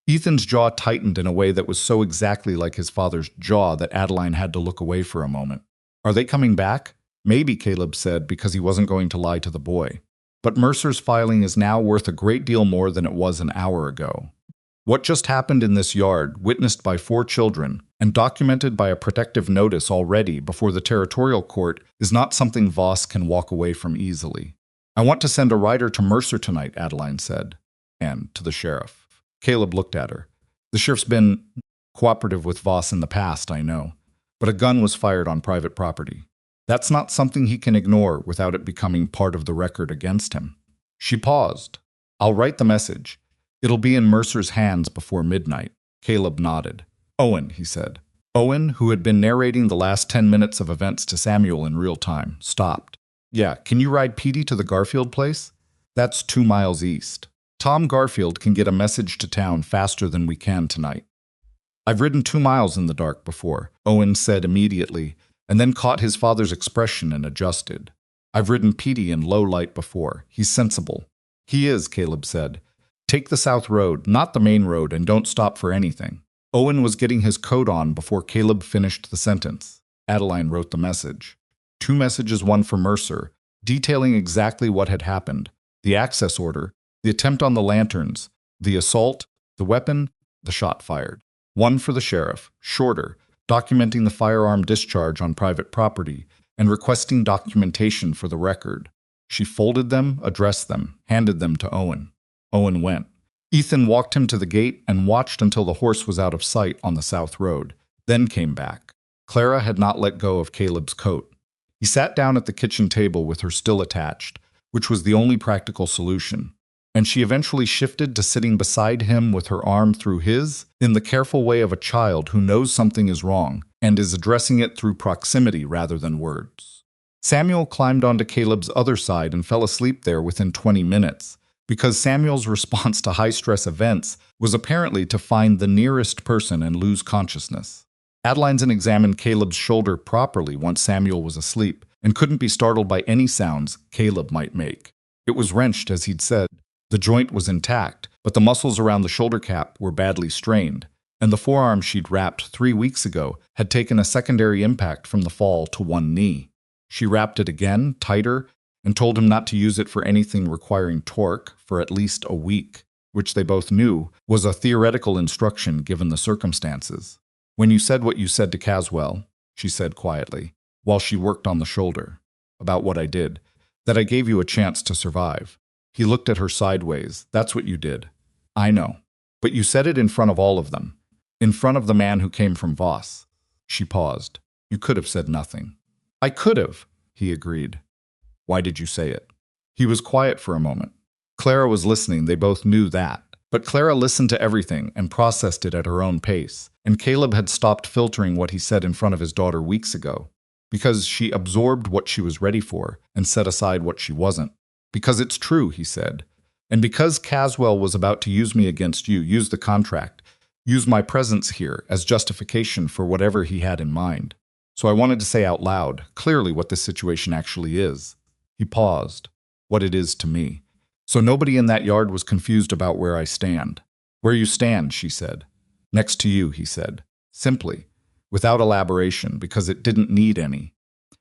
Ethan's jaw tightened in a way that was so exactly like his father's jaw that Adeline had to look away for a moment. "Are they coming back?" "Maybe," Caleb said, because he wasn't going to lie to the boy. "But Mercer's filing is now worth a great deal more than it was an hour ago." What just happened in this yard, witnessed by 4 children, and documented by a protective notice already before the territorial court, is not something Voss can walk away from easily. I want to send a rider to Mercer tonight, Adeline said. And to the sheriff. Caleb looked at her. The sheriff's been cooperative with Voss in the past, I know. But a gun was fired on private property. That's not something he can ignore without it becoming part of the record against him. She paused. I'll write the message. It'll be in Mercer's hands before midnight. Caleb nodded. Owen, he said. Owen, who had been narrating the last 10 minutes of events to Samuel in real time, stopped. Yeah, can you ride Petey to the Garfield place? That's 2 miles east. Tom Garfield can get a message to town faster than we can tonight. I've ridden 2 miles in the dark before, Owen said immediately, and then caught his father's expression and adjusted. I've ridden Petey in low light before. He's sensible. He is, Caleb said. Take the south road, not the main road, and don't stop for anything. Owen was getting his coat on before Caleb finished the sentence. Adeline wrote the message. 2 messages, one for Mercer, detailing exactly what had happened, the access order, the attempt on the lanterns, the assault, the weapon, the shot fired. One for the sheriff, shorter, documenting the firearm discharge on private property and requesting documentation for the record. She folded them, addressed them, handed them to Owen. Owen went. Ethan walked him to the gate and watched until the horse was out of sight on the south road, then came back. Clara had not let go of Caleb's coat. He sat down at the kitchen table with her still attached, which was the only practical solution, and she eventually shifted to sitting beside him with her arm through his, in the careful way of a child who knows something is wrong and is addressing it through proximity rather than words. Samuel climbed onto Caleb's other side and fell asleep there within 20 minutes, because Samuel's response to high-stress events was apparently to find the nearest person and lose consciousness. Adeline examined Caleb's shoulder properly once Samuel was asleep and couldn't be startled by any sounds Caleb might make. It was wrenched, as he'd said. The joint was intact, but the muscles around the shoulder cap were badly strained, and the forearm she'd wrapped 3 weeks ago had taken a secondary impact from the fall to one knee. She wrapped it again, tighter, and told him not to use it for anything requiring torque for at least a week, which they both knew was a theoretical instruction given the circumstances. When you said what you said to Caswell, she said quietly, while she worked on the shoulder, about what I did, that I gave you a chance to survive. He looked at her sideways. That's what you did. I know. But you said it in front of all of them. In front of the man who came from Voss. She paused. You could have said nothing. I could have, he agreed. Why did you say it? He was quiet for a moment. Clara was listening, they both knew that. But Clara listened to everything and processed it at her own pace, and Caleb had stopped filtering what he said in front of his daughter weeks ago, because she absorbed what she was ready for and set aside what she wasn't. Because it's true, he said. And because Caswell was about to use me against you, use the contract, use my presence here as justification for whatever he had in mind. So I wanted to say out loud, clearly what this situation actually is. He paused. What it is to me. So nobody in that yard was confused about where I stand. Where you stand, she said. Next to you, he said. Simply. Without elaboration, because it didn't need any.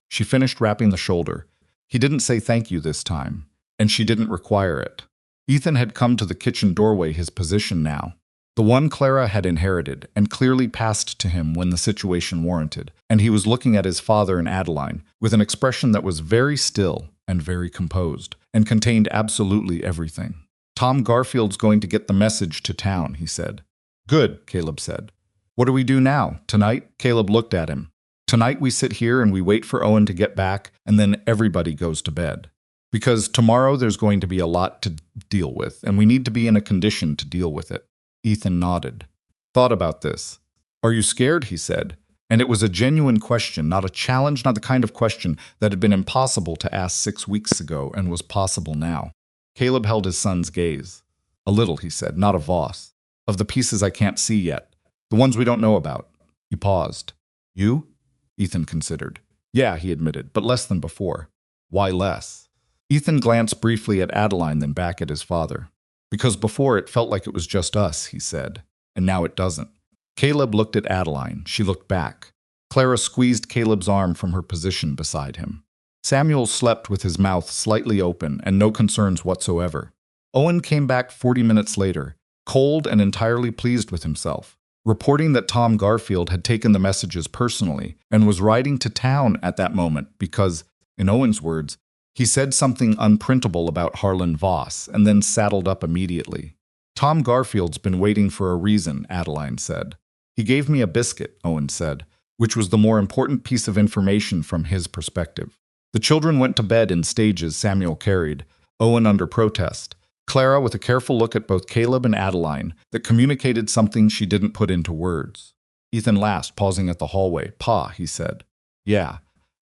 She finished wrapping the shoulder. He didn't say thank you this time, and she didn't require it. Ethan had come to the kitchen doorway, his position now. The one Clara had inherited and clearly passed to him when the situation warranted, and he was looking at his father and Adeline with an expression that was very still and very composed, and contained absolutely everything. Tom Garfield's going to get the message to town, he said. Good, Caleb said. What do we do now? Tonight? Caleb looked at him. Tonight we sit here and we wait for Owen to get back, and then everybody goes to bed. Because tomorrow there's going to be a lot to deal with, and we need to be in a condition to deal with it. Ethan nodded. Thought about this. Are you scared? He said. And it was a genuine question, not a challenge, not the kind of question that had been impossible to ask 6 weeks ago and was possible now. Caleb held his son's gaze. A little, he said, not a Voss. Of the pieces I can't see yet. The ones we don't know about. He paused. You? Ethan considered. Yeah, he admitted, but less than before. Why less? Ethan glanced briefly at Adeline, then back at his father. Because before it felt like it was just us, he said, and now it doesn't. Caleb looked at Adeline. She looked back. Clara squeezed Caleb's arm from her position beside him. Samuel slept with his mouth slightly open and no concerns whatsoever. Owen came back 40 minutes later, cold and entirely pleased with himself, reporting that Tom Garfield had taken the messages personally and was riding to town at that moment because, in Owen's words, he said something unprintable about Harlan Voss and then saddled up immediately. Tom Garfield's been waiting for a reason, Adeline said. He gave me a biscuit, Owen said, which was the more important piece of information from his perspective. The children went to bed in stages Samuel carried, Owen under protest, Clara with a careful look at both Caleb and Adeline that communicated something she didn't put into words. Ethan last, pausing at the hallway. Pa, he said. Yeah,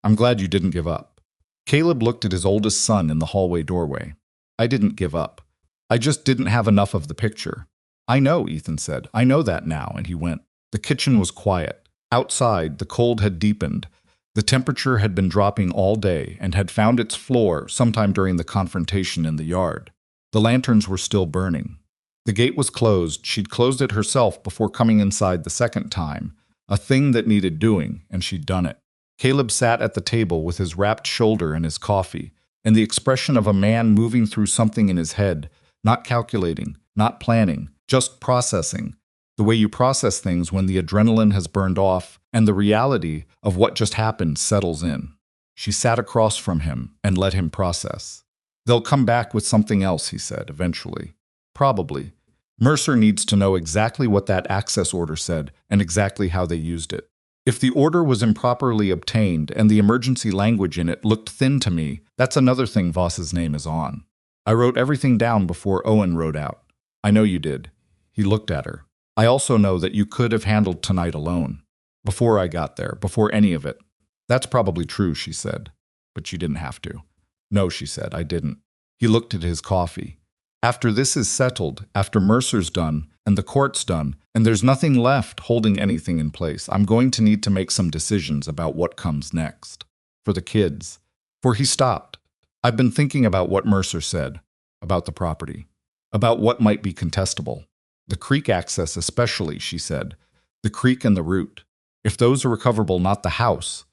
I'm glad you didn't give up. Caleb looked at his oldest son in the hallway doorway. I didn't give up. I just didn't have enough of the picture. I know, Ethan said. I know that now, and he went. The kitchen was quiet. Outside, the cold had deepened. The temperature had been dropping all day and had found its floor sometime during the confrontation in the yard. The lanterns were still burning. The gate was closed. She'd closed it herself before coming inside the second time, a thing that needed doing, and she'd done it. Caleb sat at the table with his wrapped shoulder and his coffee, and the expression of a man moving through something in his head, not calculating, not planning, just processing, the way you process things when the adrenaline has burned off and the reality of what just happened settles in. She sat across from him and let him process. They'll come back with something else, he said, eventually. Probably. Mercer needs to know exactly what that access order said and exactly how they used it. If the order was improperly obtained and the emergency language in it looked thin to me, that's another thing Voss's name is on. I wrote everything down before Owen wrote out. I know you did. He looked at her. I also know that you could have handled tonight alone. Before I got there, before any of it. That's probably true, she said. But you didn't have to. No, she said, I didn't. He looked at his coffee. After this is settled, after Mercer's done, and the court's done, and there's nothing left holding anything in place, I'm going to need to make some decisions about what comes next. For the kids. For he stopped. I've been thinking about what Mercer said. About the property. About what might be contestable. The creek access especially, she said. The creek and the route. If those are recoverable, not the house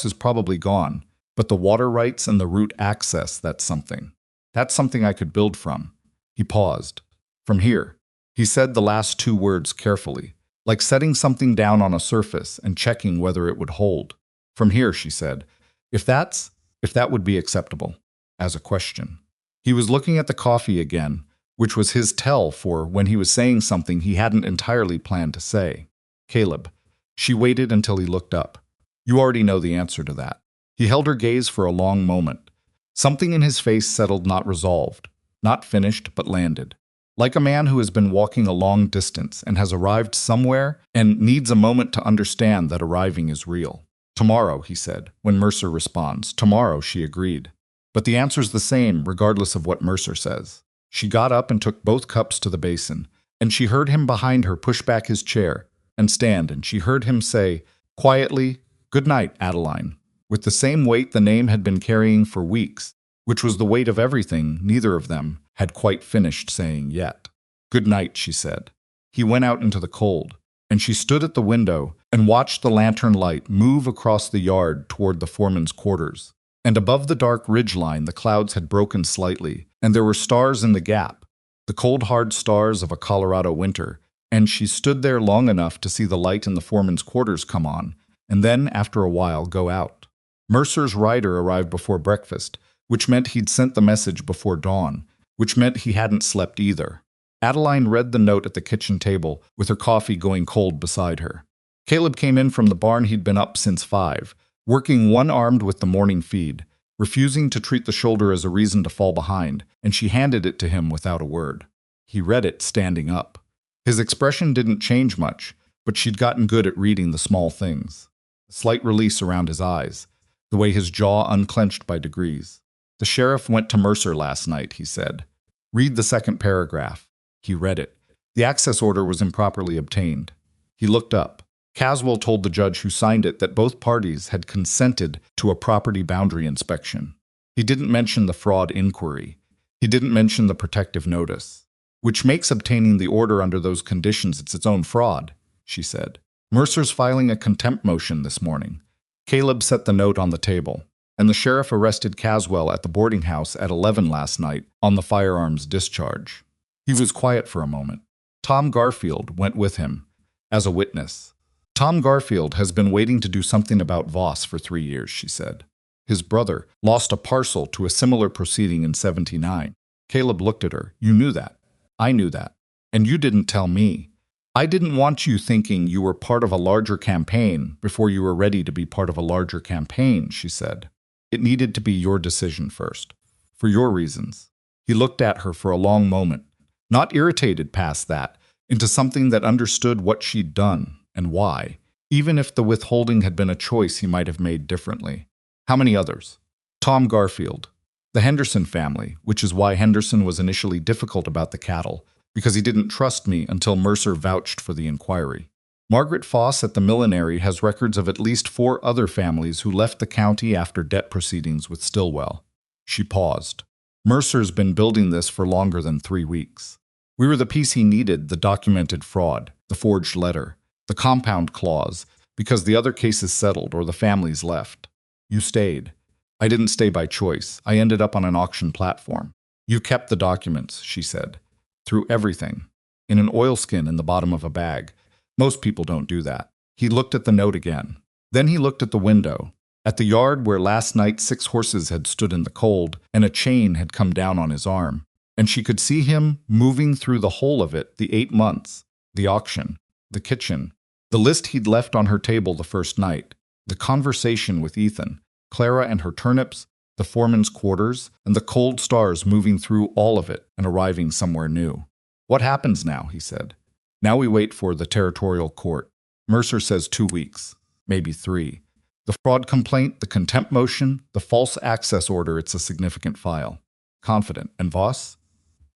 is probably gone. But the water rights and the route access, that's something. That's something I could build from. He paused. From here. He said the last two words carefully, like setting something down on a surface and checking whether it would hold. From here, she said, if that would be acceptable, as a question. He was looking at the coffee again, which was his tell for when he was saying something he hadn't entirely planned to say. Caleb. She waited until he looked up. You already know the answer to that. He held her gaze for a long moment. Something in his face settled, not resolved, not finished, but landed. Like a man who has been walking a long distance and has arrived somewhere and needs a moment to understand that arriving is real. Tomorrow, he said, when Mercer responds. Tomorrow, she agreed. But the answer's the same, regardless of what Mercer says. She got up and took both cups to the basin, and she heard him behind her push back his chair and stand, and she heard him say, quietly, Good night, Adeline, with the same weight the name had been carrying for weeks, which was the weight of everything neither of them had quite finished saying yet. Good night, she said. He went out into the cold, and she stood at the window and watched the lantern light move across the yard toward the foreman's quarters. And above the dark ridgeline the clouds had broken slightly, and there were stars in the gap, the cold hard stars of a Colorado winter, and she stood there long enough to see the light in the foreman's quarters come on, and then, after a while, go out. Mercer's rider arrived before breakfast, which meant he'd sent the message before dawn, which meant he hadn't slept either. Adeline read the note at the kitchen table, with her coffee going cold beside her. Caleb came in from the barn. He'd been up since 5, working one-armed with the morning feed, refusing to treat the shoulder as a reason to fall behind, and she handed it to him without a word. He read it standing up. His expression didn't change much, but she'd gotten good at reading the small things. A slight release around his eyes, the way his jaw unclenched by degrees. The sheriff went to Mercer last night, he said. Read the second paragraph. He read it. The access order was improperly obtained. He looked up. Caswell told the judge who signed it that both parties had consented to a property boundary inspection. He didn't mention the fraud inquiry. He didn't mention the protective notice, which makes obtaining the order under those conditions its own fraud, she said. Mercer's filing a contempt motion this morning. Caleb set the note on the table, and the sheriff arrested Caswell at the boarding house at 11 last night on the firearms discharge. He was quiet for a moment. Tom Garfield went with him as a witness. Tom Garfield has been waiting to do something about Voss for 3 years, she said. His brother lost a parcel to a similar proceeding in '79. Caleb looked at her. You knew that. I knew that. And you didn't tell me. I didn't want you thinking you were part of a larger campaign before you were ready to be part of a larger campaign, she said. It needed to be your decision first. For your reasons. He looked at her for a long moment, not irritated past that, into something that understood what she'd done and why, even if the withholding had been a choice he might have made differently. How many others? Tom Garfield. The Henderson family, which is why Henderson was initially difficult about the cattle, because he didn't trust me until Mercer vouched for the inquiry. Margaret Foss at the millinery has records of at least 4 other families who left the county after debt proceedings with Stillwell. She paused. Mercer's been building this for longer than 3 weeks. We were the piece he needed, the documented fraud, the forged letter, the compound clause, because the other cases settled or the families left. You stayed. I didn't stay by choice. I ended up on an auction platform. You kept the documents, she said. Through everything. In an oilskin in the bottom of a bag. Most people don't do that. He looked at the note again. Then he looked at the window. At the yard where last night 6 horses had stood in the cold and a chain had come down on his arm. And she could see him moving through the whole of it, the 8 months, the auction, the kitchen, the list he'd left on her table the first night, the conversation with Ethan, Clara and her turnips, the foreman's quarters, and the cold stars moving through all of it and arriving somewhere new. What happens now, he said. Now we wait for the territorial court. Mercer says 2 weeks, maybe 3. The fraud complaint, the contempt motion, the false access order, it's a significant file. Confident. And Voss?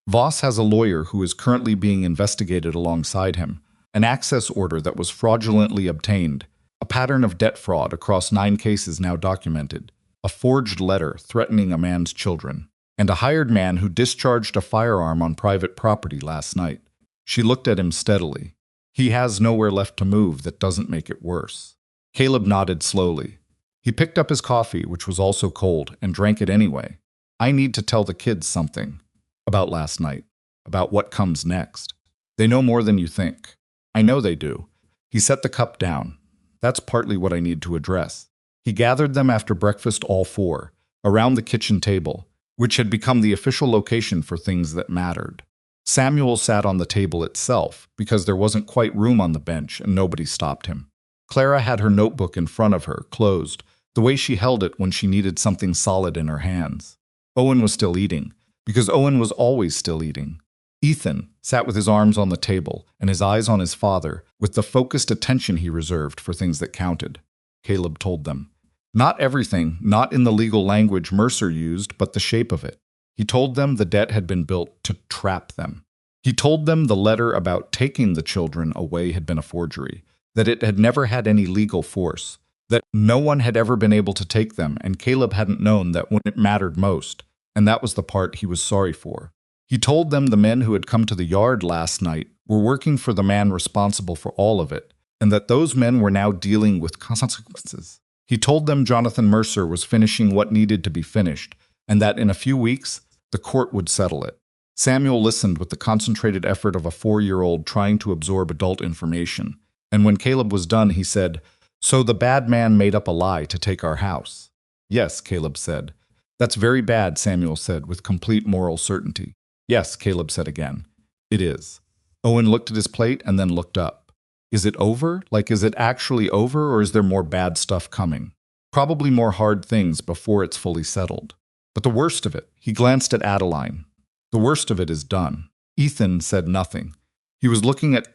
Voss has a lawyer who is currently being investigated alongside him. An access order that was fraudulently obtained. A pattern of debt fraud across 9 cases now documented. A forged letter threatening a man's children. And a hired man who discharged a firearm on private property last night. She looked at him steadily. He has nowhere left to move that doesn't make it worse. Caleb nodded slowly. He picked up his coffee, which was also cold, and drank it anyway. I need to tell the kids something. About last night. About what comes next. They know more than you think. I know they do. He set the cup down. That's partly what I need to address. He gathered them after breakfast, all 4, around the kitchen table, which had become the official location for things that mattered. Samuel sat on the table itself, because there wasn't quite room on the bench and nobody stopped him. Clara had her notebook in front of her, closed, the way she held it when she needed something solid in her hands. Owen was still eating, because Owen was always still eating. Ethan sat with his arms on the table and his eyes on his father, with the focused attention he reserved for things that counted. Caleb told them. Not everything, not in the legal language Mercer used, but the shape of it. He told them the debt had been built to trap them. He told them the letter about taking the children away had been a forgery, that it had never had any legal force, that no one had ever been able to take them, and Caleb hadn't known that when it mattered most, and that was the part he was sorry for. He told them the men who had come to the yard last night were working for the man responsible for all of it, and that those men were now dealing with consequences. He told them Jonathan Mercer was finishing what needed to be finished, and that in a few weeks, the court would settle it. Samuel listened with the concentrated effort of a 4-year-old trying to absorb adult information, and when Caleb was done, he said, So the bad man made up a lie to take our house. Yes, Caleb said. That's very bad, Samuel said with complete moral certainty. Yes, Caleb said again. It is. Owen looked at his plate and then looked up. Is it over? Like, is it actually over, or is there more bad stuff coming? Probably more hard things before it's fully settled. But the worst of it, he glanced at Adeline. The worst of it is done. Ethan said nothing. He was looking at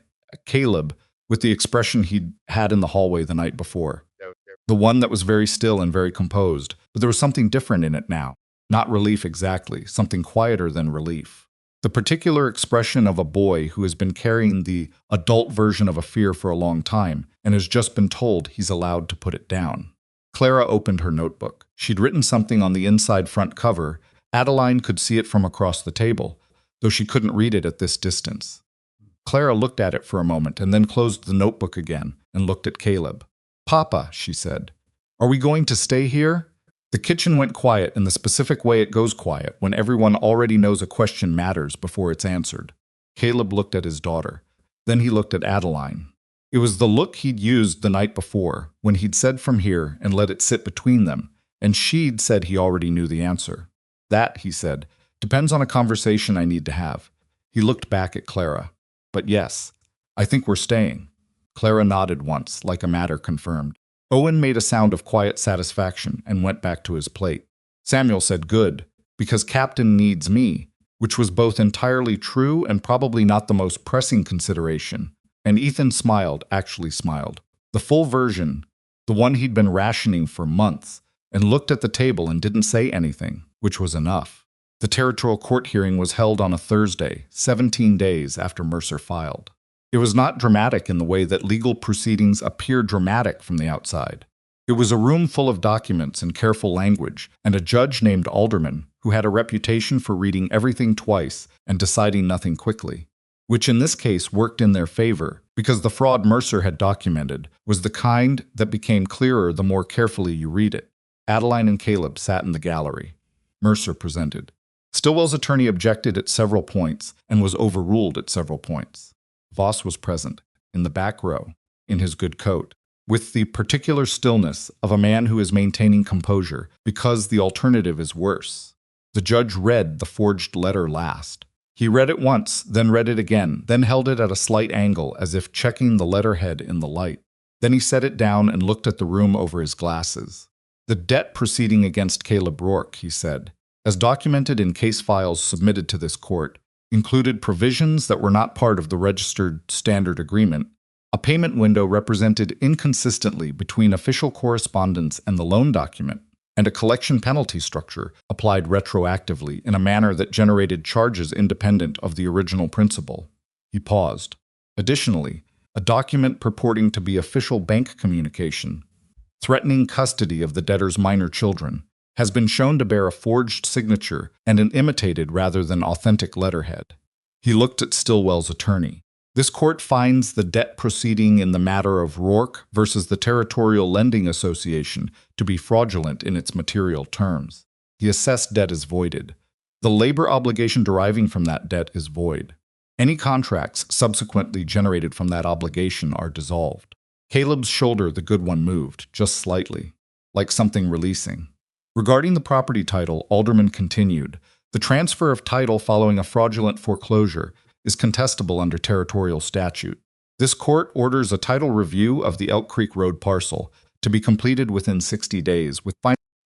Caleb with the expression he'd had in the hallway the night before. The one that was very still and very composed, but there was something different in it now. Not relief exactly, something quieter than relief. The particular expression of a boy who has been carrying the adult version of a fear for a long time and has just been told he's allowed to put it down. Clara opened her notebook. She'd written something on the inside front cover. Adeline could see it from across the table, though she couldn't read it at this distance. Clara looked at it for a moment and then closed the notebook again and looked at Caleb. Papa, she said, are we going to stay here? The kitchen went quiet in the specific way it goes quiet when everyone already knows a question matters before it's answered. Caleb looked at his daughter. Then he looked at Adeline. It was the look he'd used the night before, when he'd said from here and let it sit between them, and she'd said he already knew the answer. That, he said, depends on a conversation I need to have. He looked back at Clara. But yes, I think we're staying. Clara nodded once, like a matter confirmed. Owen made a sound of quiet satisfaction and went back to his plate. Samuel said, "Good, because Captain needs me," which was both entirely true and probably not the most pressing consideration. And Ethan smiled, actually smiled. The full version, the one he'd been rationing for months, and looked at the table and didn't say anything, which was enough. The territorial court hearing was held on a Thursday, 17 days after Mercer filed. It was not dramatic in the way that legal proceedings appear dramatic from the outside. It was a room full of documents and careful language, and a judge named Alderman, who had a reputation for reading everything twice and deciding nothing quickly, which in this case worked in their favor, because the fraud Mercer had documented was the kind that became clearer the more carefully you read it. Adeline and Caleb sat in the gallery. Mercer presented. Stillwell's attorney objected at several points and was overruled at several points. Voss was present, in the back row, in his good coat, with the particular stillness of a man who is maintaining composure because the alternative is worse. The judge read the forged letter last. He read it once, then read it again, then held it at a slight angle as if checking the letterhead in the light. Then he set it down and looked at the room over his glasses. The debt proceeding against Caleb Rourke, he said, as documented in case files submitted to this court, included provisions that were not part of the registered standard agreement, a payment window represented inconsistently between official correspondence and the loan document, and a collection penalty structure applied retroactively in a manner that generated charges independent of the original principle. He paused. Additionally, a document purporting to be official bank communication, threatening custody of the debtor's minor children, has been shown to bear a forged signature and an imitated rather than authentic letterhead. He looked at Stillwell's attorney. This court finds the debt proceeding in the matter of Rourke versus the Territorial Lending Association to be fraudulent in its material terms. The assessed debt is voided. The labor obligation deriving from that debt is void. Any contracts subsequently generated from that obligation are dissolved. Caleb's shoulder, the good one, moved, just slightly, like something releasing. Regarding the property title, Alderman continued, the transfer of title following a fraudulent foreclosure is contestable under territorial statute. This court orders a title review of the Elk Creek Road parcel to be completed within 60 days, with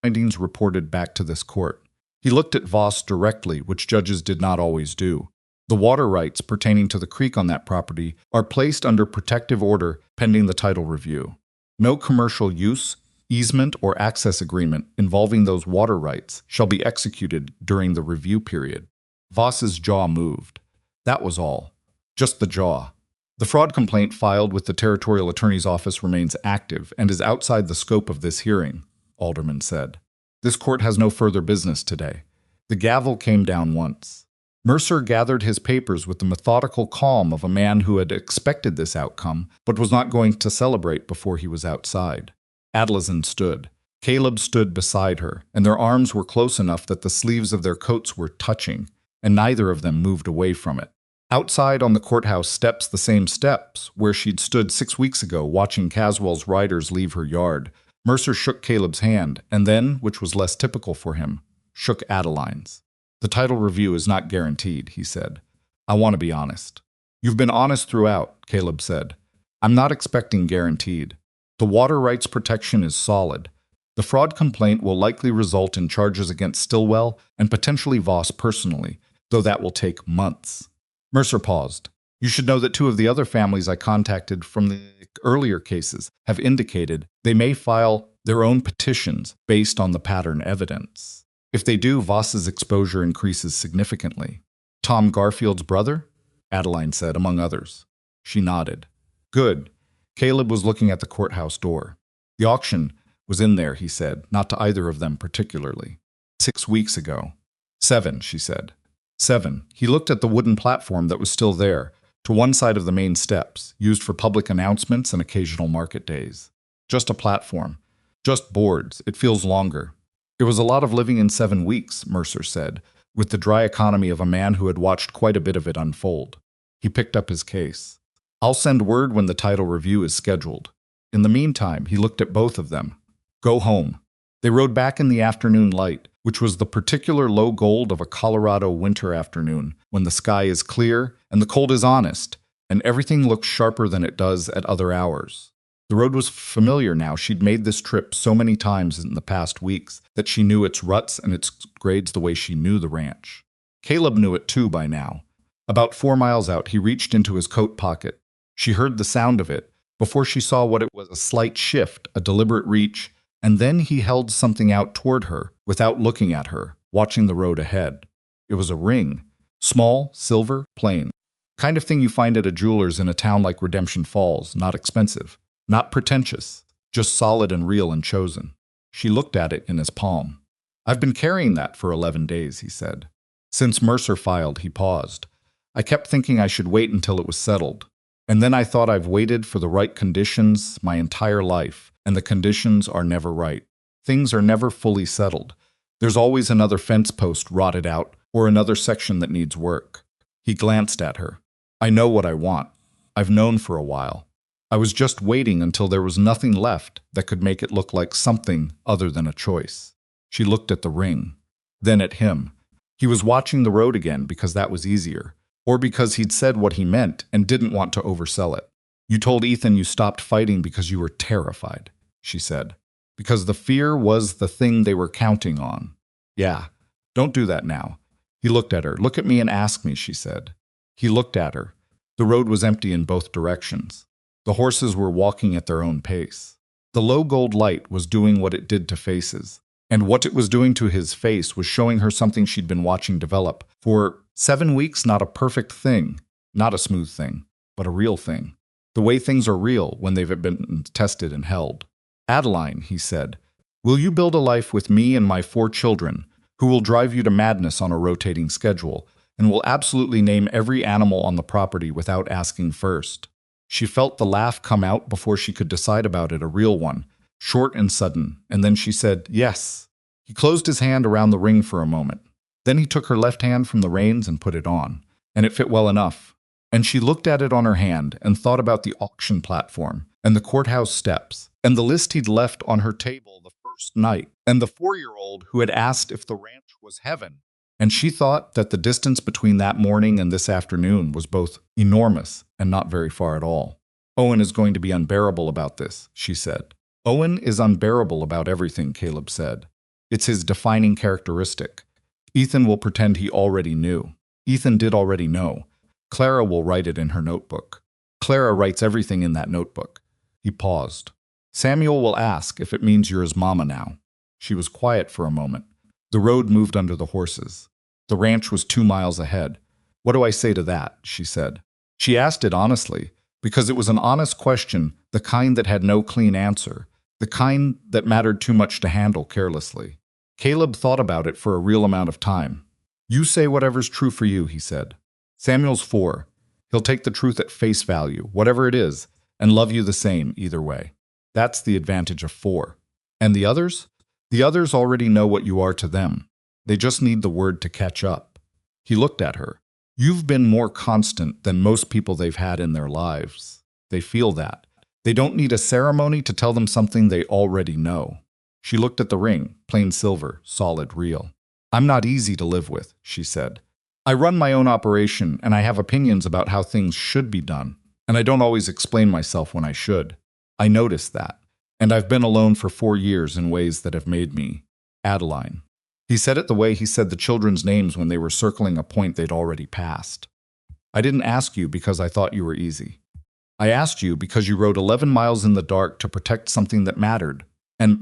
findings reported back to this court. He looked at Voss directly, which judges did not always do. The water rights pertaining to the creek on that property are placed under protective order pending the title review. No commercial use, easement, or access agreement involving those water rights shall be executed during the review period. Voss's jaw moved. That was all. Just the jaw. The fraud complaint filed with the Territorial Attorney's Office remains active and is outside the scope of this hearing, Alderman said. This court has no further business today. The gavel came down once. Mercer gathered his papers with the methodical calm of a man who had expected this outcome, but was not going to celebrate before he was outside. Adeline stood. Caleb stood beside her, and their arms were close enough that the sleeves of their coats were touching, and neither of them moved away from it. Outside on the courthouse steps, the same steps where she'd stood 6 weeks ago watching Caswell's riders leave her yard, Mercer shook Caleb's hand, and then, which was less typical for him, shook Adeline's. The title review is not guaranteed, he said. I want to be honest. You've been honest throughout, Caleb said. I'm not expecting guaranteed. The water rights protection is solid. The fraud complaint will likely result in charges against Stillwell and potentially Voss personally, though that will take months. Mercer paused. You should know that 2 of the other families I contacted from the earlier cases have indicated they may file their own petitions based on the pattern evidence. If they do, Voss's exposure increases significantly. Tom Garfield's brother? Adeline said, among others. She nodded. Good. Caleb was looking at the courthouse door. The auction was in there, he said, not to either of them particularly. 6 weeks ago. 7, she said. 7. He looked at the wooden platform that was still there, to one side of the main steps, used for public announcements and occasional market days. Just a platform. Just boards. It feels longer. It was a lot of living in 7 weeks, Mercer said, with the dry economy of a man who had watched quite a bit of it unfold. He picked up his case. I'll send word when the title review is scheduled. In the meantime, he looked at both of them. Go home. They rode back in the afternoon light, which was the particular low gold of a Colorado winter afternoon, when the sky is clear and the cold is honest, and everything looks sharper than it does at other hours. The road was familiar now. She'd made this trip so many times in the past weeks that she knew its ruts and its grades the way she knew the ranch. Caleb knew it too by now. About 4 miles out, he reached into his coat pocket. She heard the sound of it. Before she saw what it was, a slight shift, a deliberate reach, and then he held something out toward her, without looking at her, watching the road ahead. It was a ring. Small, silver, plain. Kind of thing you find at a jeweler's in a town like Redemption Falls, not expensive. Not pretentious, just solid and real and chosen. She looked at it in his palm. I've been carrying that for 11 days, he said. Since Mercer filed, he paused. I kept thinking I should wait until it was settled. And then I thought I've waited for the right conditions my entire life, and the conditions are never right. Things are never fully settled. There's always another fence post rotted out, or another section that needs work. He glanced at her. I know what I want. I've known for a while. I was just waiting until there was nothing left that could make it look like something other than a choice. She looked at the ring, then at him. He was watching the road again because that was easier, or because he'd said what he meant and didn't want to oversell it. You told Ethan you stopped fighting because you were terrified, she said. Because the fear was the thing they were counting on. Yeah, don't do that now. He looked at her. Look at me and ask me, she said. He looked at her. The road was empty in both directions. The horses were walking at their own pace. The low gold light was doing what it did to faces, and what it was doing to his face was showing her something she'd been watching develop. For 7 weeks, not a perfect thing, not a smooth thing, but a real thing. The way things are real when they've been tested and held. Adeline, he said, will you build a life with me and my 4 children, who will drive you to madness on a rotating schedule, and will absolutely name every animal on the property without asking first? She felt the laugh come out before she could decide about it, a real one, short and sudden, and then she said, yes. He closed his hand around the ring for a moment. Then he took her left hand from the reins and put it on, and it fit well enough. And she looked at it on her hand and thought about the auction platform, and the courthouse steps, and the list he'd left on her table the first night, and the 4-year-old who had asked if the ranch was heaven. And she thought that the distance between that morning and this afternoon was both enormous and not very far at all. Owen is going to be unbearable about this, she said. Owen is unbearable about everything, Caleb said. It's his defining characteristic. Ethan will pretend he already knew. Ethan did already know. Clara will write it in her notebook. Clara writes everything in that notebook. He paused. Samuel will ask if it means you're his mama now. She was quiet for a moment. The road moved under the horses. The ranch was 2 miles ahead. What do I say to that? She said. She asked it honestly, because it was an honest question, the kind that had no clean answer, the kind that mattered too much to handle carelessly. Caleb thought about it for a real amount of time. You say whatever's true for you, he said. Samuel's 4. He'll take the truth at face value, whatever it is, and love you the same either way. That's the advantage of 4. And the others? The others already know what you are to them. They just need the word to catch up. He looked at her. You've been more constant than most people they've had in their lives. They feel that. They don't need a ceremony to tell them something they already know. She looked at the ring, plain silver, solid, real. I'm not easy to live with, she said. I run my own operation, and I have opinions about how things should be done, and I don't always explain myself when I should. I noticed that. And I've been alone for 4 years in ways that have made me Adeline. He said it the way he said the children's names when they were circling a point they'd already passed. I didn't ask you because I thought you were easy. I asked you because you rode 11 miles in the dark to protect something that mattered, and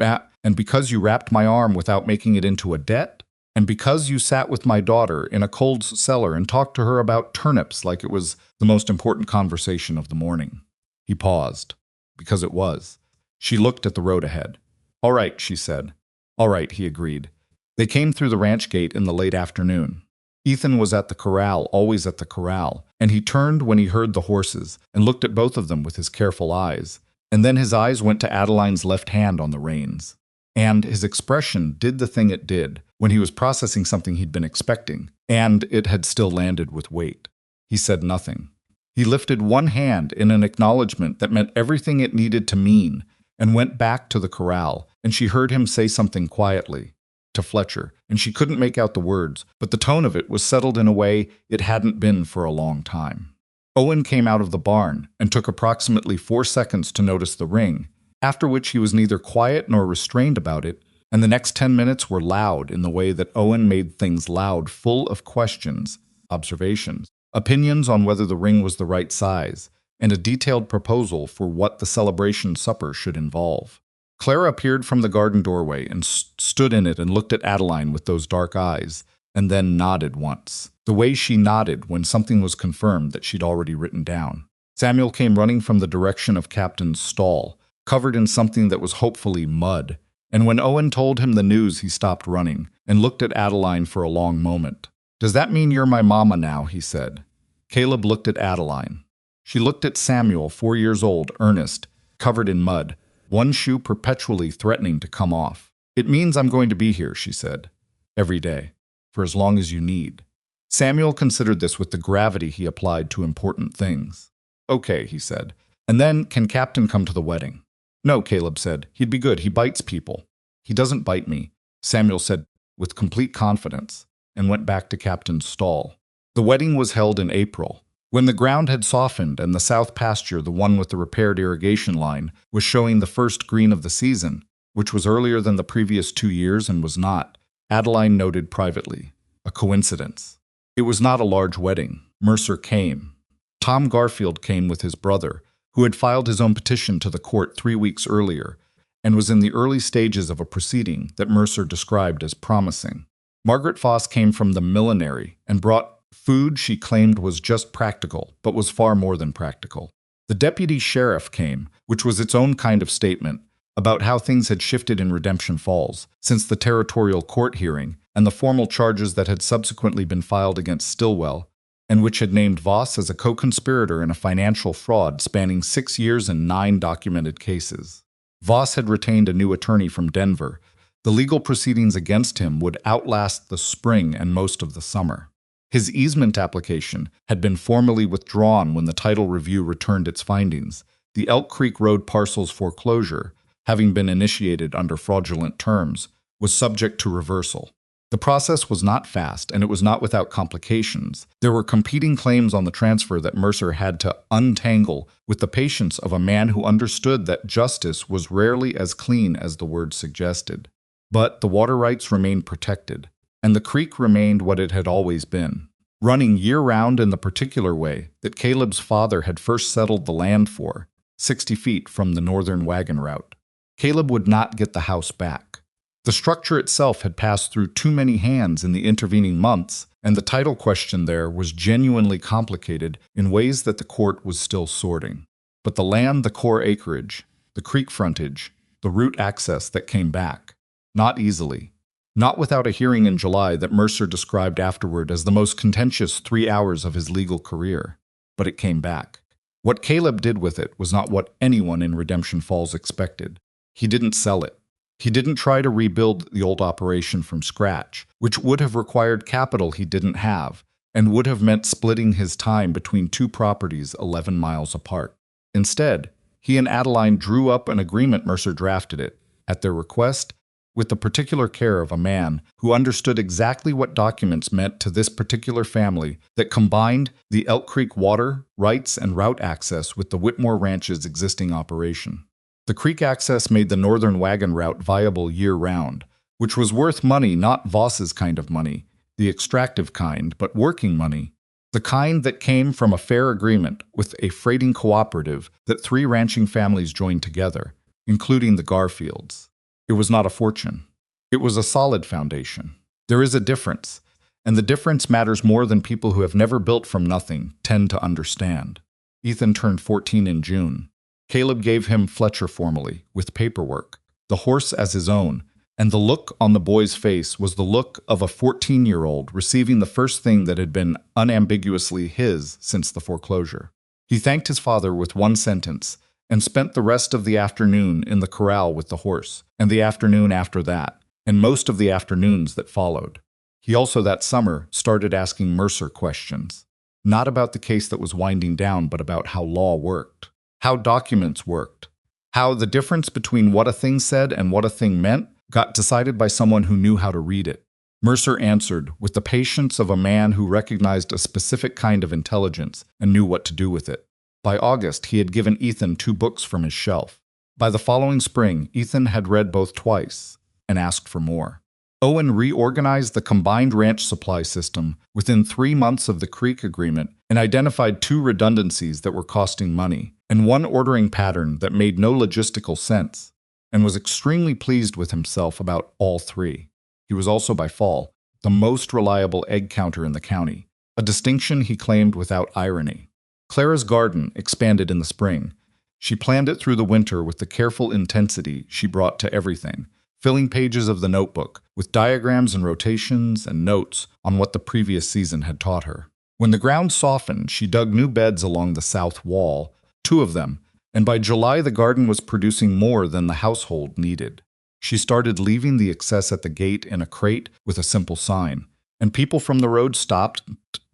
because you wrapped my arm without making it into a debt, and because you sat with my daughter in a cold cellar and talked to her about turnips like it was the most important conversation of the morning. He paused. Because it was. She looked at the road ahead. All right, she said. All right, he agreed. They came through the ranch gate in the late afternoon. Ethan was at the corral, always at the corral, and he turned when he heard the horses and looked at both of them with his careful eyes, and then his eyes went to Adeline's left hand on the reins. And his expression did the thing it did when he was processing something he'd been expecting, and it had still landed with weight. He said nothing. He lifted one hand in an acknowledgement that meant everything it needed to mean and went back to the corral, and she heard him say something quietly to Fletcher, and she couldn't make out the words, but the tone of it was settled in a way it hadn't been for a long time. Owen came out of the barn and took approximately 4 seconds to notice the ring, after which he was neither quiet nor restrained about it, and the next 10 minutes were loud in the way that Owen made things loud, full of questions, observations, opinions on whether the ring was the right size, and a detailed proposal for what the celebration supper should involve. Clara appeared from the garden doorway and stood in it and looked at Adeline with those dark eyes, and then nodded once, the way she nodded when something was confirmed that she'd already written down. Samuel came running from the direction of Captain's stall, covered in something that was hopefully mud, and when Owen told him the news he stopped running and looked at Adeline for a long moment. "Does that mean you're my mama now?" he said. Caleb looked at Adeline. She looked at Samuel, 4 years old, earnest, covered in mud, one shoe perpetually threatening to come off. "It means I'm going to be here," she said, "every day, for as long as you need." Samuel considered this with the gravity he applied to important things. "Okay," he said. "And then, can Captain come to the wedding?" "No," Caleb said. "He'd be good. He bites people." "He doesn't bite me," Samuel said with complete confidence, and went back to Captain's stall. The wedding was held in April, when the ground had softened and the south pasture, the one with the repaired irrigation line, was showing the first green of the season, which was earlier than the previous 2 years and was not, Adeline noted privately, a coincidence. It was not a large wedding. Mercer came. Tom Garfield came with his brother, who had filed his own petition to the court 3 weeks earlier, and was in the early stages of a proceeding that Mercer described as promising. Margaret Foss came from the millinery and brought food she claimed was just practical, but was far more than practical. The deputy sheriff came, which was its own kind of statement, about how things had shifted in Redemption Falls since the territorial court hearing and the formal charges that had subsequently been filed against Stillwell, and which had named Voss as a co-conspirator in a financial fraud spanning 6 years and 9 documented cases. Voss had retained a new attorney from Denver. The legal proceedings against him would outlast the spring and most of the summer. His easement application had been formally withdrawn when the title review returned its findings. The Elk Creek Road parcel's foreclosure, having been initiated under fraudulent terms, was subject to reversal. The process was not fast, and it was not without complications. There were competing claims on the transfer that Mercer had to untangle with the patience of a man who understood that justice was rarely as clean as the word suggested. But the water rights remained protected, and the creek remained what it had always been, running year-round in the particular way that Caleb's father had first settled the land for, 60 feet from the northern wagon route. Caleb would not get the house back. The structure itself had passed through too many hands in the intervening months, and the title question there was genuinely complicated in ways that the court was still sorting. But the land, the core acreage, the creek frontage, the route access that came back, not easily. Not without a hearing in July that Mercer described afterward as the most contentious 3 hours of his legal career. But it came back. What Caleb did with it was not what anyone in Redemption Falls expected. He didn't sell it. He didn't try to rebuild the old operation from scratch, which would have required capital he didn't have, and would have meant splitting his time between 2 properties 11 miles apart. Instead, he and Adeline drew up an agreement. Mercer drafted it, at their request, with the particular care of a man who understood exactly what documents meant to this particular family, that combined the Elk Creek water, rights, and route access with the Whitmore Ranch's existing operation. The creek access made the northern wagon route viable year-round, which was worth money, not Voss's kind of money, the extractive kind, but working money, the kind that came from a fair agreement with a freighting cooperative that 3 ranching families joined together, including the Garfields. It was not a fortune. It was a solid foundation. There is a difference, and the difference matters more than people who have never built from nothing tend to understand. Ethan turned 14 in June. Caleb gave him Fletcher formally, with paperwork, the horse as his own, and the look on the boy's face was the look of a 14-year-old receiving the first thing that had been unambiguously his since the foreclosure. He thanked his father with one sentence, and spent the rest of the afternoon in the corral with the horse, and the afternoon after that, and most of the afternoons that followed. He also that summer started asking Mercer questions. Not about the case that was winding down, but about how law worked, how documents worked, how the difference between what a thing said and what a thing meant got decided by someone who knew how to read it. Mercer answered with the patience of a man who recognized a specific kind of intelligence and knew what to do with it. By August, he had given Ethan 2 books from his shelf. By the following spring, Ethan had read both twice and asked for more. Owen reorganized the combined ranch supply system within 3 months of the Creek Agreement and identified 2 redundancies that were costing money and 1 ordering pattern that made no logistical sense, and was extremely pleased with himself about all 3. He was also by fall the most reliable egg counter in the county, a distinction he claimed without irony. Clara's garden expanded in the spring. She planned it through the winter with the careful intensity she brought to everything, filling pages of the notebook with diagrams and rotations and notes on what the previous season had taught her. When the ground softened, she dug new beds along the south wall, 2 of them, and by July the garden was producing more than the household needed. She started leaving the excess at the gate in a crate with a simple sign, and people from the road stopped,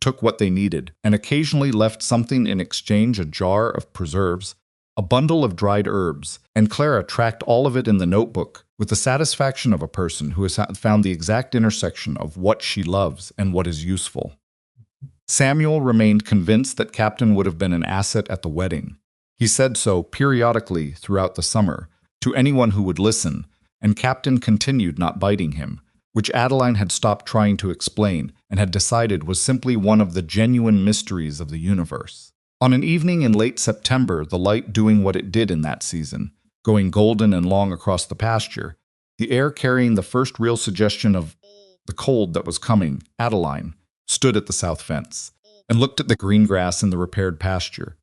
took what they needed, and occasionally left something in exchange: a jar of preserves, a bundle of dried herbs, and Clara tracked all of it in the notebook with the satisfaction of a person who has found the exact intersection of what she loves and what is useful. Samuel remained convinced that Captain would have been an asset at the wedding. He said so periodically throughout the summer to anyone who would listen, and Captain continued not biting him, which Adeline had stopped trying to explain and had decided was simply one of the genuine mysteries of the universe. On an evening in late September, the light doing what it did in that season, going golden and long across the pasture, the air carrying the first real suggestion of the cold that was coming, Adeline stood at the south fence and looked at the green grass in the repaired pasture,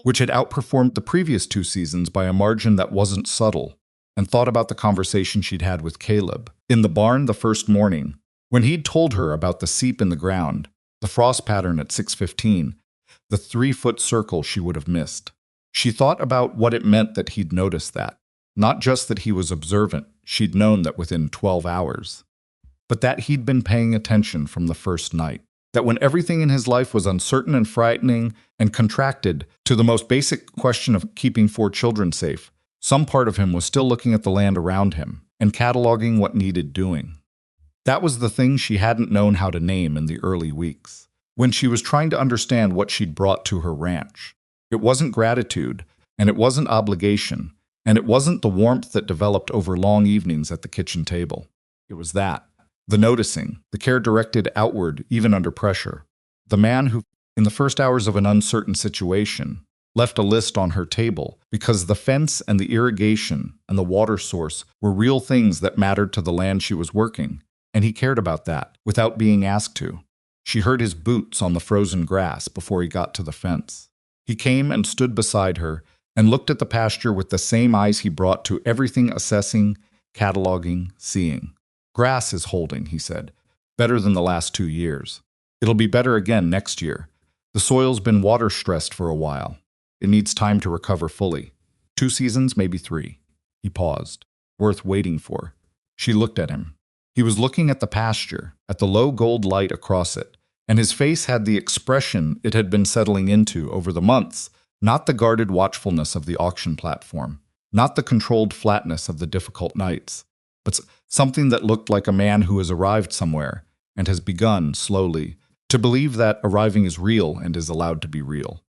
which had outperformed the previous 2 seasons by a margin that wasn't subtle, and thought about the conversation she'd had with Caleb in the barn the first morning, when he'd told her about the seep in the ground, the frost pattern at 6:15, the 3-foot circle she would have missed. She thought about what it meant that he'd noticed that. Not just that he was observant, she'd known that within 12 hours, but that he'd been paying attention from the first night. That when everything in his life was uncertain and frightening and contracted to the most basic question of keeping 4 children safe, some part of him was still looking at the land around him and cataloging what needed doing. That was the thing she hadn't known how to name in the early weeks, when she was trying to understand what she'd brought to her ranch. It wasn't gratitude, and it wasn't obligation, and it wasn't the warmth that developed over long evenings at the kitchen table. It was that. The noticing, the care directed outward even under pressure. The man who, in the first hours of an uncertain situation, left a list on her table because the fence and the irrigation and the water source were real things that mattered to the land she was working, and he cared about that without being asked to. She heard his boots on the frozen grass before he got to the fence. He came and stood beside her and looked at the pasture with the same eyes he brought to everything: assessing, cataloging, seeing. "Grass is holding," he said. "Better than the last 2 years. It'll be better again next year. The soil's been water-stressed for a while. It needs time to recover fully. 2 seasons, maybe 3. He paused. Worth waiting for. She looked at him. He was looking at the pasture, at the low gold light across it, and his face had the expression it had been settling into over the months, not the guarded watchfulness of the auction platform, not the controlled flatness of the difficult nights, but something that looked like a man who has arrived somewhere and has begun, slowly, to believe that arriving is real and is allowed to be real.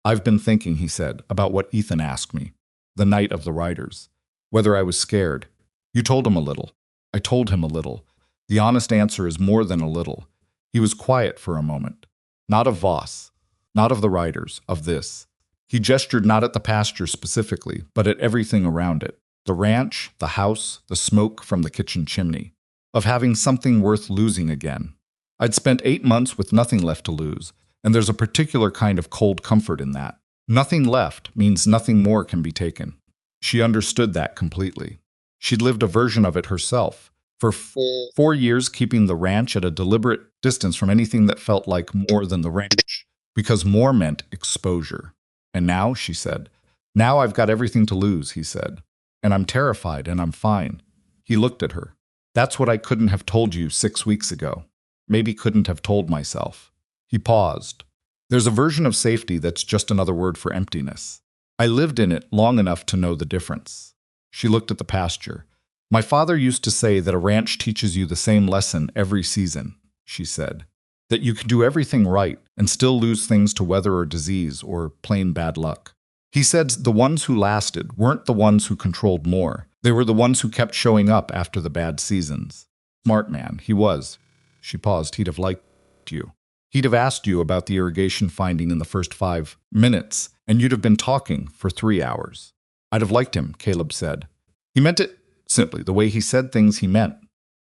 "I've been thinking," he said, "about what Ethan asked me, the night of the riders, whether I was scared. You told him a little. I told him a little. The honest answer is more than a little." He was quiet for a moment. Not of Voss, not of the riders, of this. He gestured not at the pasture specifically, but at everything around it. The ranch, the house, the smoke from the kitchen chimney. Of having something worth losing again. I'd spent 8 months with nothing left to lose, and there's a particular kind of cold comfort in that. Nothing left means nothing more can be taken. She understood that completely. She'd lived a version of it herself, for 4 years keeping the ranch at a deliberate distance from anything that felt like more than the ranch, because more meant exposure. And now, she said, "Now I've got everything to lose," he said. "And I'm terrified, and I'm fine." He looked at her. "That's what I couldn't have told you 6 weeks ago. Maybe couldn't have told myself." He paused. There's a version of safety that's just another word for emptiness. I lived in it long enough to know the difference. She looked at the pasture. My father used to say that a ranch teaches you the same lesson every season, she said. That you can do everything right and still lose things to weather or disease or plain bad luck. He said the ones who lasted weren't the ones who controlled more. They were the ones who kept showing up after the bad seasons. Smart man, he was. She paused. He'd have liked you. He'd have asked you about the irrigation finding in the first 5 minutes, and you'd have been talking for 3 hours. I'd have liked him, Caleb said. He meant it simply, the way he said things he meant.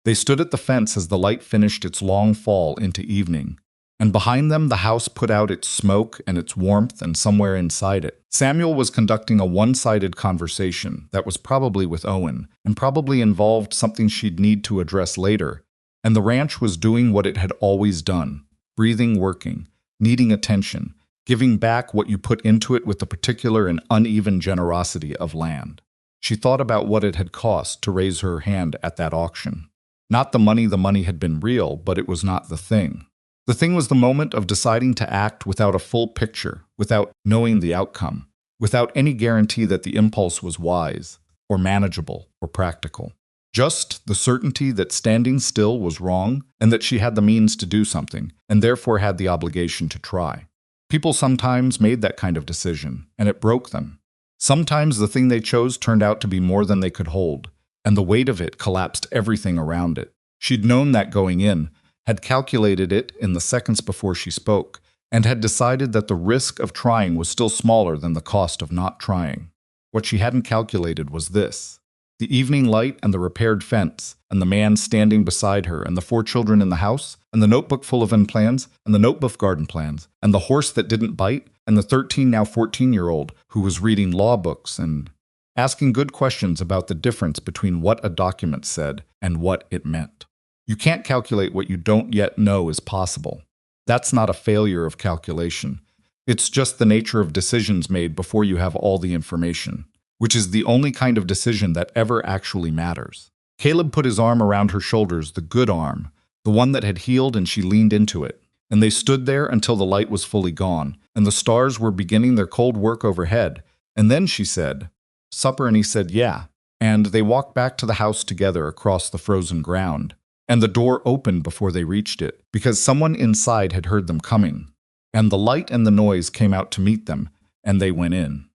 They stood at the fence as the light finished its long fall into evening, and behind them the house put out its smoke and its warmth, and somewhere inside it, Samuel was conducting a one-sided conversation that was probably with Owen, and probably involved something she'd need to address later, and the ranch was doing what it had always done, breathing, working, needing attention, giving back what you put into it with the particular and uneven generosity of land. She thought about what it had cost to raise her hand at that auction. Not the money had been real, but it was not the thing. The thing was the moment of deciding to act without a full picture, without knowing the outcome, without any guarantee that the impulse was wise, or manageable, or practical. Just the certainty that standing still was wrong, and that she had the means to do something, and therefore had the obligation to try. People sometimes made that kind of decision, and it broke them. Sometimes the thing they chose turned out to be more than they could hold, and the weight of it collapsed everything around it. She'd known that going in, had calculated it in the seconds before she spoke, and had decided that the risk of trying was still smaller than the cost of not trying. What she hadn't calculated was this: the evening light and the repaired fence, and the man standing beside her, and the 4 children in the house, and the notebook full of plans, and the notebook garden plans, and the horse that didn't bite, and the 13, now 14-year-old who was reading law books and asking good questions about the difference between what a document said and what it meant. You can't calculate what you don't yet know is possible. That's not a failure of calculation. It's just the nature of decisions made before you have all the information, which is the only kind of decision that ever actually matters. Caleb put his arm around her shoulders, the good arm, the one that had healed, and she leaned into it. And they stood there until the light was fully gone, and the stars were beginning their cold work overhead. And then she said, "Supper?" And he said, "Yeah." And they walked back to the house together across the frozen ground. And the door opened before they reached it, because someone inside had heard them coming. And the light and the noise came out to meet them, and they went in.